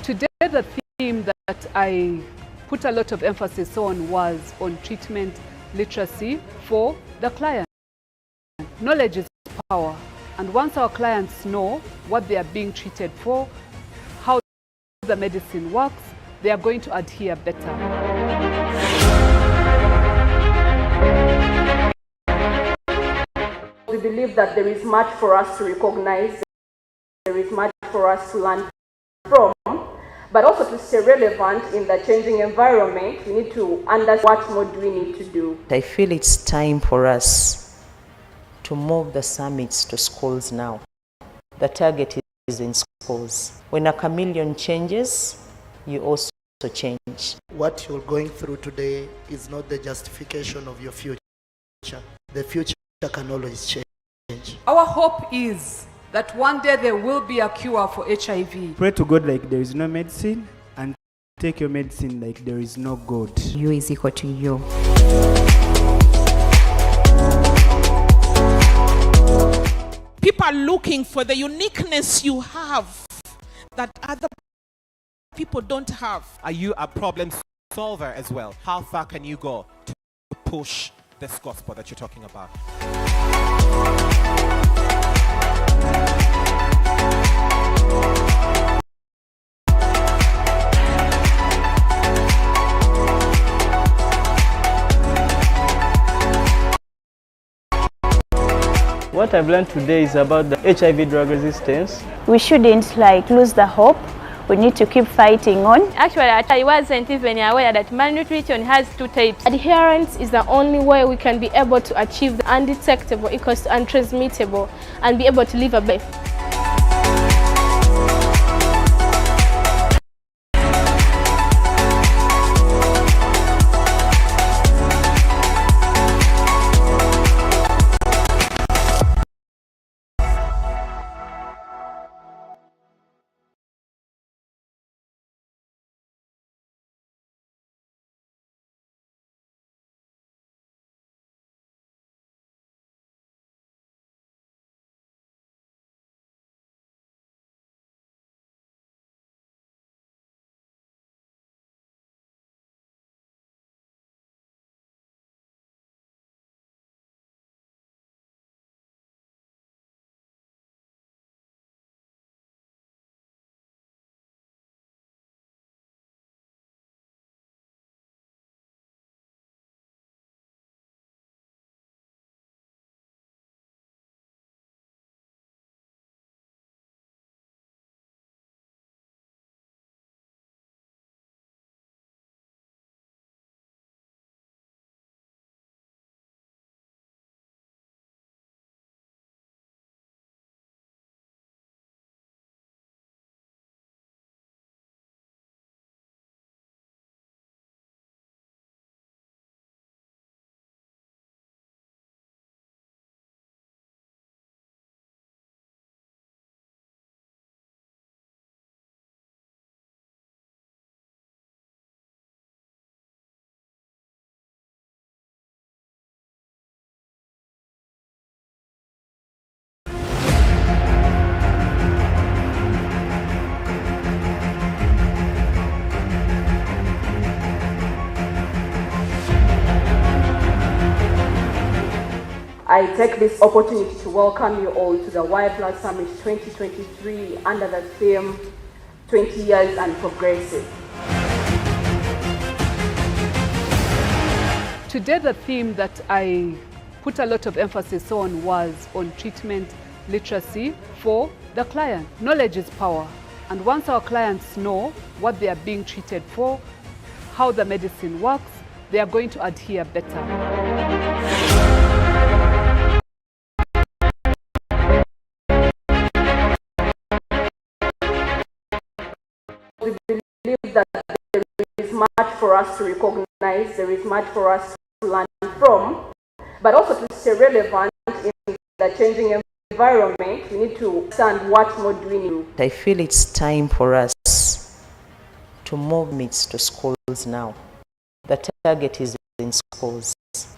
Today the theme that I put a lot of emphasis on was on treatment literacy for the client. Knowledge is power, and once our clients know what they are being treated for, how the medicine works, they are going to adhere better. We believe that there is much for us to recognize, there is much for us to learn from, but also to stay relevant in the changing environment. We need to understand what more do we need to do. I feel it's time for us to move the summits to schools now. The target is in schools. When a chameleon changes, you also change. What you're going through today is not the justification of your future. The future can always change. Our hope is that one day there will be a cure for HIV. Pray to God like there is no medicine, and take your medicine like there is no God. You is equal to you. People are looking for the uniqueness you have that other people don't have. Are you a problem solver as well? How far can you go to push this gospel that you're talking about? What I've learned today is about the HIV drug resistance. We shouldn't lose the hope. We need to keep fighting on. Actually, I wasn't even aware that malnutrition has two types. Adherence is the only way we can be able to achieve the undetectable equals to untransmittable and be able to live a life. I take this opportunity to welcome you all to the Y Plus Summit 2023 under the theme 20 Years and Progressive. Today the theme that I put a lot of emphasis on was on treatment literacy for the client. Knowledge is power, and once our clients know what they are being treated for, how the medicine works, they are going to adhere better. We believe that there is much for us to recognize, there is much for us to learn from, but also to stay relevant in the changing environment. We need to understand what more do we need. I feel it's time for us to move meats to schools now. The target is in schools.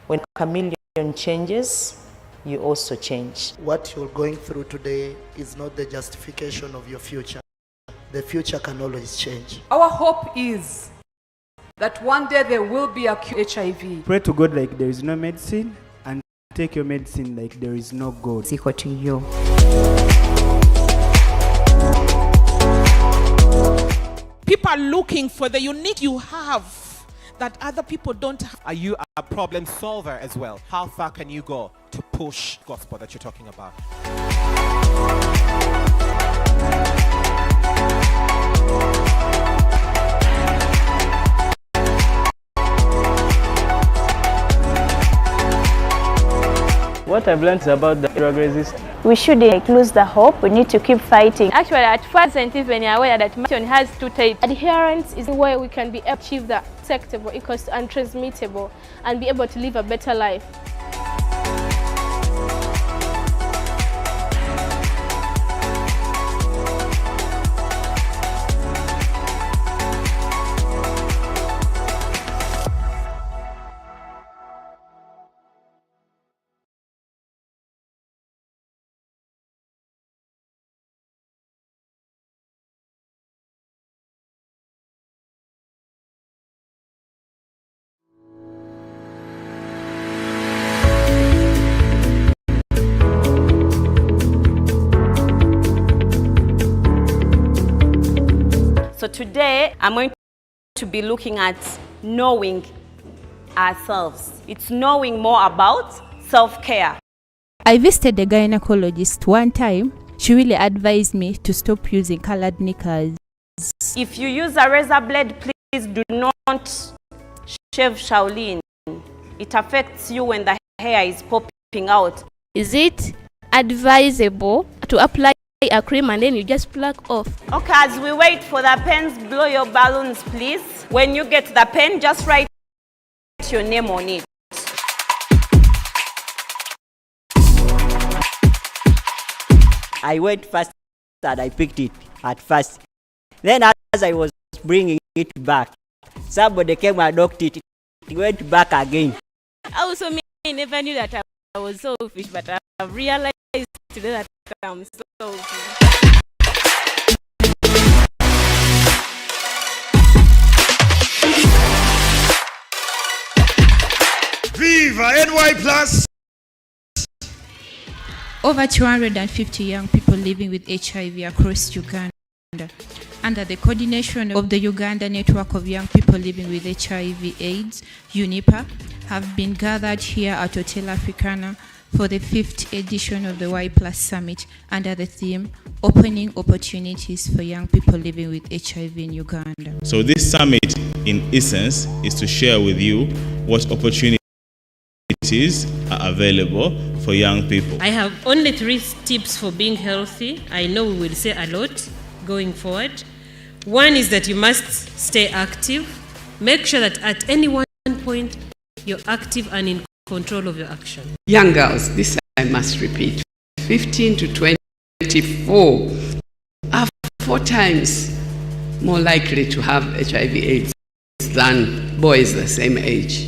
When chameleon changes, you also change. What you're going through today is not the justification of your future. The future can always change. Our hope is that one day there will be a cure for HIV. Pray to God like there is no medicine, and take your medicine like there is no God. Equal to you. People are looking for the unique you have that other people don't have. Are you a problem solver as well? How far can you go to push gospel that you're talking about? What I've learned about the drug resistance. We shouldn't lose the hope. We need to keep fighting. Actually, at first, scientists are aware that medicine has two types. Adherence is where we can achieve the acceptable, equals to untransmittable, and be able to live a better life. So today, I'm going to be looking at knowing ourselves. It's knowing more about self-care. I visited a gynecologist one time. She really advised me to stop using colored knickers. If you use a razor blade, please do not shave Shaolin. It affects you when the hair is popping out. Is it advisable to apply a cream and then you just pluck off? Okay, as we wait for the pens, blow your balloons, please. When you get the pen, just write your name on it. I went first and I picked it at first. Then as I was bringing it back, somebody came and knocked it. It went back again. I also never knew that I was selfish, but I've realized today that I'm selfish. Viva NY Plus! Over 250 young people living with HIV across Uganda, under the coordination of the Uganda Network of Young People Living with HIV/AIDS, UNIPA, have been gathered here at Hotel Africana for the 5th edition of the Y Plus Summit under the theme, Opening Opportunities for Young People Living with HIV in Uganda. So this summit, in essence, is to share with you what opportunities are available for young people. I have only 3 tips for being healthy. I know we will say a lot going forward. One is that you must stay active. Make sure that at any one point you're active and in control of your action. Young girls, this I must repeat, 15 to 24 are 4 times more likely to have HIV/AIDS than boys the same age.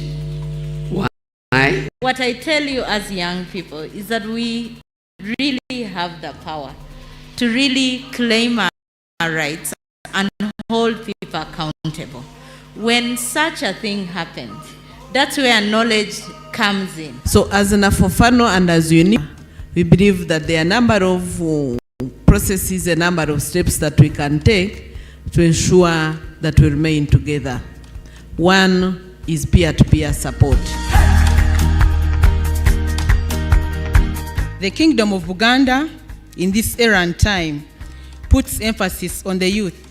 Why? What I tell you as young people is that we really have the power to really claim our rights and hold people accountable. When such a thing happens, That's where knowledge comes in. So as an Afofano and as UNIP, we believe that there are a number of processes, a number of steps that we can take to ensure that we remain together. One is peer-to-peer support. The Kingdom of Buganda, in this era and time, puts emphasis on the youth,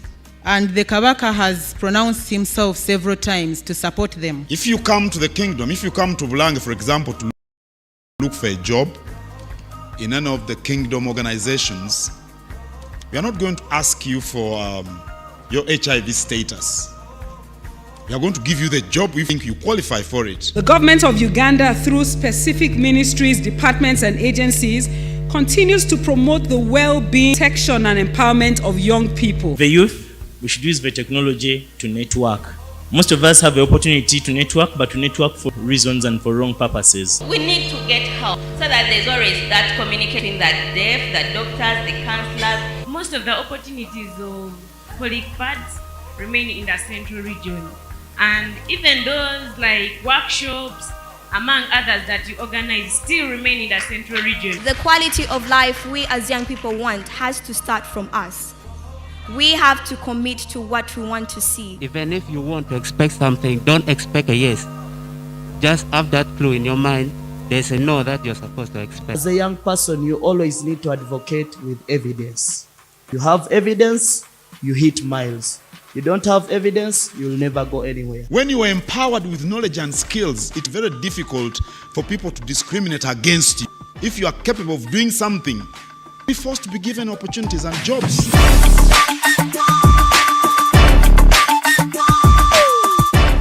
and the Kabaka has pronounced himself several times to support them. If you come to the kingdom, if you come to Bulange, for example, to look for a job in any of the kingdom organizations, we are not going to ask you for your HIV status. We are going to give you the job we think you qualify for it. The government of Uganda, through specific ministries, departments, and agencies, continues to promote the well-being, protection, and empowerment of young people. The youth, we should use the technology to network. Most of us have the opportunity to network, but to network for reasons and for wrong purposes. We need to get help so that there's always that communicating, that deaf, the doctors, the counselors. Most of the opportunities of polyc pads remain in the central region. And even those like workshops, among others that you organize, still remain in the central region. The quality of life we as young people want has to start from us. We have to commit to what we want to see. Even if you want to expect something, don't expect a yes. Just have that clue in your mind. There's a no that you're supposed to expect. As a young person, you always need to advocate with evidence. You have evidence, you hit miles. You don't have evidence, you'll never go anywhere. When you are empowered with knowledge and skills, it's very difficult for people to discriminate against you. If you are capable of doing something, be forced to be given opportunities and jobs.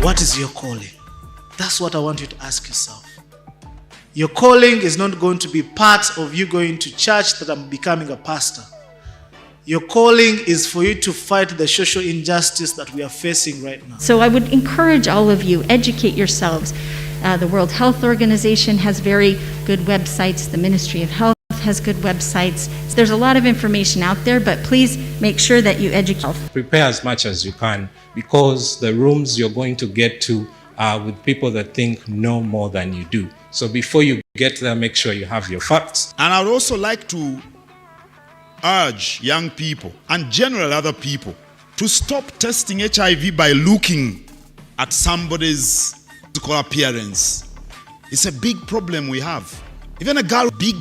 What is your calling? That's what I want you to ask yourself. Your calling is not going to be part of you going to church that I'm becoming a pastor. Your calling is for you to fight the social injustice that we are facing right now. So I would encourage all of you, educate yourselves. The World Health Organization has very good websites. The Ministry of Health has good websites. So there's a lot of information out there, but please make sure that you educate. Prepare as much as you can, because the rooms you're going to get to are with people that think know more than you do. So before you get there, make sure you have your facts. And I would also like to urge young people and general other people to stop testing HIV by looking at somebody's physical appearance. It's a big problem we have. Even a girl with big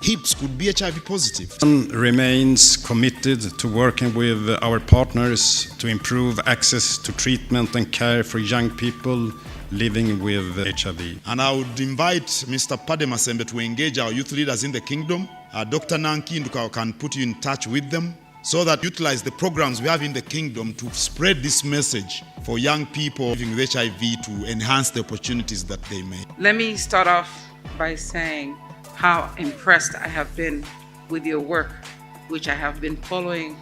hips could be HIV positive. Remains committed to working with our partners to improve access to treatment and care for young people living with HIV. And I would invite Mr. Pademasembe to engage our youth leaders in the kingdom. Dr. Nanki Nduka can put you in touch with them so that utilize the programs we have in the kingdom to spread this message for young people living with HIV to enhance the opportunities that they may. Let me start off by saying how impressed I have been with your work, which I have been following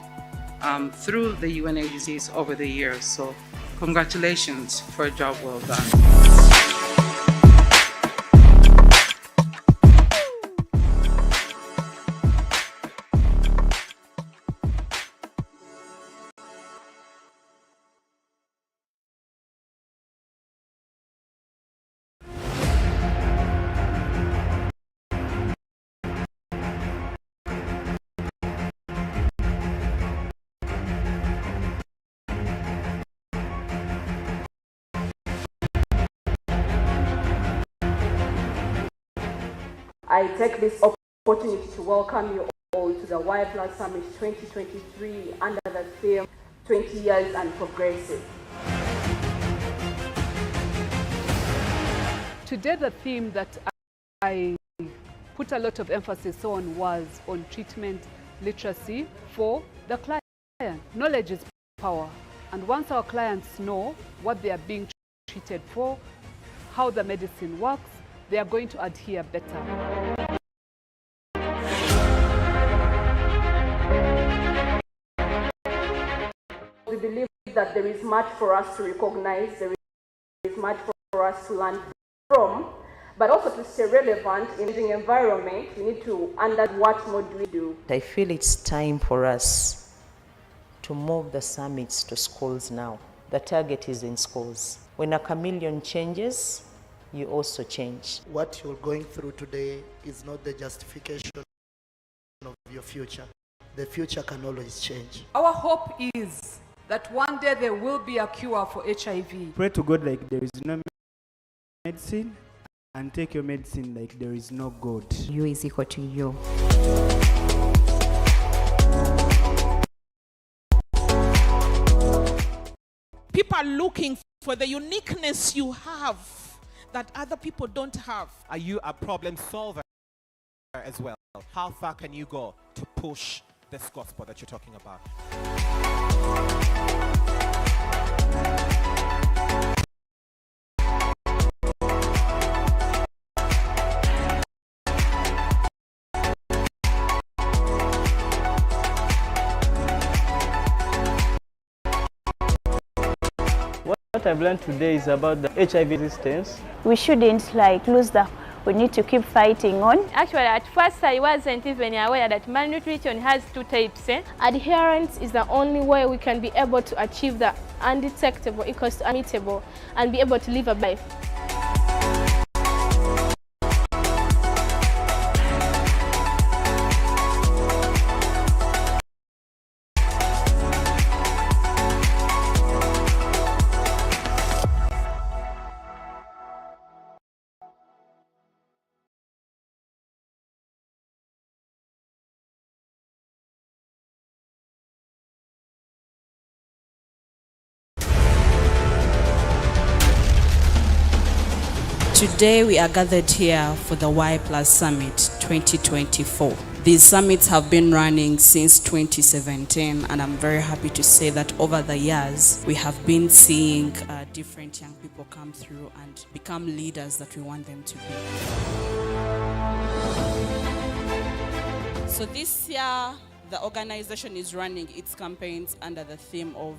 through the UN agencies over the years. So congratulations for a job well done. I take this opportunity to welcome you all to the Y Plus Summit 2023 under the theme 20 Years and Progressive. Today the theme that I put a lot of emphasis on was on treatment literacy for the client. Knowledge is power, and once our clients know what they are being treated for, how the medicine works, they are going to adhere better. We believe that there is much for us to recognize, there is much for us to learn from, but also to stay relevant in the environment. We need to understand what more do we do. I feel it's time for us to move the summits to schools now. The target is in schools. When a chameleon changes, you also change. What you're going through today is not the justification of your future. The future can always change. Our hope is that one day there will be a cure for HIV. Pray to God like there is no medicine, and take your medicine like there is no God. You is equal to you. People are looking for the uniqueness you have that other people don't have. Are you a problem solver as well? How far can you go to push this gospel that you're talking about? What I've learned today is about the HIV resistance. We shouldn't lose the. We need to keep fighting on. Actually, at first I wasn't even aware that malnutrition has two types. Adherence is the only way we can be able to achieve the undetectable equals to unmeetable and be able to live a life. Today we are gathered here for the Y+ Summit 2024. These summits have been running since 2017, and I'm very happy to say that over the years we have been seeing different young people come through and become leaders that we want them to be. So this year the organization is running its campaigns under the theme of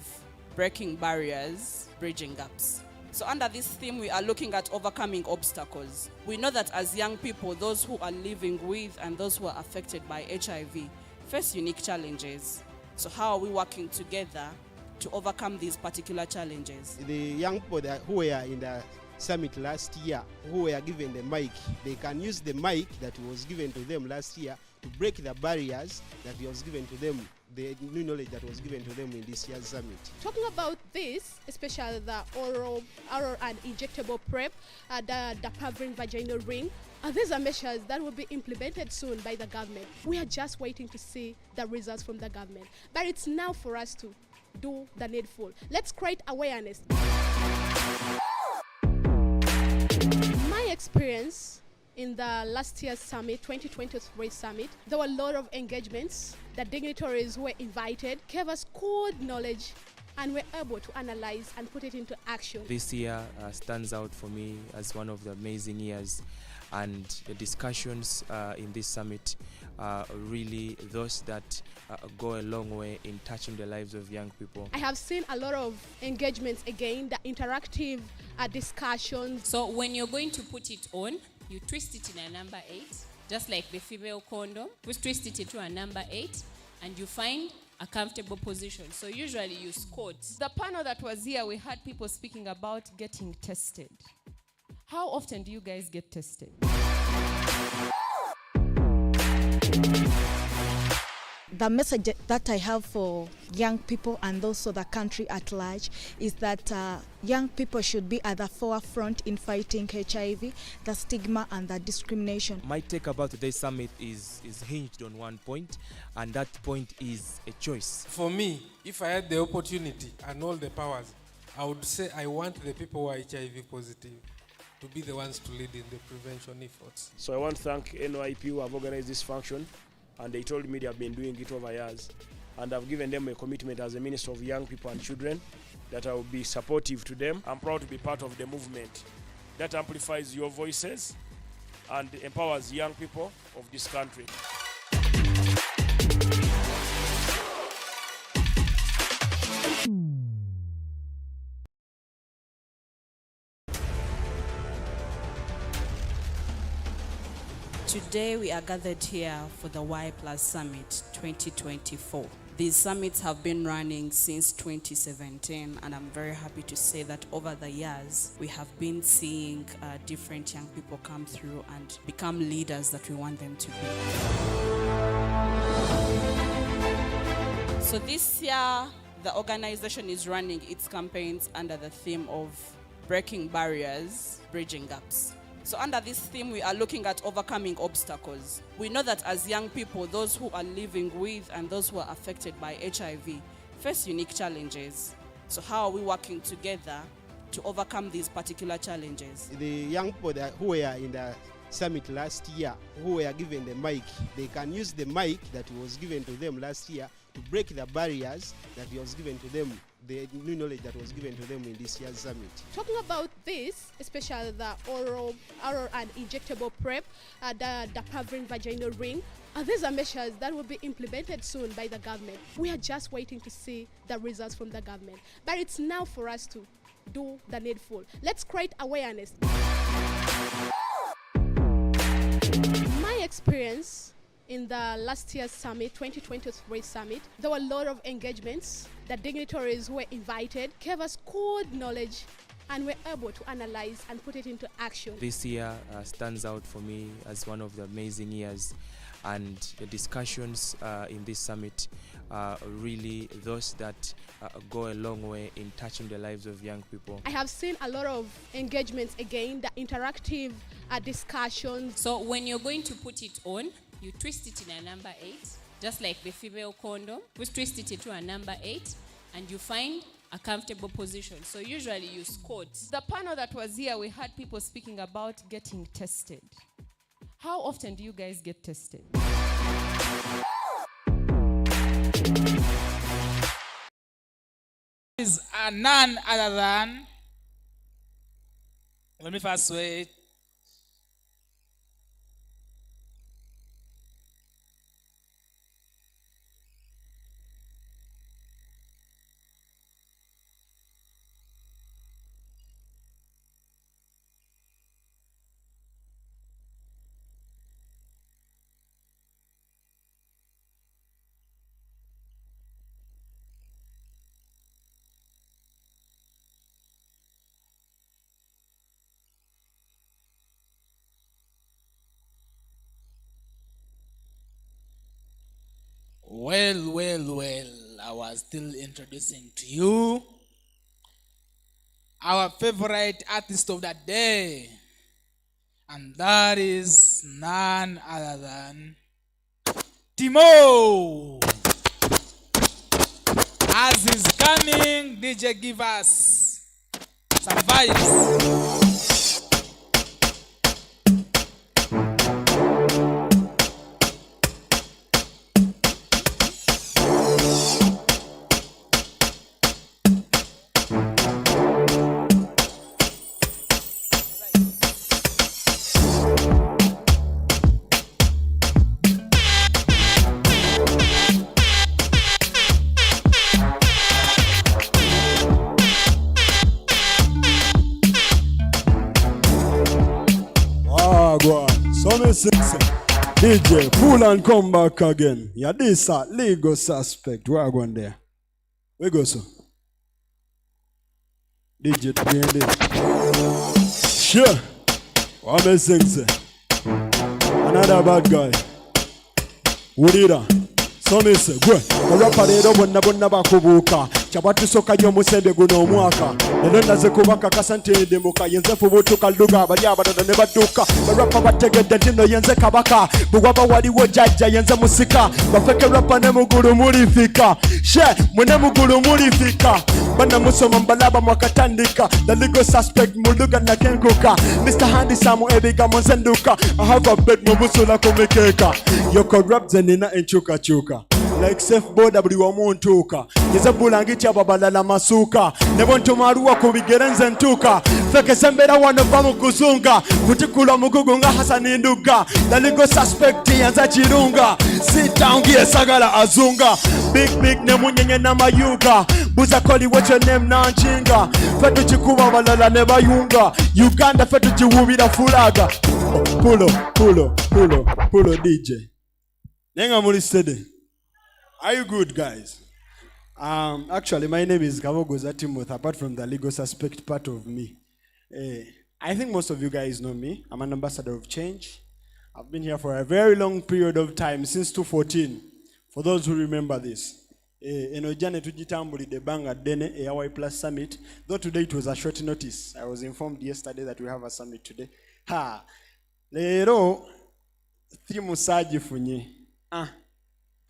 breaking barriers, bridging gaps. So under this theme, we are looking at overcoming obstacles. We know that as young people, those who are living with and those who are affected by HIV face unique challenges. So how are we working together to overcome these particular challenges? The young people who were in the summit last year, who were given the mic, they can use the mic that was given to them last year to break the barriers that was given to them, the new knowledge that was given to them in this year's summit. Talking about this, especially the oral and injectable PrEP, the covering vaginal ring, these are measures that will be implemented soon by the government. We are just waiting to see the results from the government. But it's now for us to do the needful. Let's create awareness. My experience in the last year's summit, 2023 summit, there were a lot of engagements. The dignitaries who were invited gave us good knowledge and were able to analyze and put it into action. This year stands out for me as one of the amazing years, and the discussions in this summit are really those that go a long way in touching the lives of young people. I have seen a lot of engagements again, the interactive discussions. So when you're going to put it on, you twist it in a number 8, just like the female condom. We twist it into a number 8, and you find a comfortable position. So usually you squat. The panel that was here, we had people speaking about getting tested. How often do you guys get tested? The message that I have for young people and also the country at large is that young people should be at the forefront in fighting HIV, the stigma and the discrimination. My take about today's summit is hinged on one point, and that point is a choice. For me, if I had the opportunity and all the powers, I would say I want the people who are HIV positive to be the ones to lead in the prevention efforts. So I want to thank NYP who have organized this function, and they told me they have been doing it over years, and I've given them a commitment as a Minister of Young People and Children that I will be supportive to them. I'm proud to be part of the movement that amplifies your voices and empowers young people of this country. Today we are gathered here for the Y+ Summit 2024. These summits have been running since 2017, and I'm very happy to say that over the years, we have been seeing different young people come through and become leaders that we want them to be. So this year, the organization is running its campaigns under the theme of breaking barriers, bridging gaps. So under this theme, we are looking at overcoming obstacles. We know that as young people, those who are living with and those who are affected by HIV face unique challenges. So how are we working together to overcome these particular challenges? The young people who were in the summit last year, who were given the mic, they can use the mic that was given to them last year to break the barriers that was given to them, the new knowledge that was given to them in this year's summit. Talking about this, especially the oral and injectable PrEP, the covering vaginal ring, these are measures that will be implemented soon by the government. We are just waiting to see the results from the government. But it's now for us to do the needful. Let's create awareness. My experience in the last year's summit, 2023 summit, there were a lot of engagements. The dignitaries who were invited gave us good knowledge and were able to analyze and put it into action. This year stands out for me as one of the amazing years, and the discussions in this summit are really those that go a long way in touching the lives of young people. I have seen a lot of engagements again, the interactive discussions. So when you're going to put it on, you twist it in a number 8, just like the female condom. We twist it into a number 8, and you find a comfortable position. So usually you squat. The panel that was here, we had people speaking about getting tested. How often do you guys get tested? Is none other than, let me first wait. Well, I was still introducing to you our favorite artist of the day, and that is none other than Timo. As he's coming, DJ, give us some vibes. DJ, pull and come back again. Yeah, this legal suspect. Where are going there? Where go, sir? DJ, behind it. Sure. What am I saying? Another bad guy. Who did that? So me say, gwe, orapa lero bonna bakubuuka kyabatu soka nyo musende guno omwaka lero naze kubaka kasante demoka yenze fubutuka luga abali abadodo ne badduka barapa bategedde ntino yenze kabaka bugwaba waliwo jajja yenze musika bafeke rapa ne mugulu mulifika she mwene mugulu mulifika bana musoma mbalaba mwakatandika the legal suspect muluga na kenkuka Mr. Handy Samu ebiga monsenduka I have a bet mubusula kumikeka yo corrupt zenina enchuka chuka like safe border buli wamuntuka yeza bulangi chaba balala masuka nebo ntumaruwa kubigerenze ntuka feke sembera wano vamu kuzunga kutikula mugugunga Hasani Nduga the legal suspect yanza chirunga sit down gie sagala azunga big ne munyenye na mayuga buza koli what's your name na nchinga fetu chikuba balala ne bayunga Uganda fetu chiwubira fulaga pulo DJ nenga muri stede Are you good, guys? Actually, my name is Kabogoza Timoth, apart from the legal suspect part of me. I think most of you guys know me. I'm an ambassador of change. I've been here for a very long period of time, since 2014. For those who remember this. Enojane tujitambulide banga dene AY Plus Summit. Though today it was a short notice. I was informed yesterday that we have a summit today. Lero thimusaji funye.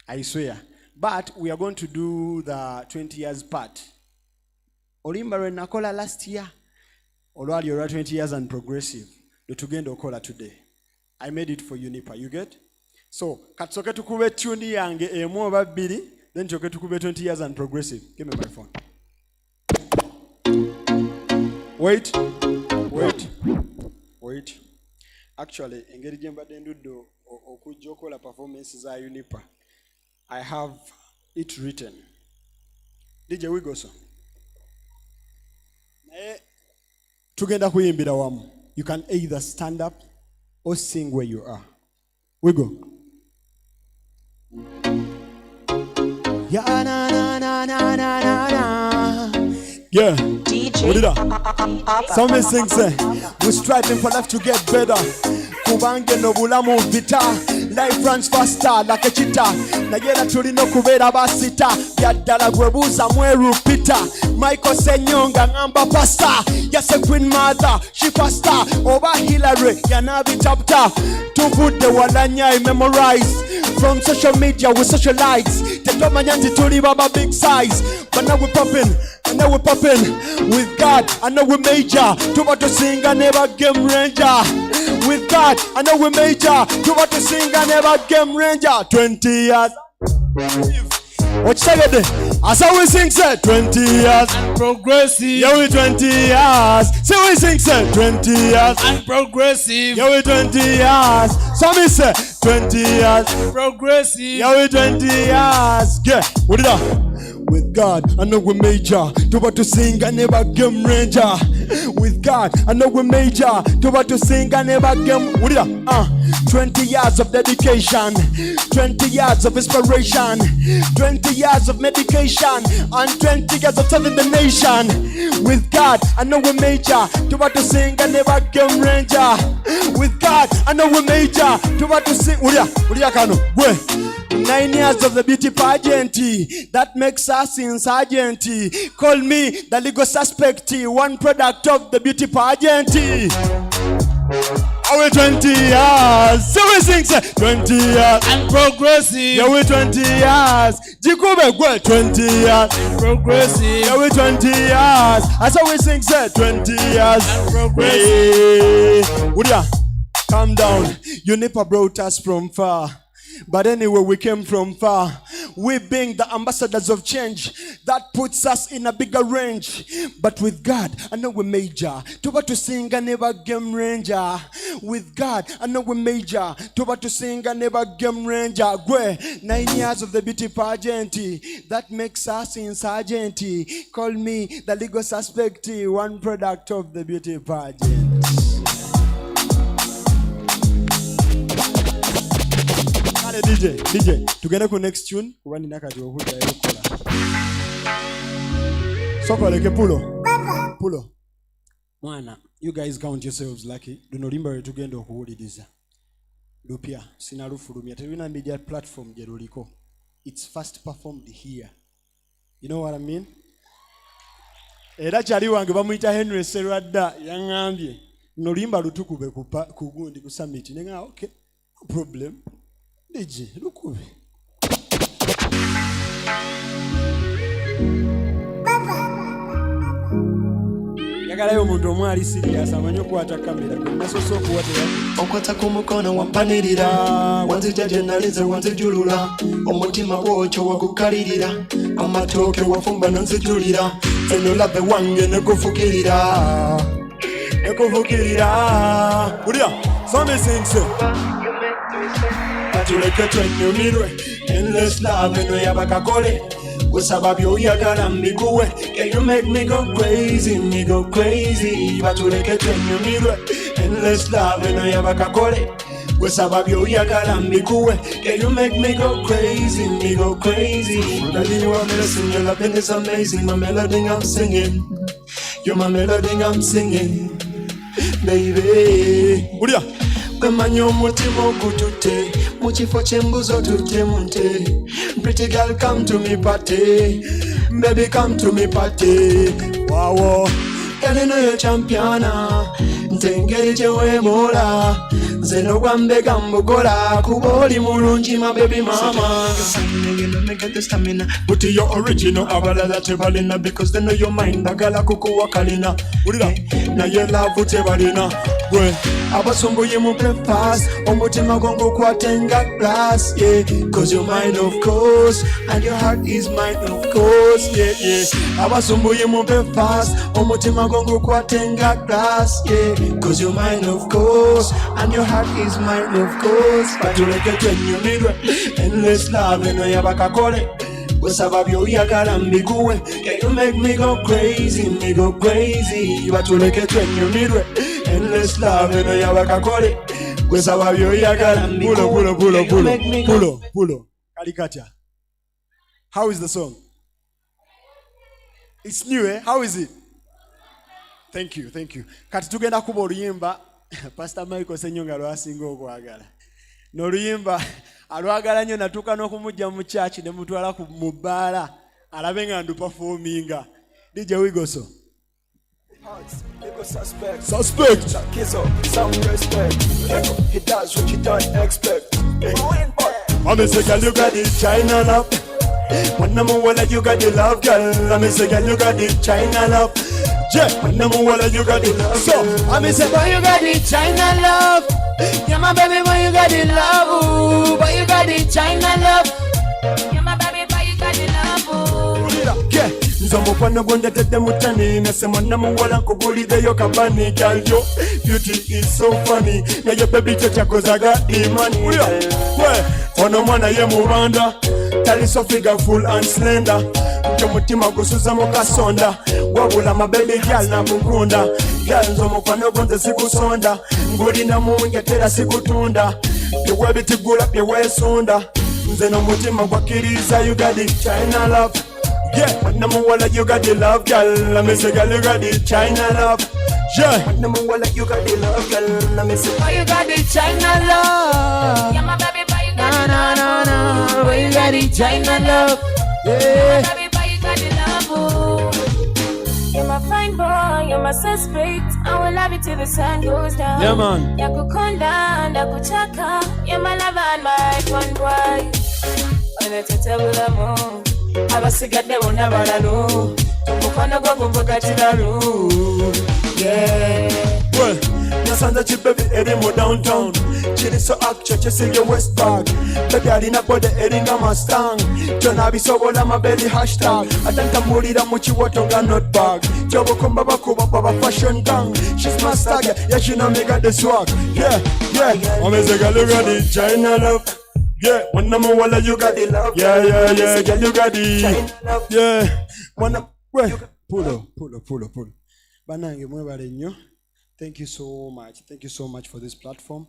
I swear. But we are going to do the 20 years part. Olimba Renakola last year. Already you're 20 years and progressive. The Tugendo Okola today. I made it for Unipa. You get? So, katsoke tukube tuni yange emo babiri, then choke tukube 20 years and progressive. Give me my phone. Wait. Actually, engeri jemba dendudo okujokola performances za Unipa. I have it written. DJ we go so. Tugenda kuyimbira wamu. You can either stand up or sing where you are. We go. Yeah, na na na na na na. Yeah. DJ. What did I? Somebody sing say, we're striving for life to get better. Kubange no bulamu vita. Life runs faster like a cheetah. Nagera tulino kubera basita. Yaddala gwebuza mweru pita. Michael Senyonga ngamba pasta. Yes a queen mother, she pasta. Over Hillary, yanabi chapter. Tuvude walanya I memorize. From social media with socialites. Tetoma nyanzi tuli baba big size. But now we're popping, and now we're popping. With God, I know we major. Tuba to sing and never game ranger. With God, I know we major. Tuba to sing and never game ranger. 20 years. What you say? As I we sing, say 20 years and progressive. Yeah, we 20 years. So we sing, say 20 years and progressive. Yeah, we 20 years. So me say 20 years progressive. Yeah, we 20 years. Yeah, what did I? With God, I know we major. Tuba to sing and never game ranger. With God, I know we major. Tuba to sing and never game. What did I? 20 years of dedication, 20 years of inspiration, 20 years of medication, and 20 years of serving the nation. With God, I know we major. Tuba to sing and never game ranger. With God, I know we major. Tuba to sing. What did I kano? 9 years of the beauty pageant, that makes us insurgent. Call me the legal suspect, one product of the beauty pageant. Are we 20 years? So we sing, say 20 years and progressive. Yeah, we 20 years. Jikube go 20 years and progressive. Yeah, we 20 years. And so we sing, say 20 years and progressive. Hey, calm down. Unipa brought us from far. But anyway, we came from far. We being the ambassadors of change, that puts us in a bigger range. But with God, I know we major. Toba to sing and never game ranger. With God, I know we major. Toba to sing and never game ranger. 9 years of the beauty pageant, that makes us insurgent. Call me the legal suspect, one product of the beauty pageant. DJ, tugenda ku next tune kuba nina kati okuddayo okukola. Sokoleke pulo. Mwana, you guys count yourselves lucky. Luno limba lwe tugenda okuwuliriza. Lupya, sinalufulumya. Terina media platform gye luliko. It's first performed here. You know what I mean? Era kyali wange bamuyita Henry Serwadda yaŋŋambye. Luno limba lutukube ku gundi ku summit. Nenga okay, no problem. DJ, lukube. Yagalayo omuntu omwali serious amanyi okukwata kamera nasoose okuwatera okwata ku mukono wampanirira wanzija gye nalinze wanzijulula omutima gwokyo wagukalirira amatooke wafumba nonzijulira eno labe wange nekufukirira ulya somesinse batuleke twenyumirwe endless love eno yabakakole kusaba byoyagala mbikuwe. Can you make me go crazy batuleke twenyumirwe endless love eno yabakakole We sababyo yagala mbikuwe. Yeah, you make me go crazy, me go crazy. Daddy, you are blessing, your loving is amazing. My melody I'm singing, you're my melody I'm singing, baby. Uria. Wemanyo mutima okutute, mukifo ky'embuzo tutte munte. Pretty girl, come to me party, baby come to me party. Wow, girl, you know you're championa. Ntengeri gye weemola, nze n'ogwambega mbugola, kuba oli mulungi my baby mama. You know me get the stamina, but you're original. Abalala tebalina because they know your mind. Bagala kukuwa kalina, na your love tebalina. Gwe abasumbuye mu breakfast, omutima gongo kwatenga glass, yeah. Cause you're mine of course, and your heart is mine of course, yeah, yeah. Abasumbuye mu breakfast, omutima gongo kwatenga glass, yeah. Cause you're mine of course, and your heart is mine of course. Batuleke twenyumirwe, endless love eno yabakakole. We sababyo yagala mbikuwe. Yeah, you make me go crazy, me go crazy. Batuleke twenyumirwe, endless love eno yabakakole. We sababyo yagala mbikuwe. Pulo. Kalikatya. How is the song? It's new, eh? How is it? Thank you. Kati tugenda kuba oluyimba Pastor Michael Senyonga lwasinga okwagala. N'oluyimba alwagala nnyo natuuka n'okumujja mu church ne mutwala mu bbaala alabe nga ndu performinga. DJ Wigoso. Suspect. Some respect. He does what you don't expect. I'm say, girl, you got the China love. When I'm like you got the love, girl. I'm say, girl, you got the China love. Yeah, when I'm like you got the love. So I'm say, boy, you got the China love. Yeah, my baby, boy, you got the love. Ooh, boy, you got the China love. Yeah, my baby, boy, you got the love. Ooh. Yeah. Nzomukwano gwondetedde mutani nesemwana muwala nkuguliddeyo kabani. Girl, your beauty is so funny. Naye baby kyo kyakozaga imani. Ono mwana ye mubanda tali so figure full and slender. Njo mutima gusuza mu kasonda. Wabula my baby girl na mukunda. Girl nzomukwano gonze sikusonda. Ngulina munja tera sikutunda. Byewe bitigula byewe sunda. Nze n'omutima gwakiriza you got the China love. Yeah, when I'm like you got the love, girl. Let me say, girl, you got the China love. Yeah, when I'm like you got the love, girl. Let me say, oh, you got the China love. Yeah, my baby, boy, you got the love. No, boy, you got the China love. Yeah, my baby, boy, you got the love. Ooh. You're my fine boy, you're my suspect. I will love you till the sun goes down. Yeah, man. Yakukonda, ndakuchaka. You're my lover and my fun boy. Unetetebula mo. Abasigadde bonna balalo mukwano gwo guvugatiralu. Well, nasanze kibebi eri mu downtown kiri so actual kisibye West Park. Baby alina bode eringa Mustang kyona bisobola mabeli hashtag atantamulira mu kiwoto nga not bag kyobukomba bakuba baba fashion gang. She's my star, yeah, she know me got the swag. Yeah, amazing girl, you got the China love. Yeah, when I'm wala you got the love. Yeah, girl, you got the. Yeah, when I'm pull. Banange mwebale nnyo. Thank you so much for this platform.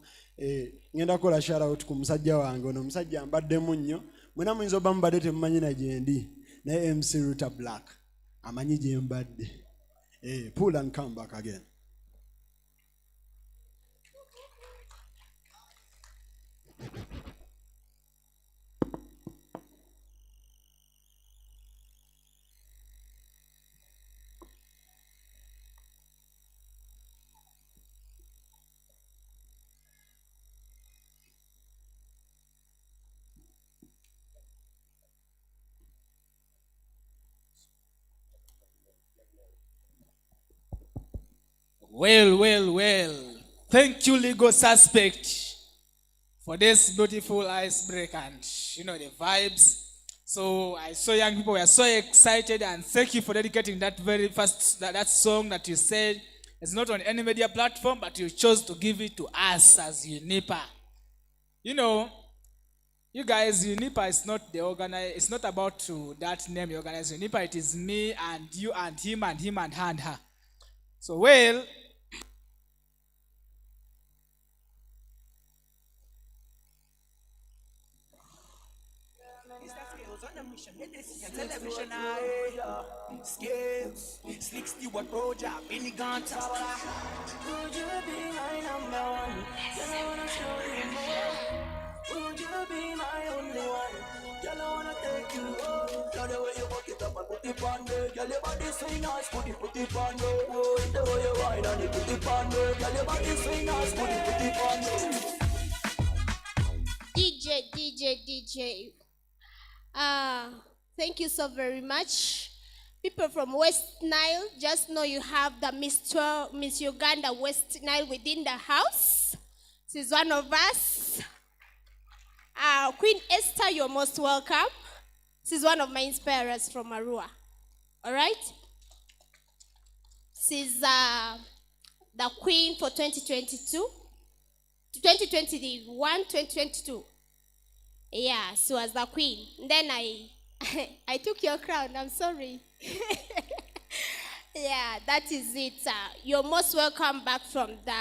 Ngenda kola shout out ku musajja wange ono musajja ambaddemu nnyo. Mwena muyinza oba mubadde temumanyi na gyendi naye MC Ruta Black amanyi gye mbadde. Pull and come back again. Well. Thank you, legal suspect, for this beautiful icebreaker and the vibes. So I saw young people were so excited, and thank you for dedicating that very first that song that you said. It's not on any media platform, but you chose to give it to us as UNIPA. You guys, UNIPA is not the organizer. It's not about that name you organize. UNIPA, it is me and you and him and him and her and her. So Television Scales, Slick Stewart Roger, Billy Gunter. Would you be my number one? Girl, I wanna show you more. Would you be my only one? Girl, I wanna take you home. Girl, the way you walk it up and put it on me. Girl, your body swing nice, put it on me. Oh, the way you ride and you put it on me. Girl, your body swing nice, put it on me. DJ. Thank you so very much. People from West Nile, just know you have the Miss Uganda West Nile within the house. She's one of us. Queen Esther, you're most welcome. She's one of my inspirers from Arua. All right? She's the queen for 2022. 2021, 2022. Yeah, she was the queen. Then I took your crown. I'm sorry. Yeah, that is it. You're most welcome back from the...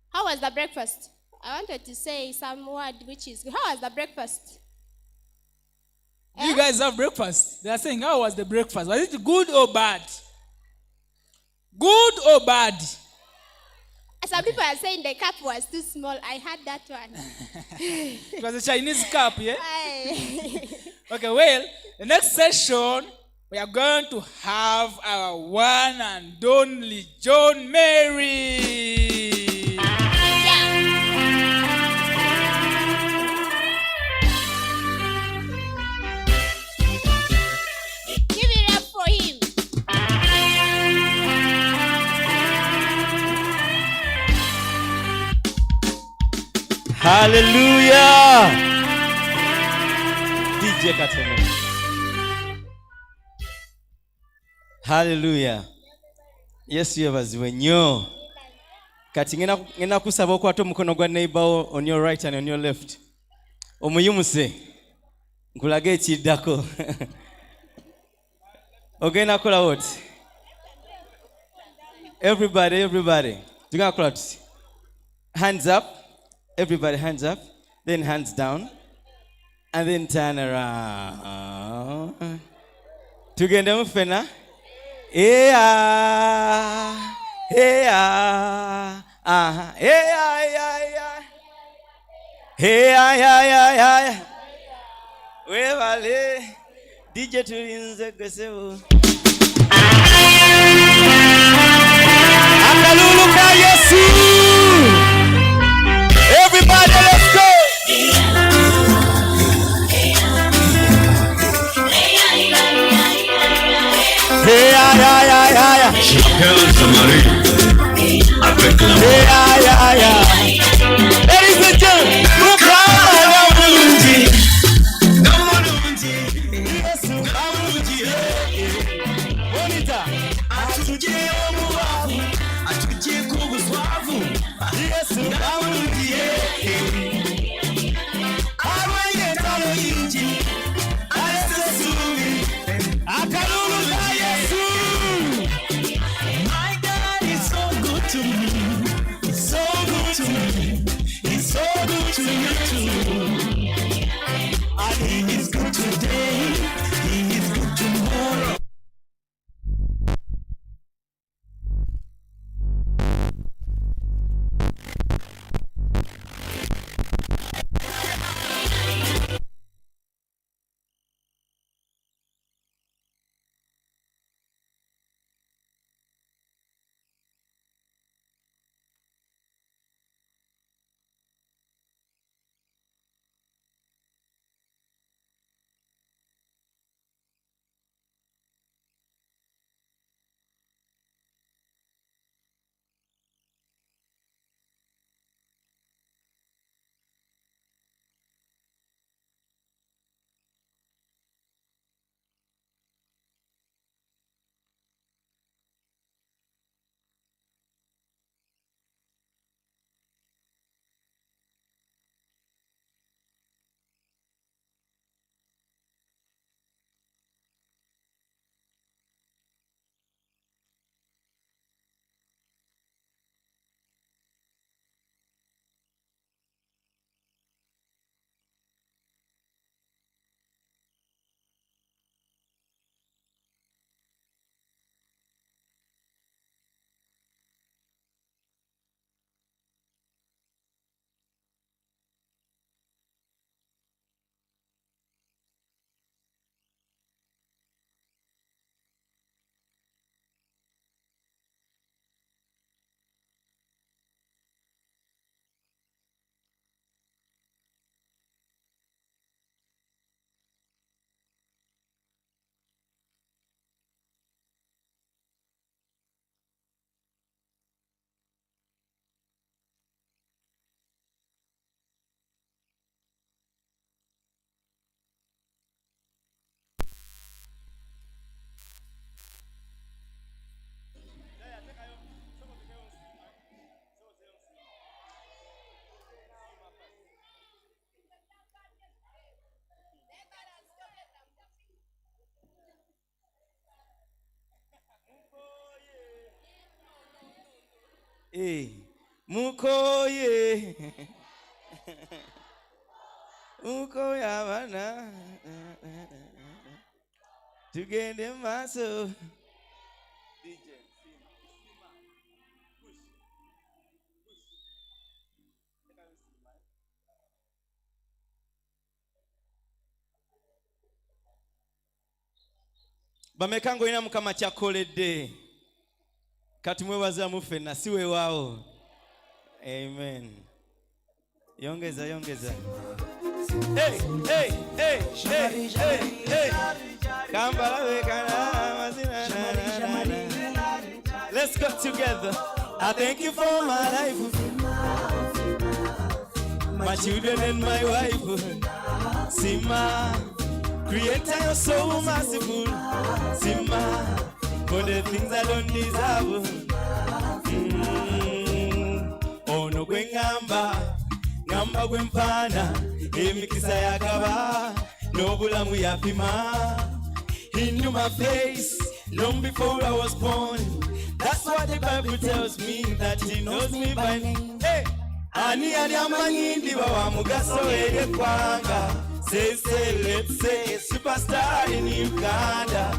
How was the breakfast? I wanted to say some word which is... How was the breakfast? Do you guys have breakfast? They are saying, how was the breakfast? Was it good or bad? Good or bad? Some people are saying the cup was too small. I had that one. It was a Chinese cup, yeah? Okay, well, the next session, we are going to have our one and only John Mary. Give it up for him. Hallelujah. DJ Kateme. Hallelujah. Yes, yebaziwe nnyo. Kati ngena kusaba okwata omukono gwa neighbor on your right and on your left. Omuyumuse. Nkulaga ekiddako. Ogenda kola what? Everybody. Tugenda kola tuti. Hands up. Everybody hands up. Then hands down. And then turn around. Tugende mufena. Yeah. Wevale DJ tulinze kwesebo. Akalulu ka Yesu. Everybody, let's go. Ladies and gentlemen, Mukoye. Mukoye abana. Tugende maso. Bamekango ina mukama kyakoledde. Kati mwebaza mufenna siwe wao. Amen. Yongeza. Hey. Kambala wekana mazina. Let's go together. I thank you for my life, my children and my wife. Sima, Creator, you're so merciful. Sima, for the things I don't deserve. Ono ngamba gwempana, emikisa yakaba, nobulamu yapima. He knew my face long before I was born. That's what the Bible tells me, that he knows me by name. Hey, ani amanyindi wa mugaso ere kwanga. Say, let's say, superstar in Uganda.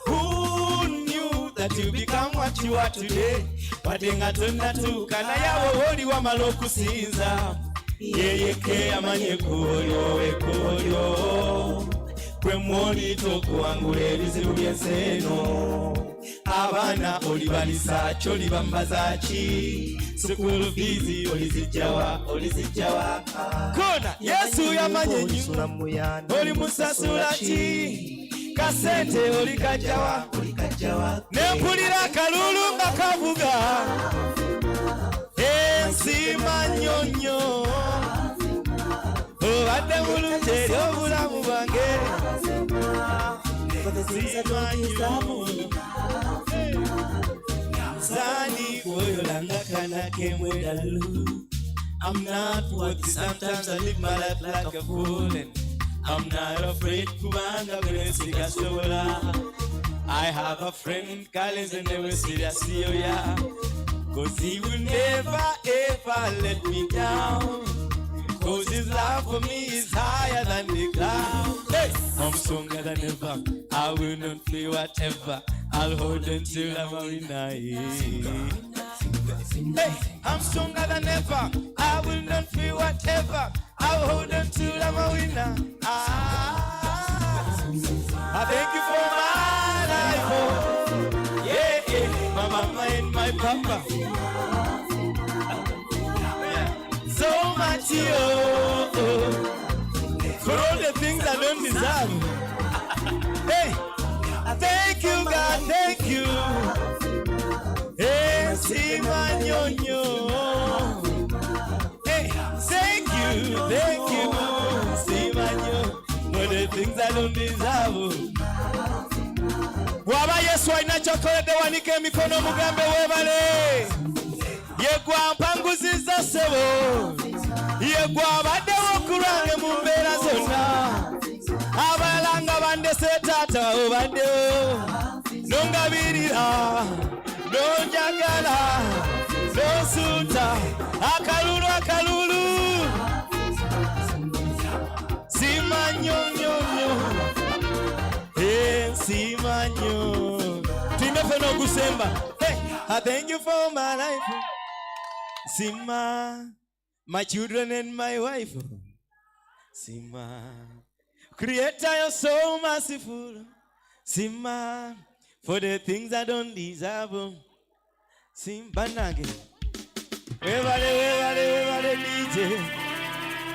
Who knew that you become what you are today? Watenga tona tu kana yawo holi wa maloku sinza. Yeye ke amanye koyo. Kwe mwoni toku angule ebizibu byenseno. Abana olibalisa choli bambazachi. School fees olizijawa. Kona Yesu yamanye nyingu. Oli musasulachi. Kasete olikajawa. Nempulira kalulu nga kavuga. Ensima nyonyo. Obadde mulungi obulamu bwange. Zani koyolanga kana kemwedalu. I'm not worthy, sometimes I live my life like a fool, and I'm not afraid kubanga kwenesiga sobola. I have a friend Collins and never see that ya. Cause he will never ever let me down. Cause his love for me is higher than the cloud. Hey, I'm stronger than ever. I will not fear whatever. I'll hold until I'm arena. Hey, I'm stronger than ever. I will not fear whatever. I'll hold until I'm a winner. I thank you for my life. Oh. Yeah, my mama and my papa. So much, for all the things I don't deserve. Hey, thank you, God, thank you. Hey, Simanyonyo. Hey, thank you, Simanyo, for the things I don't deserve. Waba Yesu inachokolede wanike mikono mugambe webale. Yegwa mpanguziza sebo. Yegwa badewo kurange mumbera zonna. Abalanga bandese tata obadewo. Nongabirira. Nonjagala. Nosuta. Akalulu. Simanyonyo. Simanyo. Timefe no kusemba. Hey, I thank you for my life. Sima, my children and my wife. Sima, Creator, you're so merciful. Sima, for the things I don't deserve. Simba nage. Wevale DJ.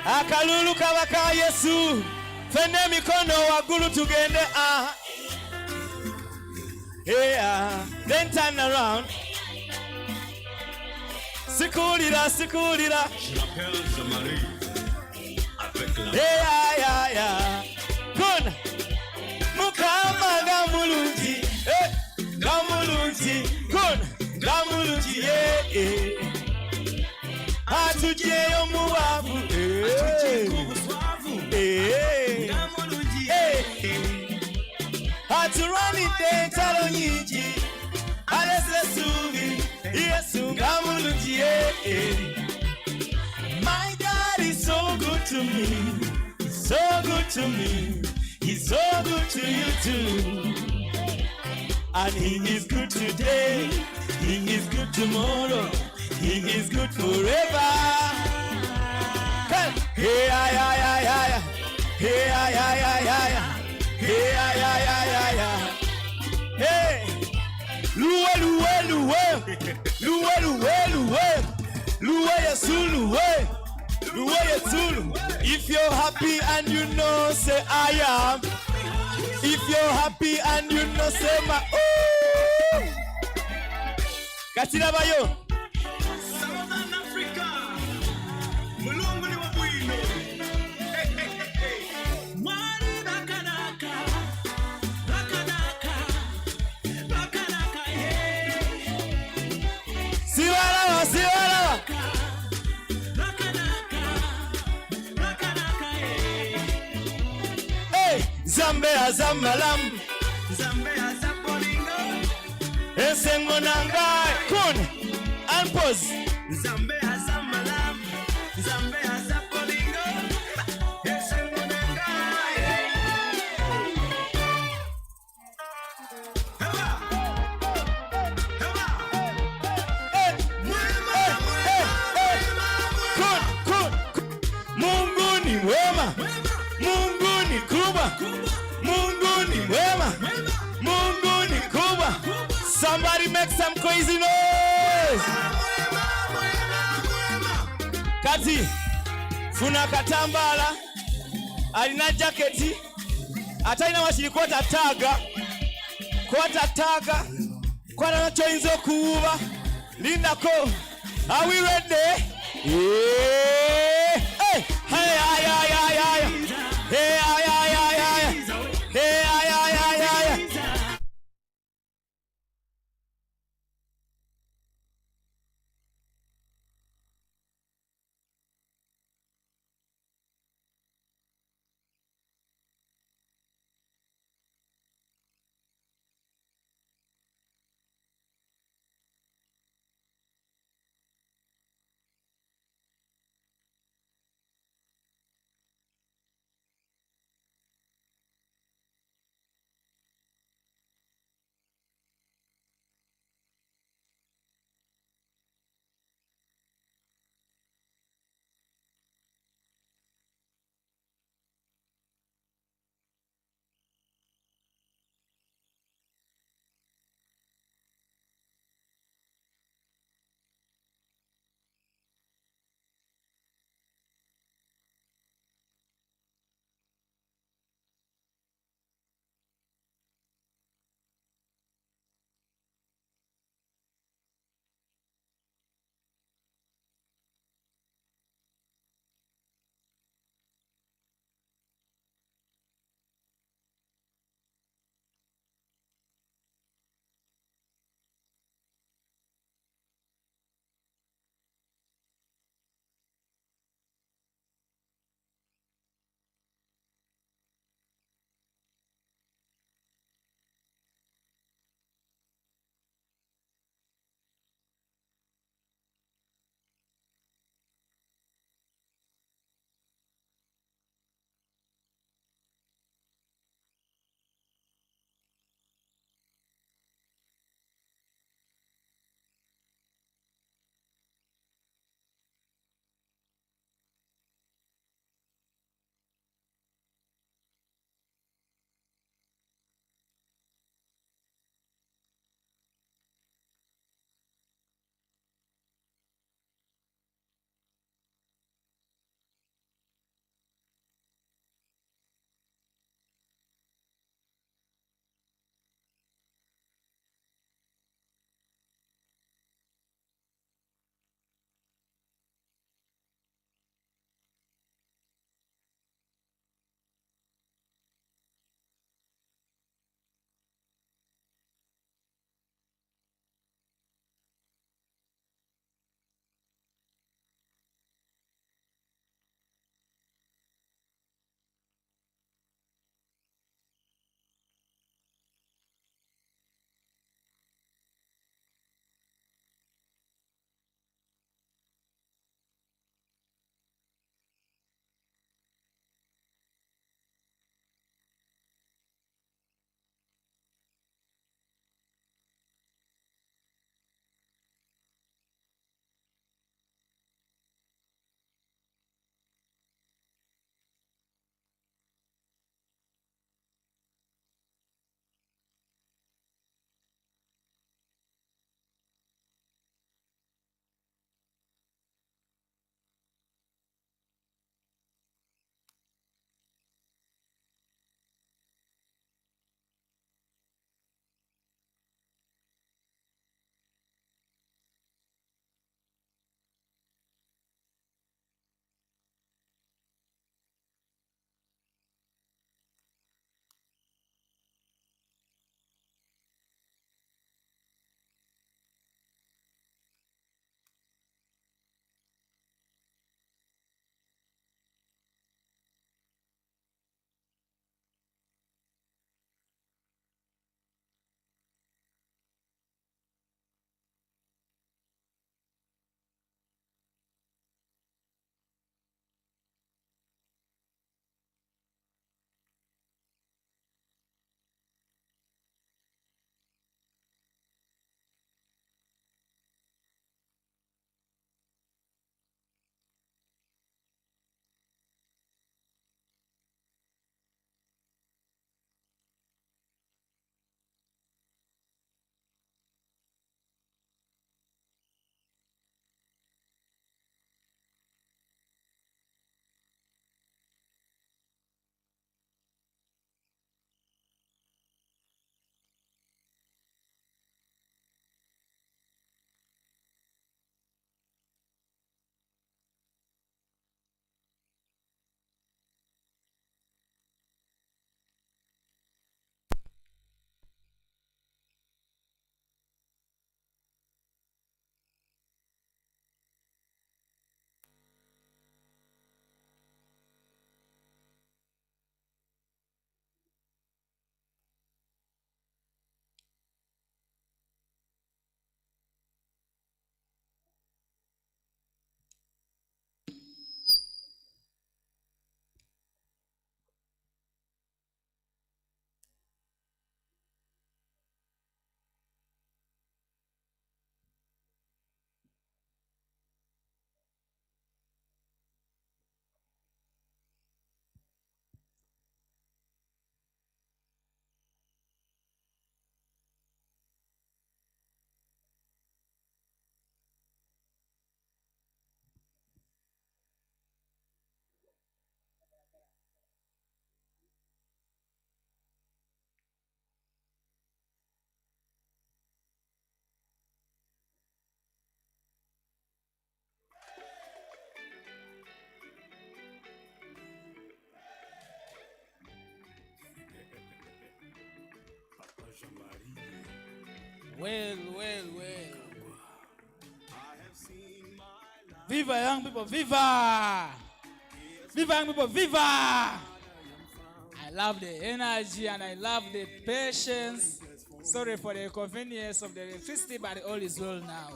Akalulu kabaka Yesu. Fende mikono wagulu tugende. Yeah, then turn around. Sikulira. Yeah. Good. Mukama gamulunji. Gamulunji. Good. Gamulunji. Yeah. Atujeyo muwavu. Gamulunji. Aturani de talo nyiji. Alese suvi. Yesu gamulunji. My God is so good to me. He's so good to me. He's so good to you too. And he is good today. He is good tomorrow. He is good forever. Hey, hey, ay, ay, ay, ay. Hey, ay, ay, ay, ay. Hey, ay, ay, ay, ay, ay. Hey, luwe, luwe, luwe. Luwe, luwe, luwe. Luwe, yesu, luwe. Luwe, yesu. If you're happy and you know, say I am. If you're happy and you know, say my oh. Katira bayo. Southern Africa. Mulungu ni wabwino. Mwari rakanaka. Rakanaka. Rakanaka. Siwalawa, siwalawa. Rakanaka. Rakanaka. Hey, Zambia, Zambalam. Zambia, Zambolingo. Esengo nangai. Kun. And pause. Zambia, Zambalam. Zambia, Zambolingo. Esengo nangai. Heba. Heba. Hey. Mwema, mwema. Kun, kun. Mungu ni wema. Mungu ni kubwa. Mungu ni wema. Mungu ni kubwa. Somebody make some crazy noise. Kati funa katambala alina jaketi ataina washirikota taga kwa nacho inzo kuuba linda ko. Are we ready? Yeah. Hey, hey, ay, ay, ay, ay. Hey, ay, ay, ay, ay. Hey, ay, ay, ay, ay. Well. Viva, young people, viva! Viva, young people, viva! I love the energy and I love the patience. Sorry for the inconvenience of the electricity, but all is well now.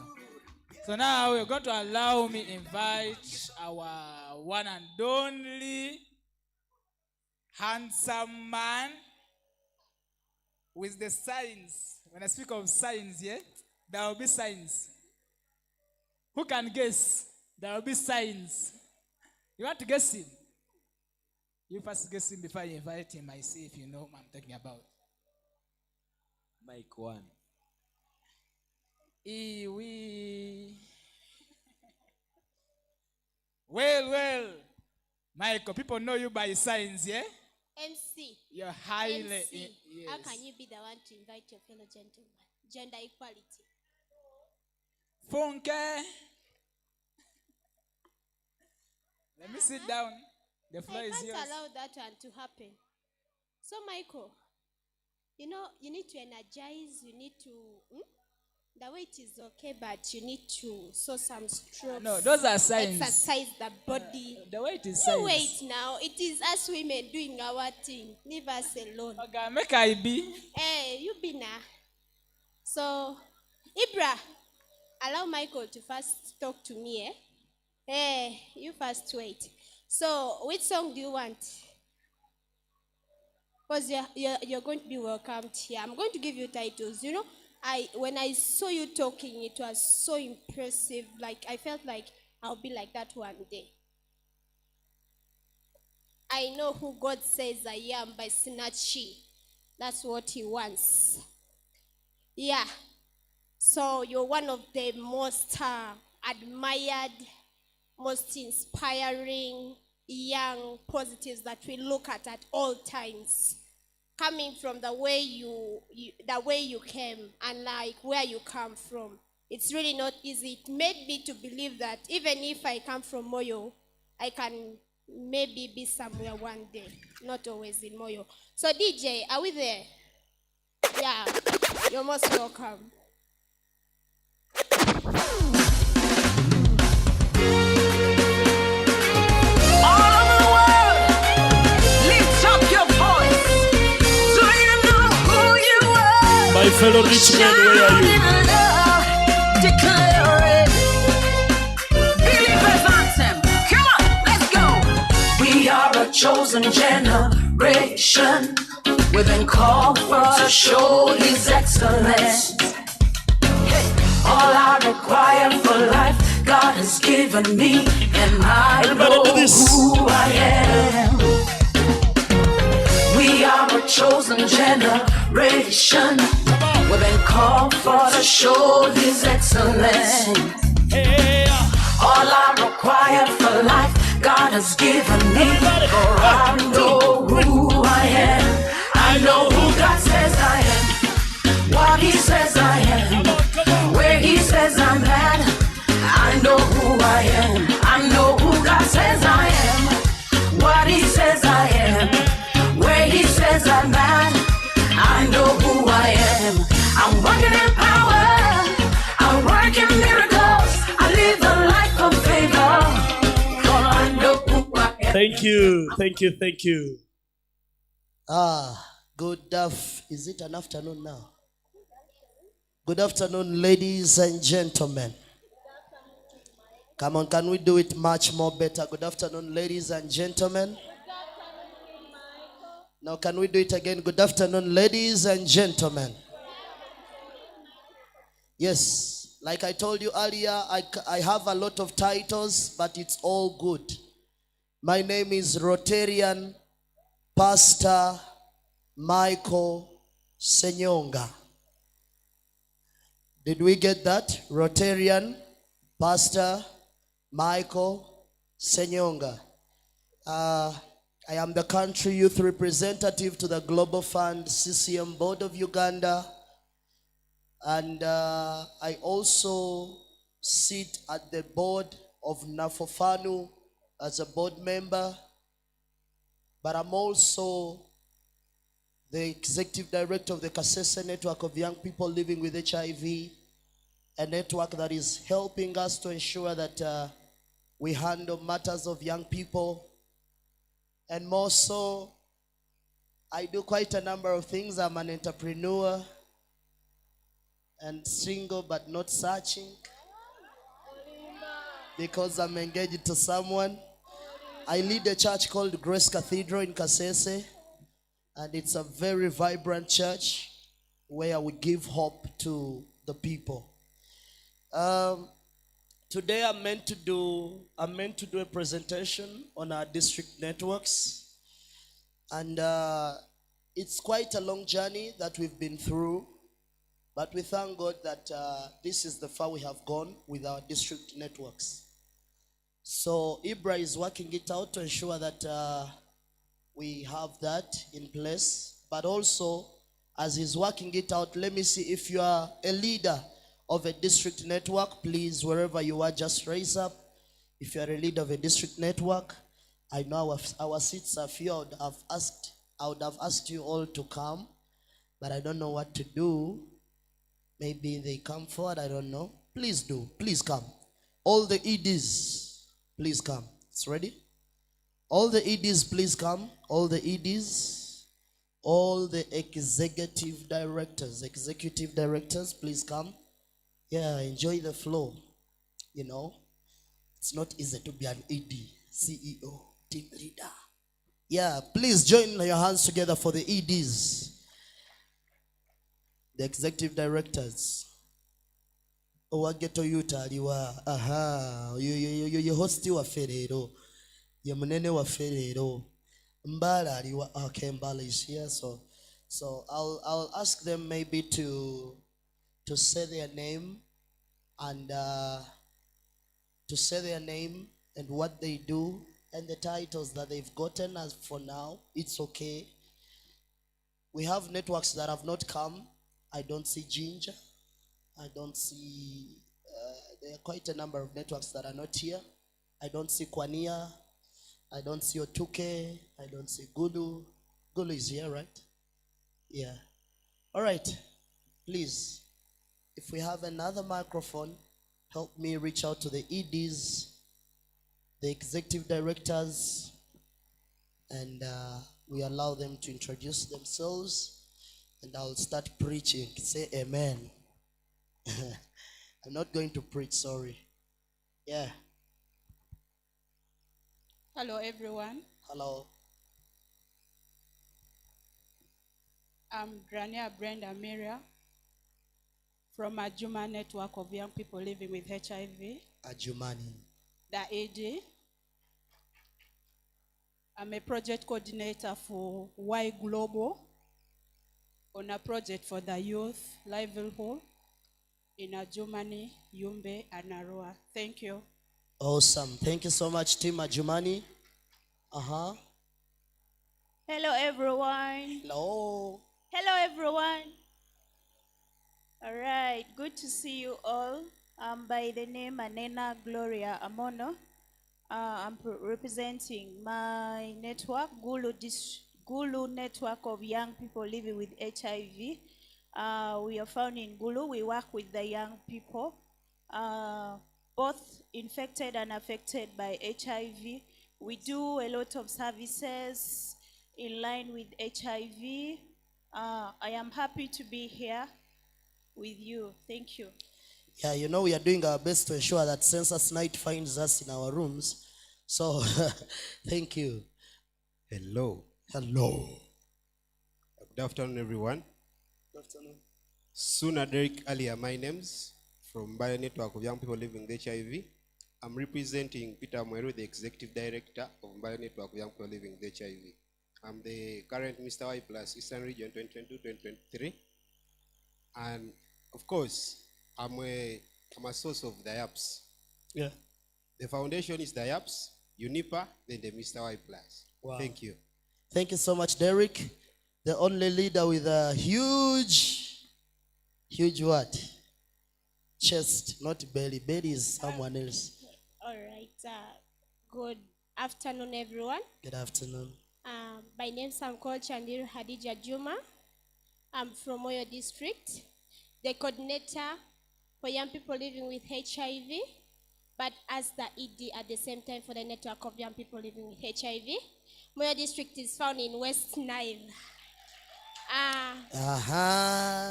So now we're going to allow me invite our one and only handsome man with the signs. When I speak of signs, yeah, there will be signs. Who can guess? There will be signs. You want to guess him? You first guess him before you invite him. I see if you know who I'm talking about. Mike 1. Well. Michael, people know you by signs, yeah? MC. You're highly. MC. Yes. How can you be the one to invite your fellow gentleman? Gender equality. Funke. Let me sit down. The floor is yours. I can't allow that one to happen. So, Michael, you know, you need to energize, you need to, the weight is okay, but you need to sow some strokes. No, those are signs. Exercise the body. The weight is You signs. wait now. It is us women doing our thing. Leave us alone. Okay, make I be. Hey, you be now. So, Ibra, allow Michael to first talk to me, eh? Hey, you first wait. So, which song do you want? Because you're going to be welcomed here. I'm going to give you titles. You know, when I saw you talking, it was so impressive. Like, I felt like I'll be like that one day. I know who God says I am by Sinachi. That's what he wants. Yeah. So you're one of the most admired, most inspiring young positives that we look at all times. Coming from the way you came and like where you come from. It's really not easy. It made me to believe that even if I come from Moyo, I can maybe be somewhere one day. Not always in Moyo. So DJ, are we there? Yeah, you're most welcome. My fellow rich men, where are you? Declare it. Believers anthem. Come on, let's go. We are a chosen generation. We've been called to show His excellence. Hey, all I require for life, God has given me, and I know who I am. We are a chosen generation. We've been called for to show His excellence. All I require for life, God has given me. For I know who I am. I know who God says I am. What He says I am. Where He says I'm at. I know who I am. I know who God says I am. What He says I am. Where He says I'm at. I know who I am. I'm working in power. I'm working miracles. I live a life of favor. For I know who I am. Thank you. Good is it an afternoon now? Good afternoon, ladies and gentlemen. Come on, can we do it much more better? Good afternoon, ladies and gentlemen. Now, can we do it again? Good afternoon, ladies and gentlemen. Yes, like I told you earlier, I have a lot of titles, but it's all good. My name is Rotarian Pastor Michael Senyonga. Did we get that? Rotarian Pastor Michael Senyonga. I am the country youth representative to the Global Fund CCM Board of Uganda. And I also sit at the board of Nafofanu as a board member. But I'm also the executive director of the Kasese Network of Young People Living with HIV, a network that is helping us to ensure that we handle matters of young people. And more so, I do quite a number of things. I'm an entrepreneur and single but not searching because I'm engaged to someone. I lead a church called Grace Cathedral in Kasese, and it's a very vibrant church where we give hope to the people. Today I'm meant to do a presentation on our district networks, and it's quite a long journey that we've been through, but we thank God that this is the far we have gone with our district networks. So Ibra is working it out to ensure that we have that in place, but also as he's working it out, let me see if you are a leader of a district network, please, wherever you are, just raise up. If you are a leader of a district network, I know our seats are few. I would have asked you all to come, but I don't know what to do. Maybe they come forward, I don't know. Please do, please come. All the EDs, please come. It's ready? All the EDs, please come. All the EDs, all the executive directors, please come. Yeah, enjoy the flow. You know, it's not easy to be an ED, CEO, team leader. Yeah, please join your hands together for the EDs, the executive directors. Owageto yuta aliwa, aha, you hosti wa ferero, you munene wa ferero, mbala aliwa, okay, mbala is here, so I'll ask them maybe to say their name and what they do and the titles that they've gotten. As for now, it's okay. We have networks that have not come. I don't see Ginger. I don't see, there are quite a number of networks that are not here. I don't see Kwania. I don't see Otuke. I don't see Gulu. Gulu is here, right? Yeah. All right. Please, if we have another microphone, help me reach out to the EDs, the executive directors, and we allow them to introduce themselves, and I'll start preaching. Say amen. I'm not going to preach, sorry. Yeah. Hello, everyone. Hello. I'm Grania Brenda Miria from Ajuma Network of Young People Living with HIV. Ajumani. The AD. I'm a project coordinator for Y Global on a project for the youth livelihood in Ajumani, Yumbe, and Arua. Thank you. Awesome. Thank you so much, Team Ajumani. Hello, everyone. Hello. Hello, everyone. All right. Good to see you all. By the name Anena Gloria Amono. I'm representing my network, Gulu Network of Young People Living with HIV. We are found in Gulu. We work with the young people, both infected and affected by HIV. We do a lot of services in line with HIV. I am happy to be here with you. Thank you. Yeah, you know, we are doing our best to ensure that Census Night finds us in our rooms. So, thank you. Hello. Hello. Good afternoon, everyone. Good afternoon. Sooner Derek earlier, my name's from Bio Network of Young People Living with HIV. I'm representing Peter Mweru, the Executive Director of Bio Network of Young People Living with HIV. I'm the current Mr. Y Plus Eastern Region 2022-2023. And of course, I'm a source of the apps. Yeah. The foundation is the apps, UNIPA, then the Mr. Y Plus. Wow. Thank you. Thank you so much, Derek. The only leader with a huge what? Chest, not belly. Belly is someone else. All right. Good afternoon, everyone. Good afternoon. My name is called Chandiru Hadija Juma. I'm from Moyo District, the coordinator for young people living with HIV, but as the ED at the same time for the network of young people living with HIV. Moyo District is found in West Nile.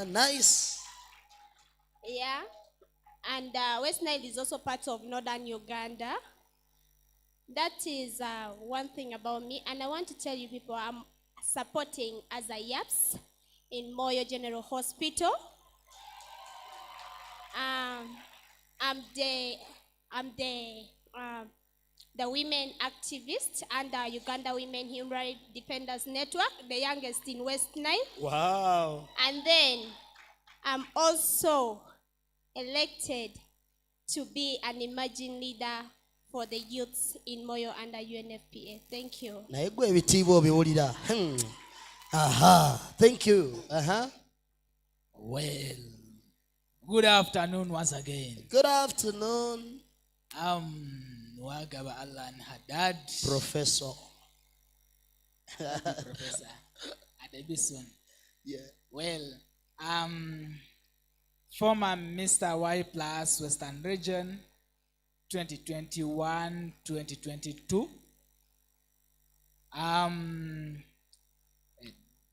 Nice. Yeah, and West Nile is also part of northern Uganda. That is one thing about me, and I want to tell you people I'm supporting as a YAPS in Moyo General Hospital. I'm the women activist under Uganda Women Human Rights Defenders Network, the youngest in West Nile. Wow. And then I'm also elected to be an emerging leader for the youths in Moyo under UNFPA. Thank you. Naigwe ebitiibwa obiwulira. Thank you. Well, good afternoon once again. Good afternoon. Wagaba Alan Haddad. Professor. Professor Adebison. Yeah. Well, former Mr. Y Plus Western Region 2021-2022.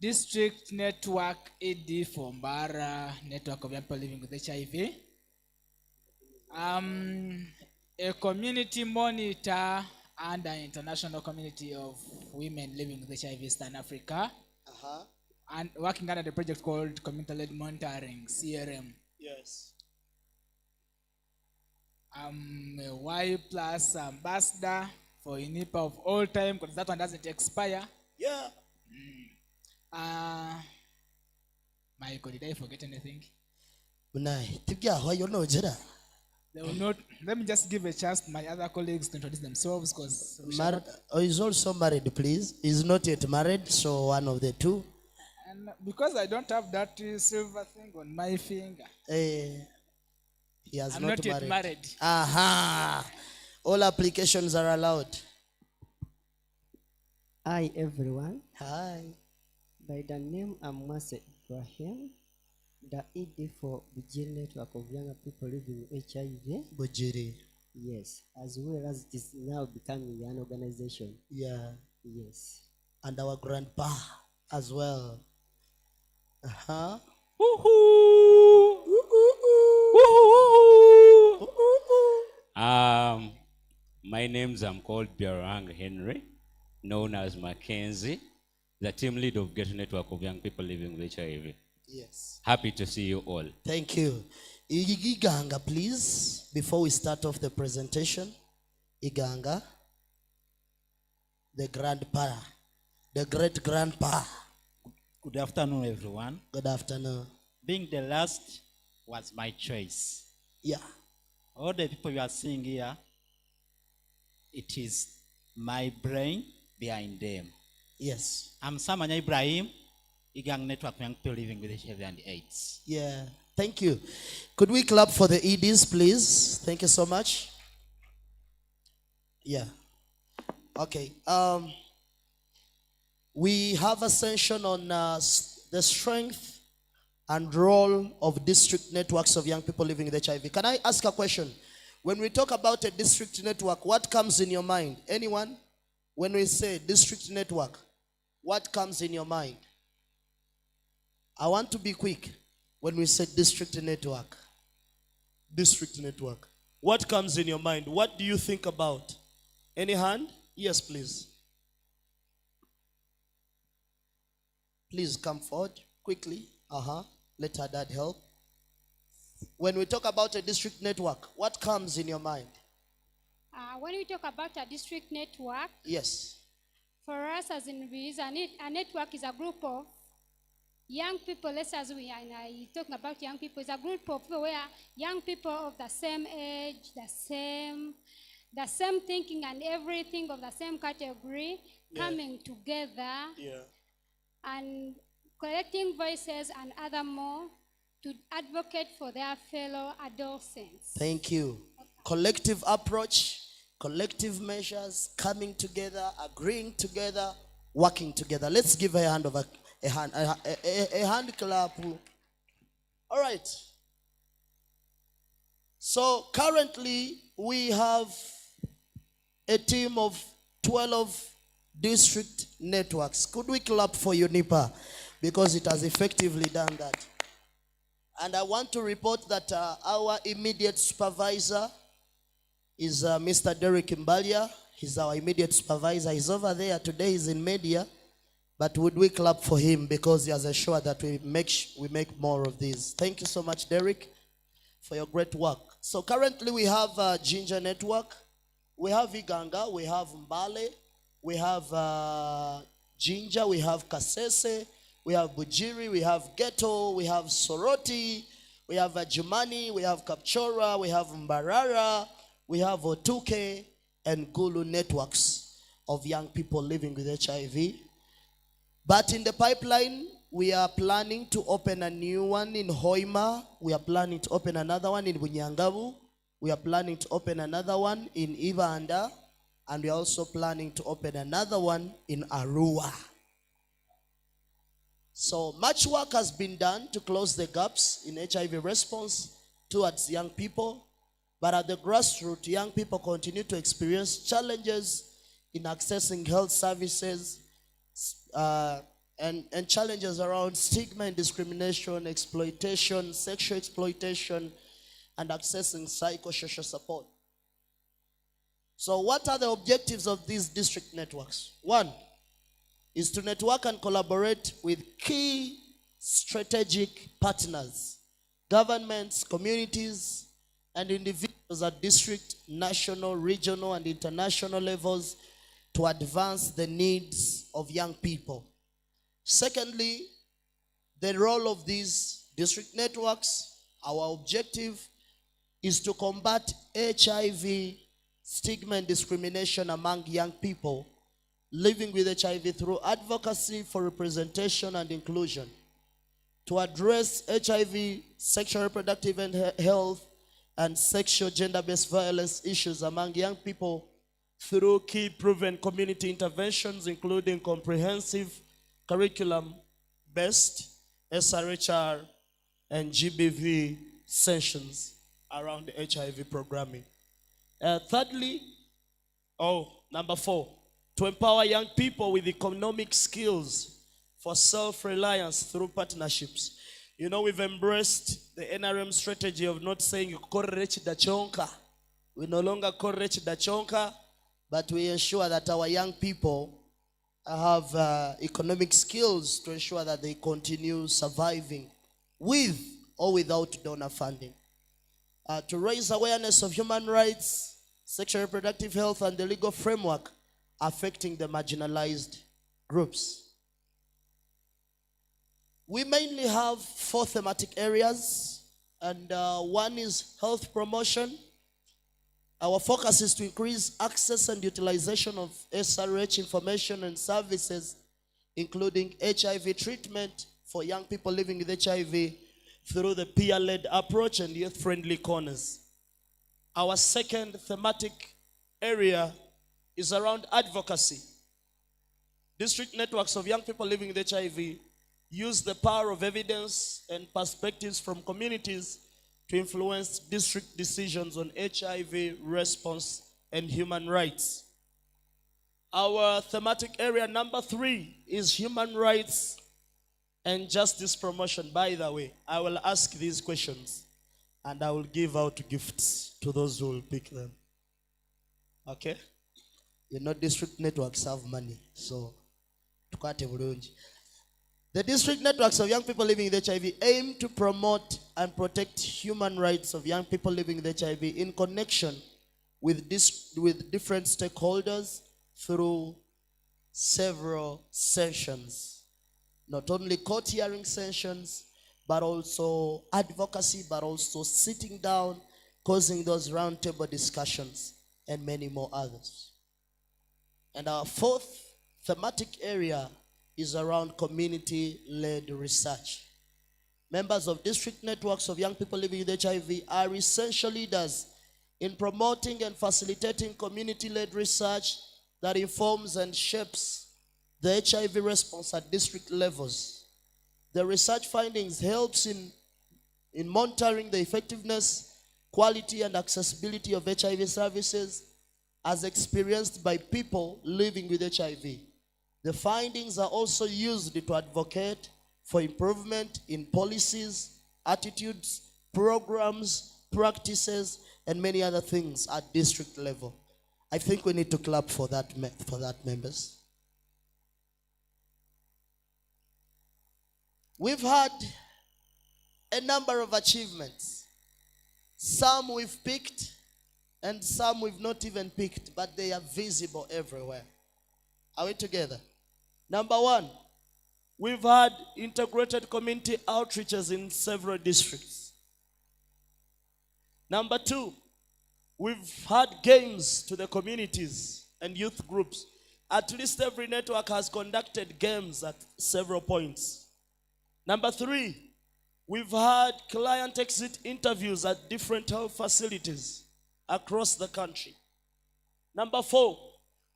District Network AD for Mbara Network of People Living with HIV. A community monitor under International Community of Women Living with HIV Eastern Africa. And working under the project called Community-Led Monitoring, CRM. Yes. I'm a Y Plus ambassador for UNIPA of all time, because that one doesn't expire. Yeah. Michael, did I forget anything? They will not. Let me just give a chance to my other colleagues to introduce themselves, because He's also married, please. He's not yet married, so one of the two. And because I don't have that silver thing on my finger. He has I'm not yet married. married. All applications are allowed. Hi everyone. Hi. By the name I'm Mase Ibrahim, the ED for Bujiri Network of Younger People Living with HIV. Bujiri. Yes, as well as it is now becoming an organization. Yeah. Yes. And our grandpa as well. My name's I'm called Biarang Henry, known as Mackenzie, the team lead of Get Network of Young People Living with HIV. Yes. Happy to see you all. Thank you. Iganga, please, before we start off the presentation. Iganga, the grandpa, the great grandpa. Good afternoon, everyone. Good afternoon. Being the last was my choice. Yeah. All the people you are seeing here, it is my brain behind them. Yes. I'm Samanya Ibrahim, Igang Network Young People Living with HIV and AIDS. Yeah. Thank you. Could we clap for the EDs, please? Thank you so much. Yeah. Okay. We have a session on the strength and role of district networks of young people living with HIV. Can I ask a question? When we talk about a district network, what comes in your mind? Anyone? When we say district network, what comes in your mind? I want to be quick. When we say district network, what comes in your mind? What do you think about? Any hand? Yes, please. Please come forward quickly. Let her dad help. When we talk about a district network, what comes in your mind? When we talk about a district network, Yes. for us as individuals, a network is a group of young people. Let's as we are talking about young people, it's a group of people where young people of the same age, the same thinking and everything of the same category coming together and collecting voices and other more to advocate for their fellow adolescents. Thank you. Collective approach, collective measures, coming together, agreeing together working together. Let's give her a hand of a hand clap. All right. So currently we have a team of 12 district networks. Could we clap for UNIPA? Because it has effectively done that. And I want to report that our immediate supervisor is Mr. Derek Mbalia. He's our immediate supervisor. He's over there. Today he's in media. But would we clap for him because he has assured that we make more of these. Thank you so much, Derek, for your great work. So currently we have Ginger Network. We have Iganga. We have Mbale. We have Ginger. We have Kasese. We have Bujiri. We have Ghetto. We have Soroti. We have Jumani. We have Kapchora. We have Mbarara. We have Otuke and Gulu networks of young people living with HIV. But in the pipeline, we are planning to open a new one in Hoima. We are planning to open another one in Bunyangabu. We are planning to open another one in Ibanda. And we are also planning to open another one in Arua. So much work has been done to close the gaps in HIV response towards young people. But at the grassroots, young people continue to experience challenges in accessing health services and challenges around stigma and discrimination, exploitation, sexual exploitation, and accessing psychosocial support. So what are the objectives of these district networks? One is to network and collaborate with key strategic partners, governments, communities, and individuals at district, national, regional, and international levels to advance the needs of young people. Secondly, the role of these district networks, our objective is to combat HIV stigma and discrimination among young people living with HIV through advocacy for representation and inclusion, to address HIV, sexual reproductive and health, and sexual gender-based violence issues among young people through key proven community interventions, including comprehensive curriculum-based SRHR and GBV sessions around HIV programming. Thirdly, number 4, to empower young people with economic skills for self-reliance through partnerships. You know, we've embraced the NRM strategy of not saying korech dachonka. We no longer korech dachonka, but we ensure that our young people have economic skills to ensure that they continue surviving with or without donor funding. To raise awareness of human rights, sexual reproductive health, and the legal framework affecting the marginalized groups. We mainly have 4 thematic areas, and one is health promotion. Our focus is to increase access and utilization of SRH information and services, including HIV treatment for young people living with HIV through the peer-led approach and youth-friendly corners. Our second thematic area is around advocacy. District networks of young people living with HIV use the power of evidence and perspectives from communities to influence district decisions on HIV response and human rights. Our thematic area number 3 is human rights and justice promotion. By the way, I will ask these questions and I will give out gifts to those who will pick them. Okay? You know, district networks have money, so the district networks of young people living with HIV aim to promote and protect human rights of young people living with HIV in connection with different stakeholders through several sessions. Not only court hearing sessions, but also advocacy, but also sitting down, causing those roundtable discussions, and many more others. And our 4th thematic area is around community-led research. Members of district networks of young people living with HIV are essential leaders in promoting and facilitating community-led research that informs and shapes the HIV response at district levels. The research findings helps in monitoring the effectiveness, quality, and accessibility of HIV services as experienced by people living with HIV. The findings are also used to advocate for improvement in policies, attitudes, programs, practices, and many other things at district level. I think we need to clap for that, members. We've had a number of achievements. Some we've picked and some we've not even picked, but they are visible everywhere. Are we together? Number one, we've had integrated community outreaches in several districts. Number two, we've had games to the communities and youth groups. At least every network has conducted games at several points. Number three, we've had client exit interviews at different health facilities across the country. Number four,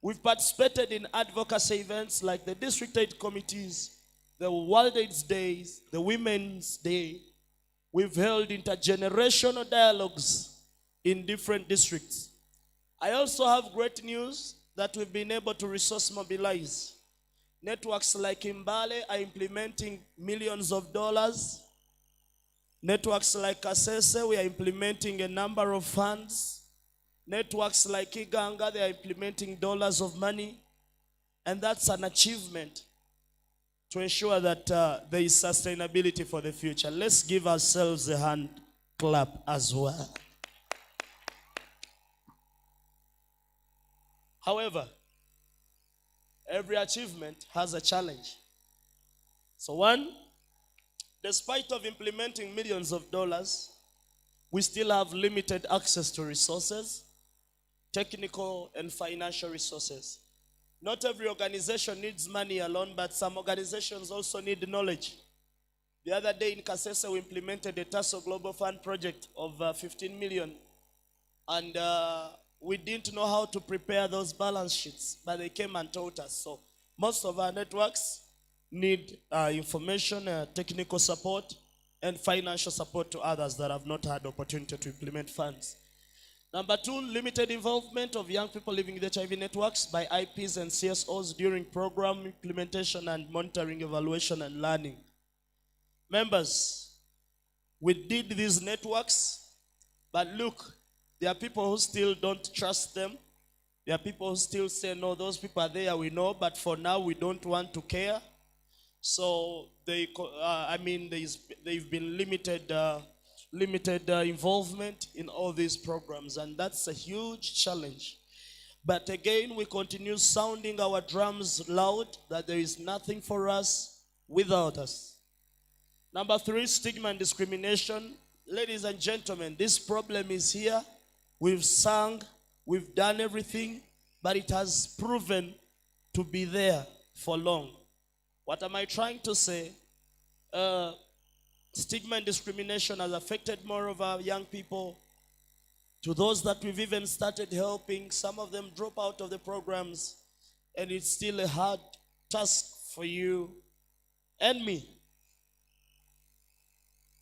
we've participated in advocacy events like the district aid committees, the World AIDS Days, the Women's Day. We've held intergenerational dialogues in different districts. I also have great news that we've been able to resource mobilize. Networks like Imbale are implementing millions of dollars. Networks like Kasese, we are implementing a number of funds. Networks like Iganga, they are implementing dollars of money. And that's an achievement to ensure that there is sustainability for the future. Let's give ourselves a hand clap as well. However, every achievement has a challenge. So one, despite of implementing millions of dollars, we still have limited access to resources, technical and financial resources. Not every organization needs money alone, but some organizations also need knowledge. The other day in Kasese, we implemented a TASO Global Fund project of 15 million. And we didn't know how to prepare those balance sheets, but they came and taught us. So most of our networks need information, technical support, and financial support to others that have not had opportunity to implement funds. Number two, limited involvement of young people living with HIV networks by IPs and CSOs during program implementation and monitoring, evaluation, and learning. Members, we did these networks, but look, there are people who still don't trust them. There are people who still say, no, those people are there, we know, but for now we don't want to care. So they've been limited involvement in all these programs, and that's a huge challenge. But again, we continue sounding our drums loud that there is nothing for us without us. Number three, stigma and discrimination. Ladies and gentlemen, this problem is here. We've sung, we've done everything, but it has proven to be there for long. What am I trying to say? Stigma and discrimination has affected more of our young people. To those that we've even started helping, some of them drop out of the programs, and it's still a hard task for you and me.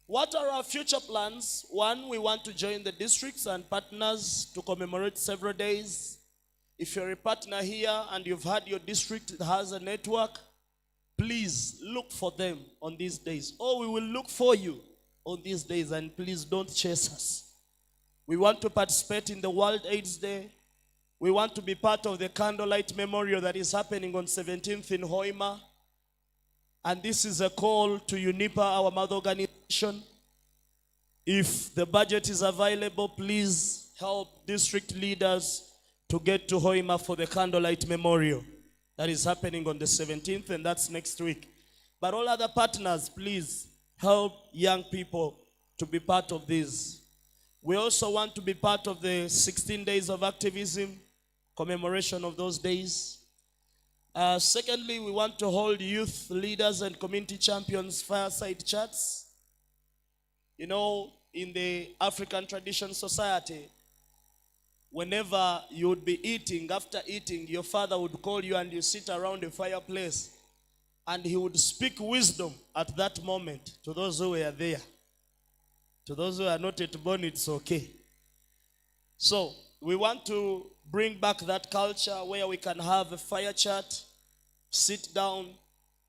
What are our future plans? One, we want to join the districts and partners to commemorate several days. If you're a partner here and you've had your district that has a network, please look for them on these days. Or we will look for you on these days, and please don't chase us. We want to participate in the World AIDS Day. We want to be part of the Candlelight Memorial that is happening on 17th in Hoima. And this is a call to UNIPA, our mother organization. If the budget is available, please help district leaders to get to Hoima for the Candlelight Memorial. That is happening on the 17th, and that's next week. But all other partners, please help young people to be part of this. We also want to be part of the 16 days of activism, commemoration of those days. Secondly, we want to hold youth leaders and community champions fireside chats. You know, in the African Tradition Society, whenever you would be eating, after eating, your father would call you and you sit around the fireplace and he would speak wisdom at that moment to those who were there. To those who are not yet born, it's okay. So we want to bring back that culture where we can have a fire chat, sit down,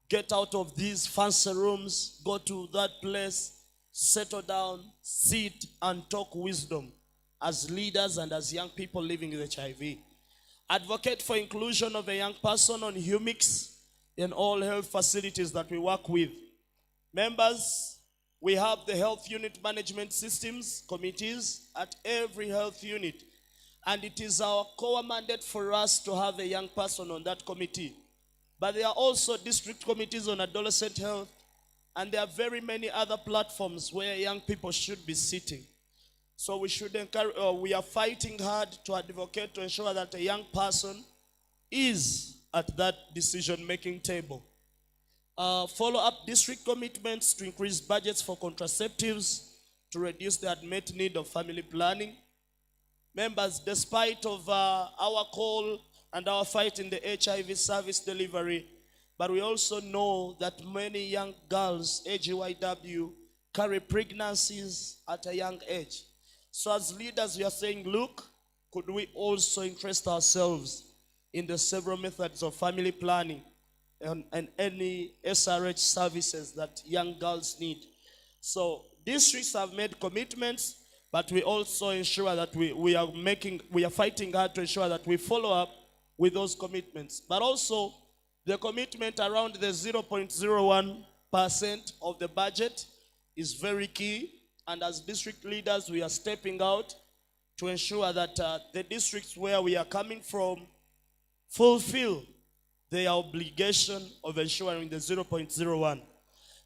get out of these fancy rooms, go to that place, settle down, sit and talk wisdom as leaders and as young people living with HIV. Advocate for inclusion of a young person on HUMIX in all health facilities that we work with. Members, we have the health unit management systems committees at every health unit. And it is our core mandate for us to have a young person on that committee. But there are also district committees on adolescent health, and there are very many other platforms where young people should be sitting. So we should encourage, we are fighting hard to advocate to ensure that a young person is at that decision-making table. Follow up district commitments to increase budgets for contraceptives, to reduce the unmet need of family planning. Members, despite of our call and our fight in the HIV service delivery, but we also know that many young girls, AGYW, carry pregnancies at a young age. So as leaders, we are saying, look, could we also interest ourselves in the several methods of family planning and any SRH services that young girls need? So districts have made commitments, but we also ensure that we are fighting hard to ensure that we follow up with those commitments. But also the commitment around the 0.01% of the budget is very key. And as district leaders, we are stepping out to ensure that the districts where we are coming from fulfill their obligation of ensuring the 0.01.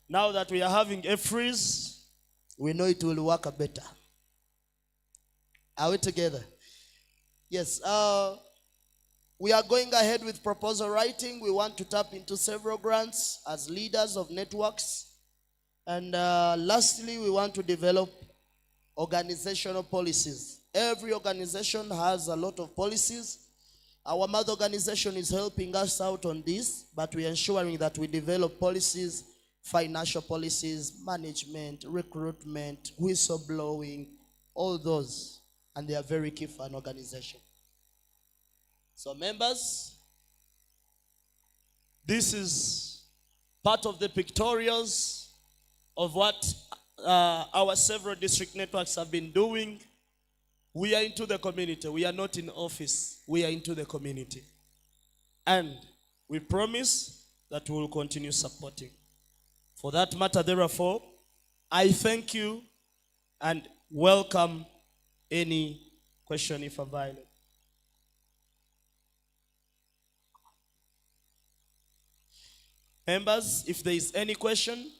Now that we are having a freeze, we know it will work better. Are we together? Yes. We are going ahead with proposal writing. We want to tap into several grants as leaders of networks. And lastly, we want to develop organizational policies. Every organization has a lot of policies. Our mother organization is helping us out on this, but we are ensuring that we develop policies, financial policies, management, recruitment, whistleblowing, all those. And they are very key for an organization. So members, this is part of the pictorials of what our several district networks have been doing. We are into the community. We are not in office. We are into the community. And we promise that we will continue supporting. For that matter, therefore, I thank you and welcome any question if available. Members, if there is any question,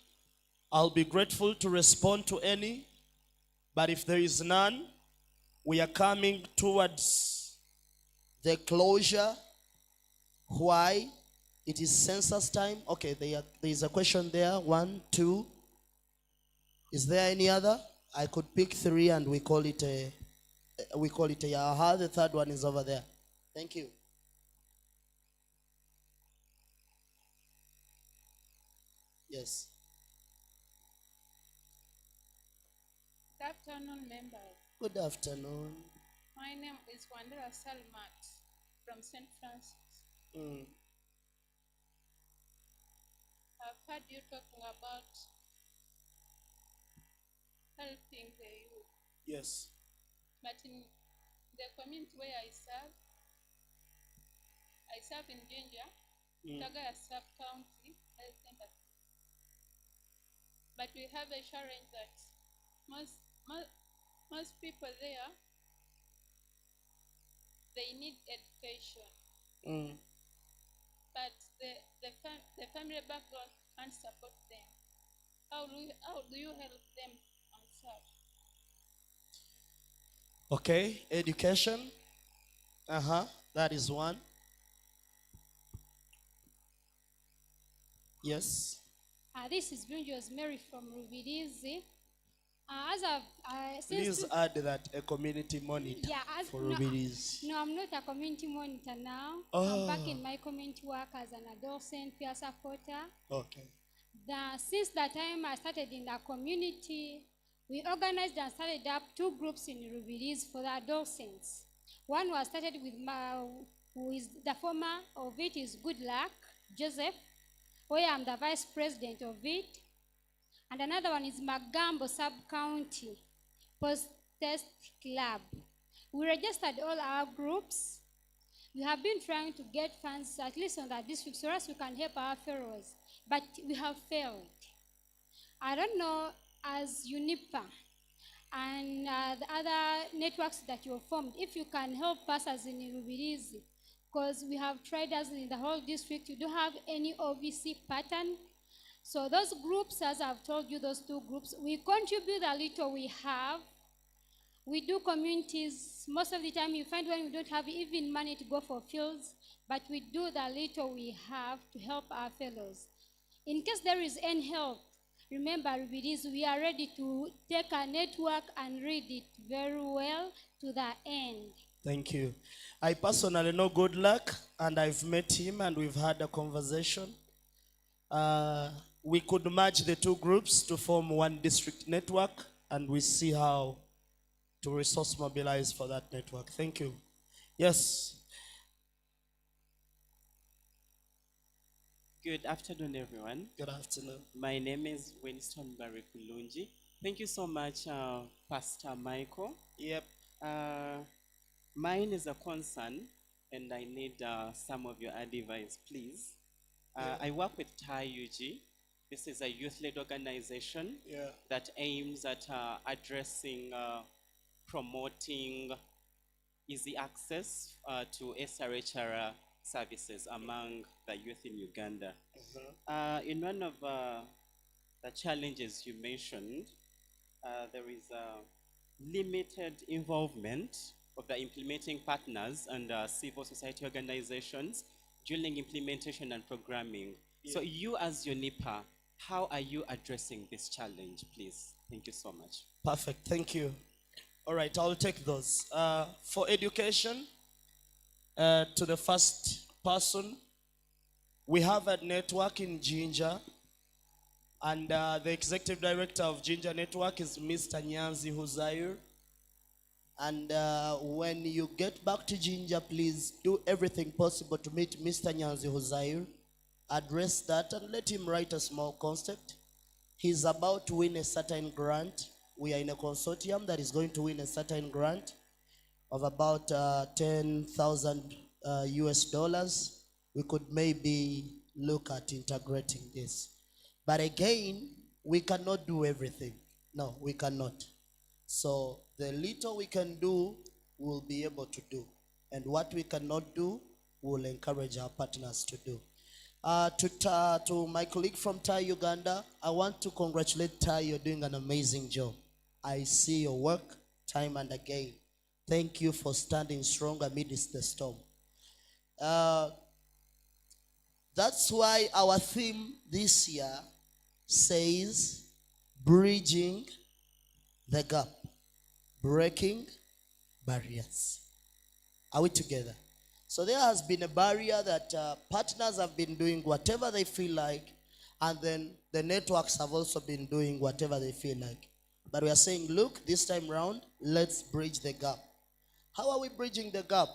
I'll be grateful to respond to any. But if there is none, we are coming towards the closure. Why? It is census time. Okay, there is a question there. 1, 2. Is there any other? I could pick 3 and we call it a yaha. The third one is over there. Thank you. Yes. Good afternoon, members. Good afternoon. My name is Wandera Salmat from St. Francis. I've heard you talking about helping the youth. Yes. But in the community where I serve in Ginger, Tagaya sub-county health center. But we have a challenge that most people there, they need education. But the family background can't support them. How do you help them on such? Okay, education. That is one. Yes. This is Bunjo's Mary from Rubirizi. As I've, since Please add that a community monitor yeah, for no, Rubiri's. no, I'm not a community monitor now. Oh. I'm back in my community work as an adolescent peer supporter. Okay. Since that time I started in the community, we organized and started up 2 groups in Rubiri's for the adolescents. One was started with who is the former of it is Good Luck Joseph, where I'm the vice president of it. And another one is Magambo Sub-County Post-Test Club. We registered all our groups. We have been trying to get funds, at least on that district, so as we can help our fellows, but we have failed. I don't know, as UNIPA and the other networks that you have formed, if you can help us as in Rubirizi, because we have tried as in the whole district, you don't have any OVC pattern. So those groups, as I've told you, those 2 groups, we contribute a little we have. We do communities. Most of the time you find when we don't have even money to go for fields, but we do the little we have to help our fellows. In case there is any help, remember, we are ready to take a network and read it very well to the end. Thank you. I personally know Good Luck, and I've met him, and we've had a conversation. We could merge the 2 groups to form one district network, and we see how to resource mobilize for that network. Thank you. Yes. Good afternoon, everyone. Good afternoon. My name is Winston Barry Kulunji. Thank you so much, Pastor Michael. Yep. Mine is a concern, and I need some of your advice, please. I work with TIUG. This is a youth-led organization that aims at addressing, promoting easy access to SRHR services among the youth in Uganda. In one of the challenges you mentioned, there is limited involvement of the implementing partners and civil society organizations during implementation and programming. So you as UNIPA, how are you addressing this challenge, please? Thank you so much. Perfect, thank you. All right, I'll take those. For education, to the first person, we have a network in Jinja, and the executive director of Jinja Network is Mr. Nyanzi Huzair. And when you get back to Jinja, please do everything possible to meet Mr. Nyanzi Huzair, address that, and let him write a small concept. He's about to win a certain grant. We are in a consortium that is going to win a certain grant of about 10,000 US dollars. We could maybe look at integrating this. But again, we cannot do everything. No, we cannot. So the little we can do, we'll be able to do. And what we cannot do, we'll encourage our partners to do. To my colleague from Thai Uganda, I want to congratulate Thai. You're doing an amazing job. I see your work time and again. Thank you for standing strong amidst the storm. That's why our theme this year says bridging the gap, breaking barriers. Are we together? So there has been a barrier that partners have been doing whatever they feel like, and then the networks have also been doing whatever they feel like. But we are saying, look, this time round, let's bridge the gap. How are we bridging the gap?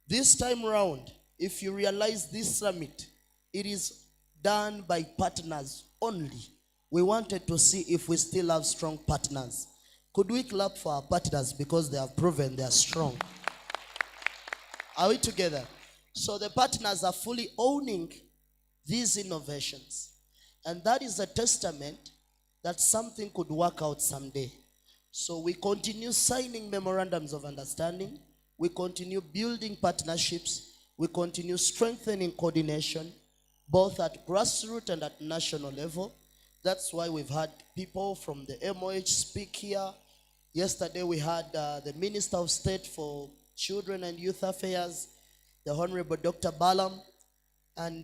This time round, if you realize this summit, it is done by partners only. We wanted to see if we still have strong partners. Could we clap for our partners because they have proven they are strong? Are we together? So the partners are fully owning these innovations. And that is a testament that something could work out someday. So we continue signing memorandums of understanding. We continue building partnerships. We continue strengthening coordination, both at grassroots and at national level. That's why we've had people from the MOH speak here. Yesterday we had the Minister of State for Children and Youth Affairs, the Honorable Dr. Balam. And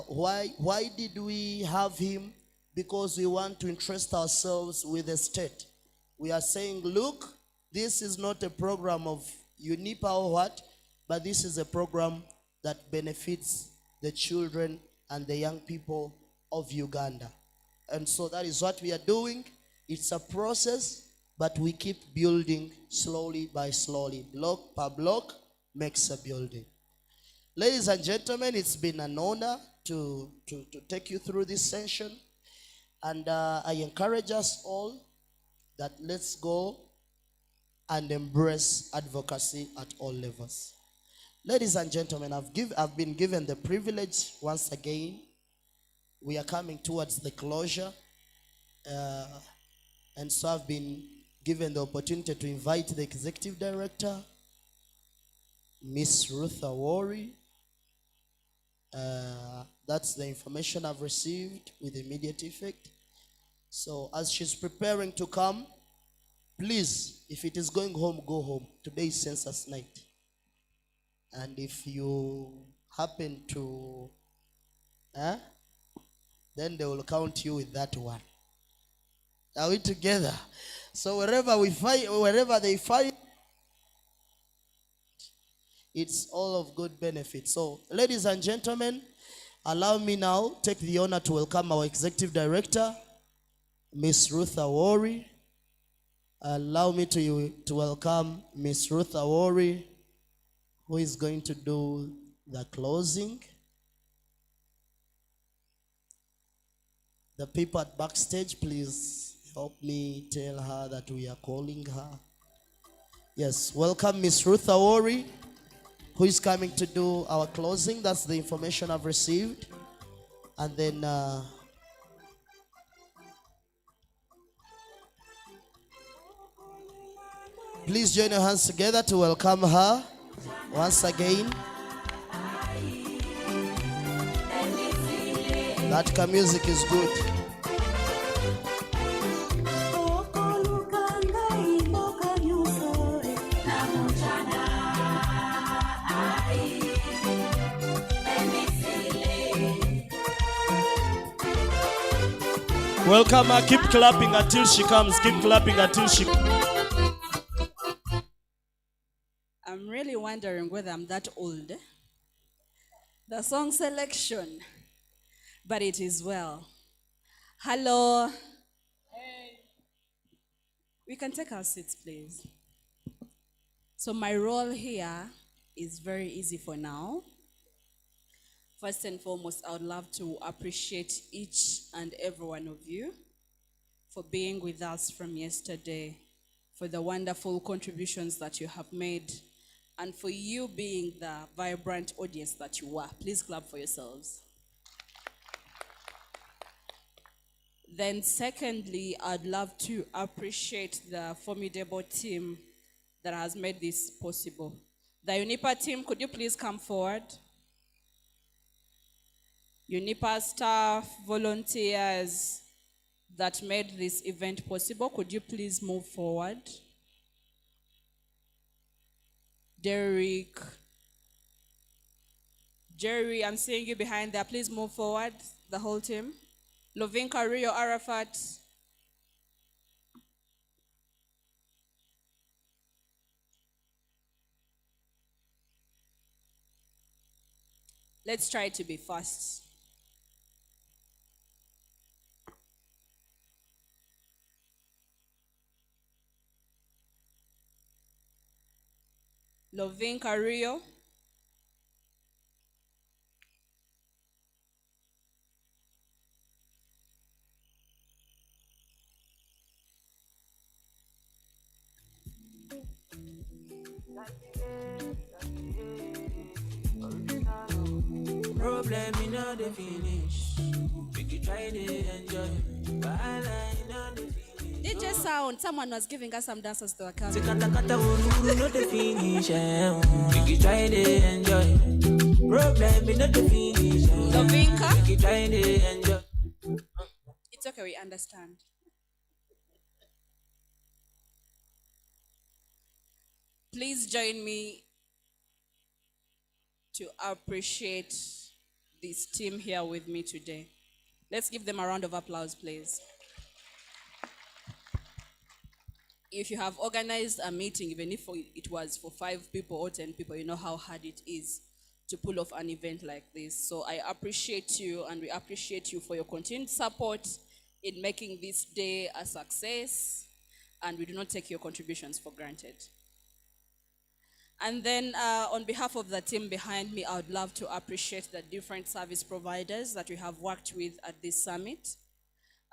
why did we have him? Because we want to entrust ourselves with the state. we are saying, look, this is not a program of UNIPA or what, but this is a program that benefits the children and the young people of Uganda. And so that is what we are doing. It's a process, but we keep building slowly by slowly. Block per block makes a building. Ladies and gentlemen, it's been an honor to take you through this session. And I encourage us all that let's go and embrace advocacy at all levels. Ladies and gentlemen, I've been given the privilege once again. We are coming towards the closure. And so I've been given the opportunity to invite the executive director, Miss Ruth Awori. That's the information I've received with immediate effect. So as she's preparing to come, please, if it is going home, go home. Today is census night. And if you happen to, then they will count you with that one. Are we together? So wherever they find, it's all of good benefit. So, ladies and gentlemen, allow me now take the honor to welcome our executive director, Miss Ruth Awori. Allow me to welcome Miss Ruth Awori, who is going to do the closing. The people at backstage, please help me tell her that we are calling her. Yes, welcome Miss Ruth Awori, who is coming to do our closing. That's the information I've received. And then please join your hands together to welcome her once again. That music is good. Welcome her. Keep clapping until she comes. Keep clapping until she comes. I'm really wondering whether I'm that old. The song selection, but it is well. Hello. Hey. We can take our seats, please. So my role here is very easy for now. First and foremost, I would love to appreciate each and every one of you for being with us from yesterday, for the wonderful contributions that you have made, and for you being the vibrant audience that you are. Please clap for yourselves. Then secondly, I'd love to appreciate the formidable team that has made this possible. The UNIPA team, could you please come forward? UNIPA staff, volunteers that made this event possible, could you please move forward? Derek, Jerry, I'm seeing you behind there. Please move forward, the whole team. Lovinka, Rio, Arafat. Let's try to be fast. Lovinka, Rio. Problem in all the finish. We can try to enjoy. But I like all the finish. DJ Sound, someone was giving us some dances to account. Kata uru no the finish. We can try to enjoy. Problem in all the finish. Lovinka. We can try to enjoy. It's okay, we understand. Please join me to appreciate this team here with me today. Let's give them a round of applause, please. if you have organized a meeting, even if it was for 5 people or 10 people, you know how hard it is to pull off an event like this. So I appreciate you, and we appreciate you for your continued support in making this day a success, and we do not take your contributions for granted. And then on behalf of the team behind me, I would love to appreciate the different service providers that we have worked with at this summit.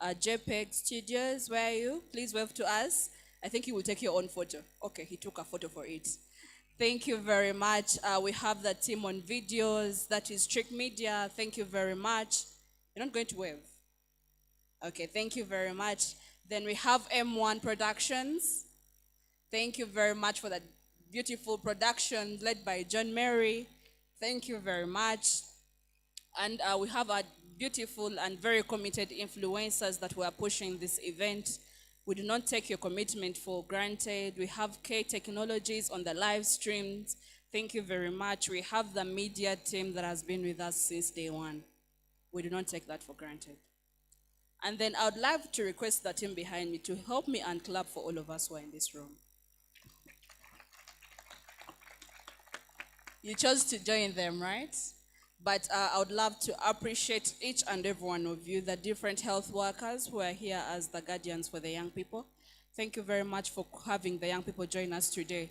JPEG Studios, where are you? Please wave to us. I think you will take your own photo. Okay, he took a photo for it. Thank you very much. We have the team on videos, that is Trick Media. Thank you very much. You're not going to wave? Okay, thank you very much. Then we have M1 Productions. Thank you very much for that beautiful production led by John Mary. Thank you very much. And we have our beautiful and very committed influencers that were pushing this event. We do not take your commitment for granted. We have K Technologies on the live streams. Thank you very much. We have the media team that has been with us since day one. We do not take that for granted. And then I would love to request the team behind me to help me and clap for all of us who are in this room. You chose to join them, right? But I would love to appreciate each and every one of you, the different health workers who are here as the guardians for the young people. Thank you very much for having the young people join us today.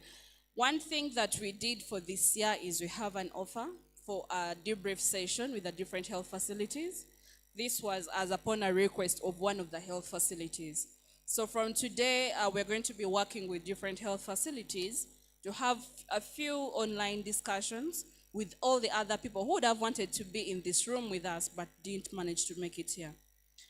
One thing that we did for this year is we have an offer for a debrief session with the different health facilities. This was as upon a request of one of the health facilities. So from today, we're going to be working with different health facilities to have a few online discussions with all the other people who would have wanted to be in this room with us but didn't manage to make it here.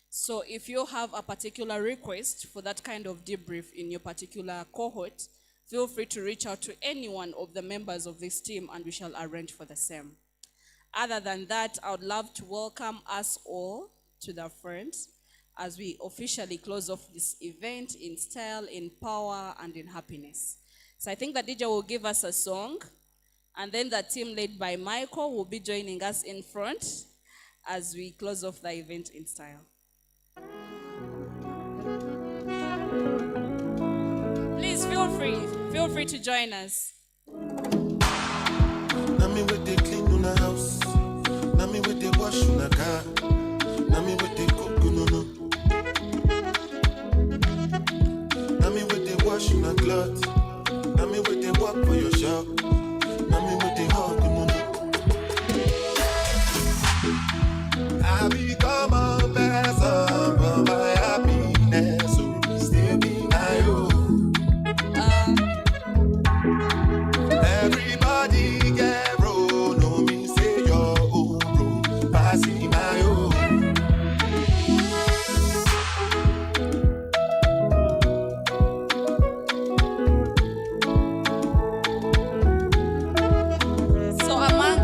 So if you have a particular request for that kind of debrief in your particular cohort, feel free to reach out to any one of the members of this team and we shall arrange for the same. Other than that, I would love to welcome us all to the front as we officially close off this event in style, in power, and in happiness. So I think the DJ will give us a song, and then the team led by Michael will be joining us in front as we close off the event in style. Please feel free to join us. Nami with the clean on the house, Nami with the wash on the car, Nami with the cook no. Nami with the wash on the cloth, Nami with the work for your shop, Nami with the hug no. I become a vessel for my happiness, so still be my own. Everybody get roll, no me say your own bro, passing my own. So among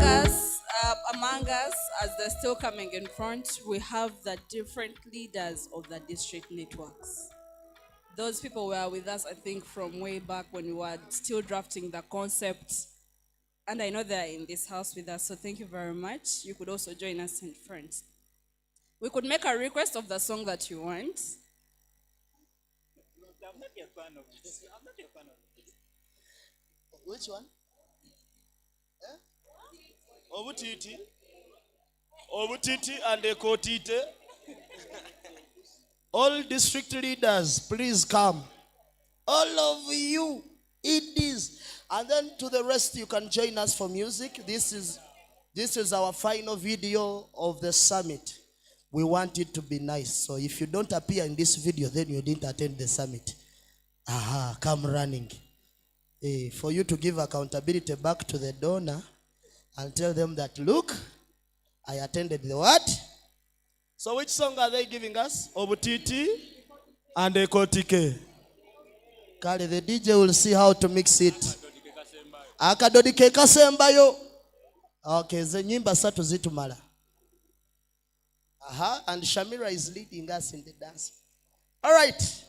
us, as they're still coming in front, we have the different leaders of the district networks. Those people were with us, I think, from way back when we were still drafting the concept. And I know they're in this house with us, so thank you very much. You could also join us in front. We could make a request of the song that you want. I'm not a fan of this. I'm not a fan of this. Which one? Obutiti. Obutiti and Ekotite. All district leaders, please come. All of you, it is. And then to the rest, you can join us for music. This is our final video of the summit. We want it to be nice. So if you don't appear in this video, then you didn't attend the summit. Aha, come running. For you to give accountability back to the donor and tell them that, look, I attended the what? So which song are they giving us? Obutiti and Ekotike. Kale, the DJ will see how to mix it. Akadodike kasembayo. Okay, ze nyimba satu zitumala. Aha, and Shamira is leading us in the dance. All right.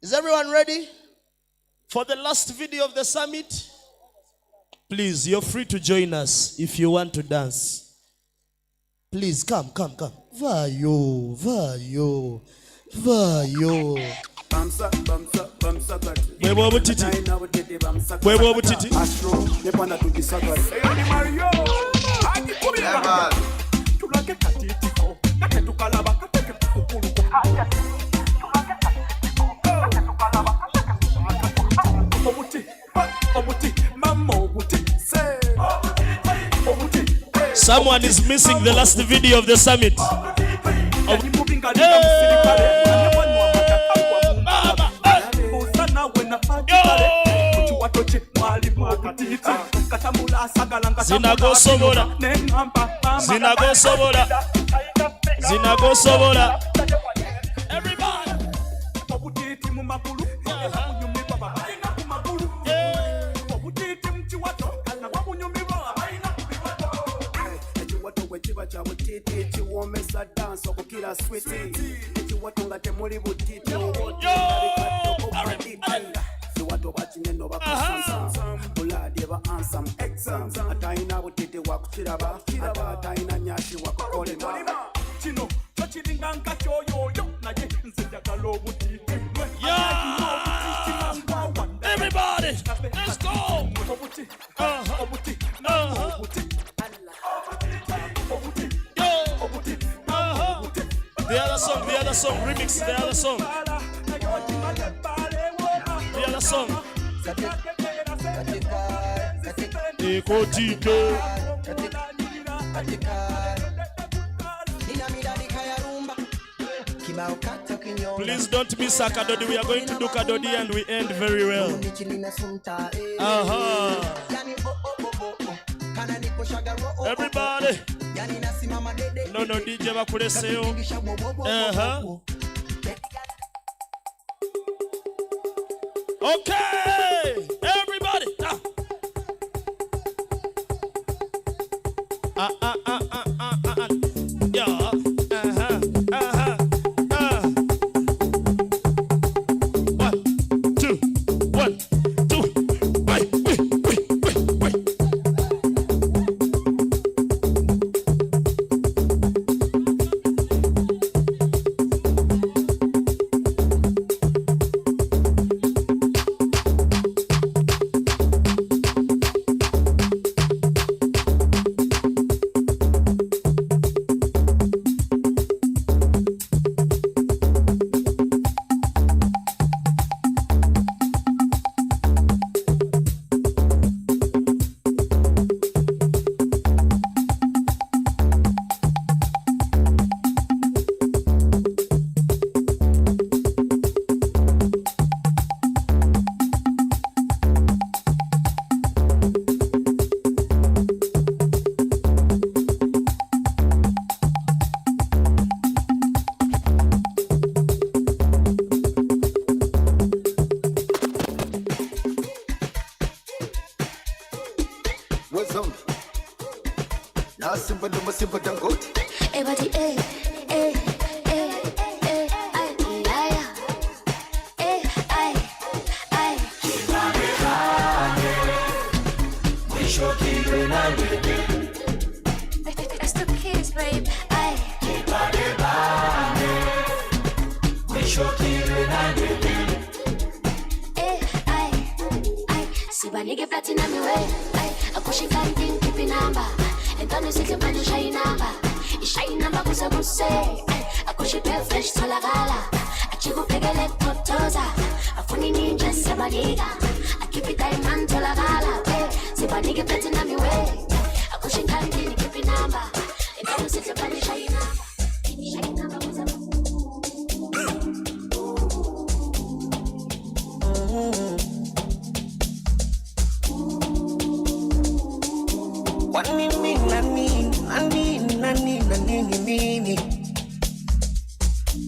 Is everyone ready? For the last video of the summit, please, you're free to join us if you want to dance. Please, come. Vayo. Bwebwa obutiti. Bwebwa obutiti. Someone is missing the last video of the summit. Zinagosobola. Zinagosobola. Zinagosobola. Everybody. Everybody, let's go. The other song, remix, the other song. The other song. Please don't miss our Kadodi. We are going to do Kadodi and we end very well. Everybody. No, DJ Bakuleseo. Okay. Everybody. Yeah.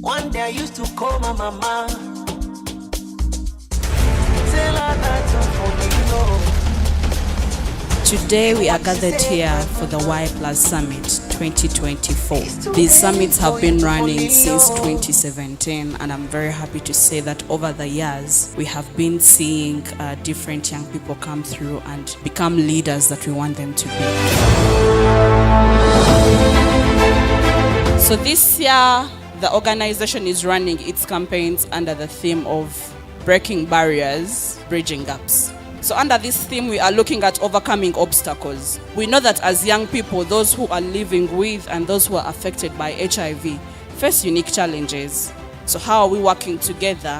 One day I used to call my mama, tell her that I'm forgetting. Today we are gathered here for the Y Plus Summit 2024. These summits have been running since 2017, and I'm very happy to say that over the years we have been seeing different young people come through and become leaders that we want them to be. So this year The organization is running its campaigns under the theme of breaking barriers, bridging gaps. So under this theme, we are looking at overcoming obstacles. We know that as young people, those who are living with and those who are affected by HIV face unique challenges. So how are we working together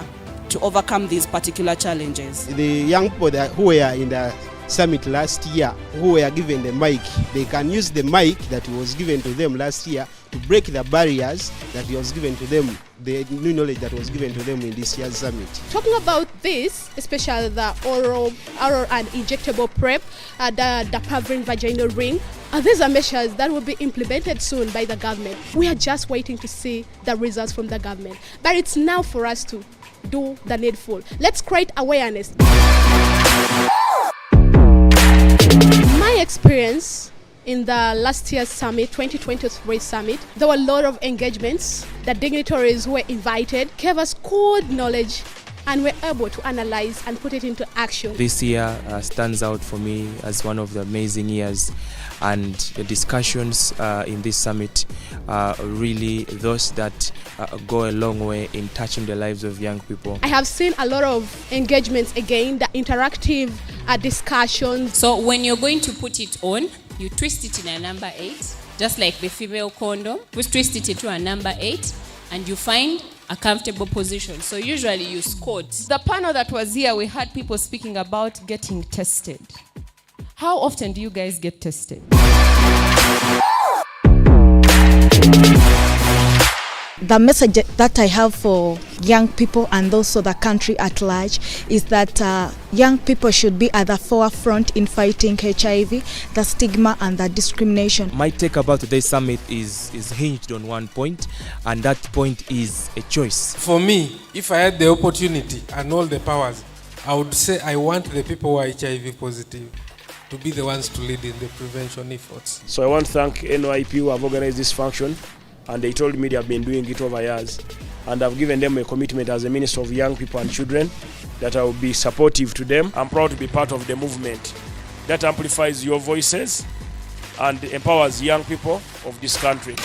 to overcome these particular challenges? The young people who were in the summit last year, who were given the mic, they can use the mic that was given to them last year to break the barriers that was given to them, the new knowledge that was given to them in this year's summit. Talking about this, especially the oral and injectable PrEP, the Pavrin vaginal ring, these are measures that will be implemented soon by the government. We are just waiting to see the results from the government. But it's now for us to do the needful. Let's create awareness. My experience in the last year's summit, 2023 summit, there were a lot of engagements. The dignitaries who were invited gave us good knowledge and were able to analyze and put it into action. This year stands out for me as one of the amazing years, and the discussions in this summit are really those that go a long way in touching the lives of young people. I have seen a lot of engagements again, the interactive discussions. So when you're going to put it on, you twist it in a number 8, just like the female condom. We twist it into a number 8, and you find a comfortable position. So usually you squat. The panel that was here, we had people speaking about getting tested. How often do you guys get tested? The message that I have for young people and also the country at large is that young people should be at the forefront in fighting HIV, the stigma and the discrimination. My take about today's summit is hinged on one point, and that point is a choice. For me, if I had the opportunity and all the powers, I would say I want the people who are HIV positive to be the ones to lead in the prevention efforts. So I want to thank NYP who have organized this function, and they told me they have been doing it over years. And I've given them a commitment as a Minister of Young People and Children that I will be supportive to them. I'm proud to be part of the movement that amplifies your voices and empowers young people of this country.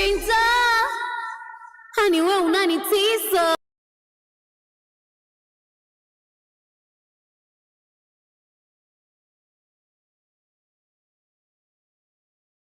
unanipinda, hani we unanitisa.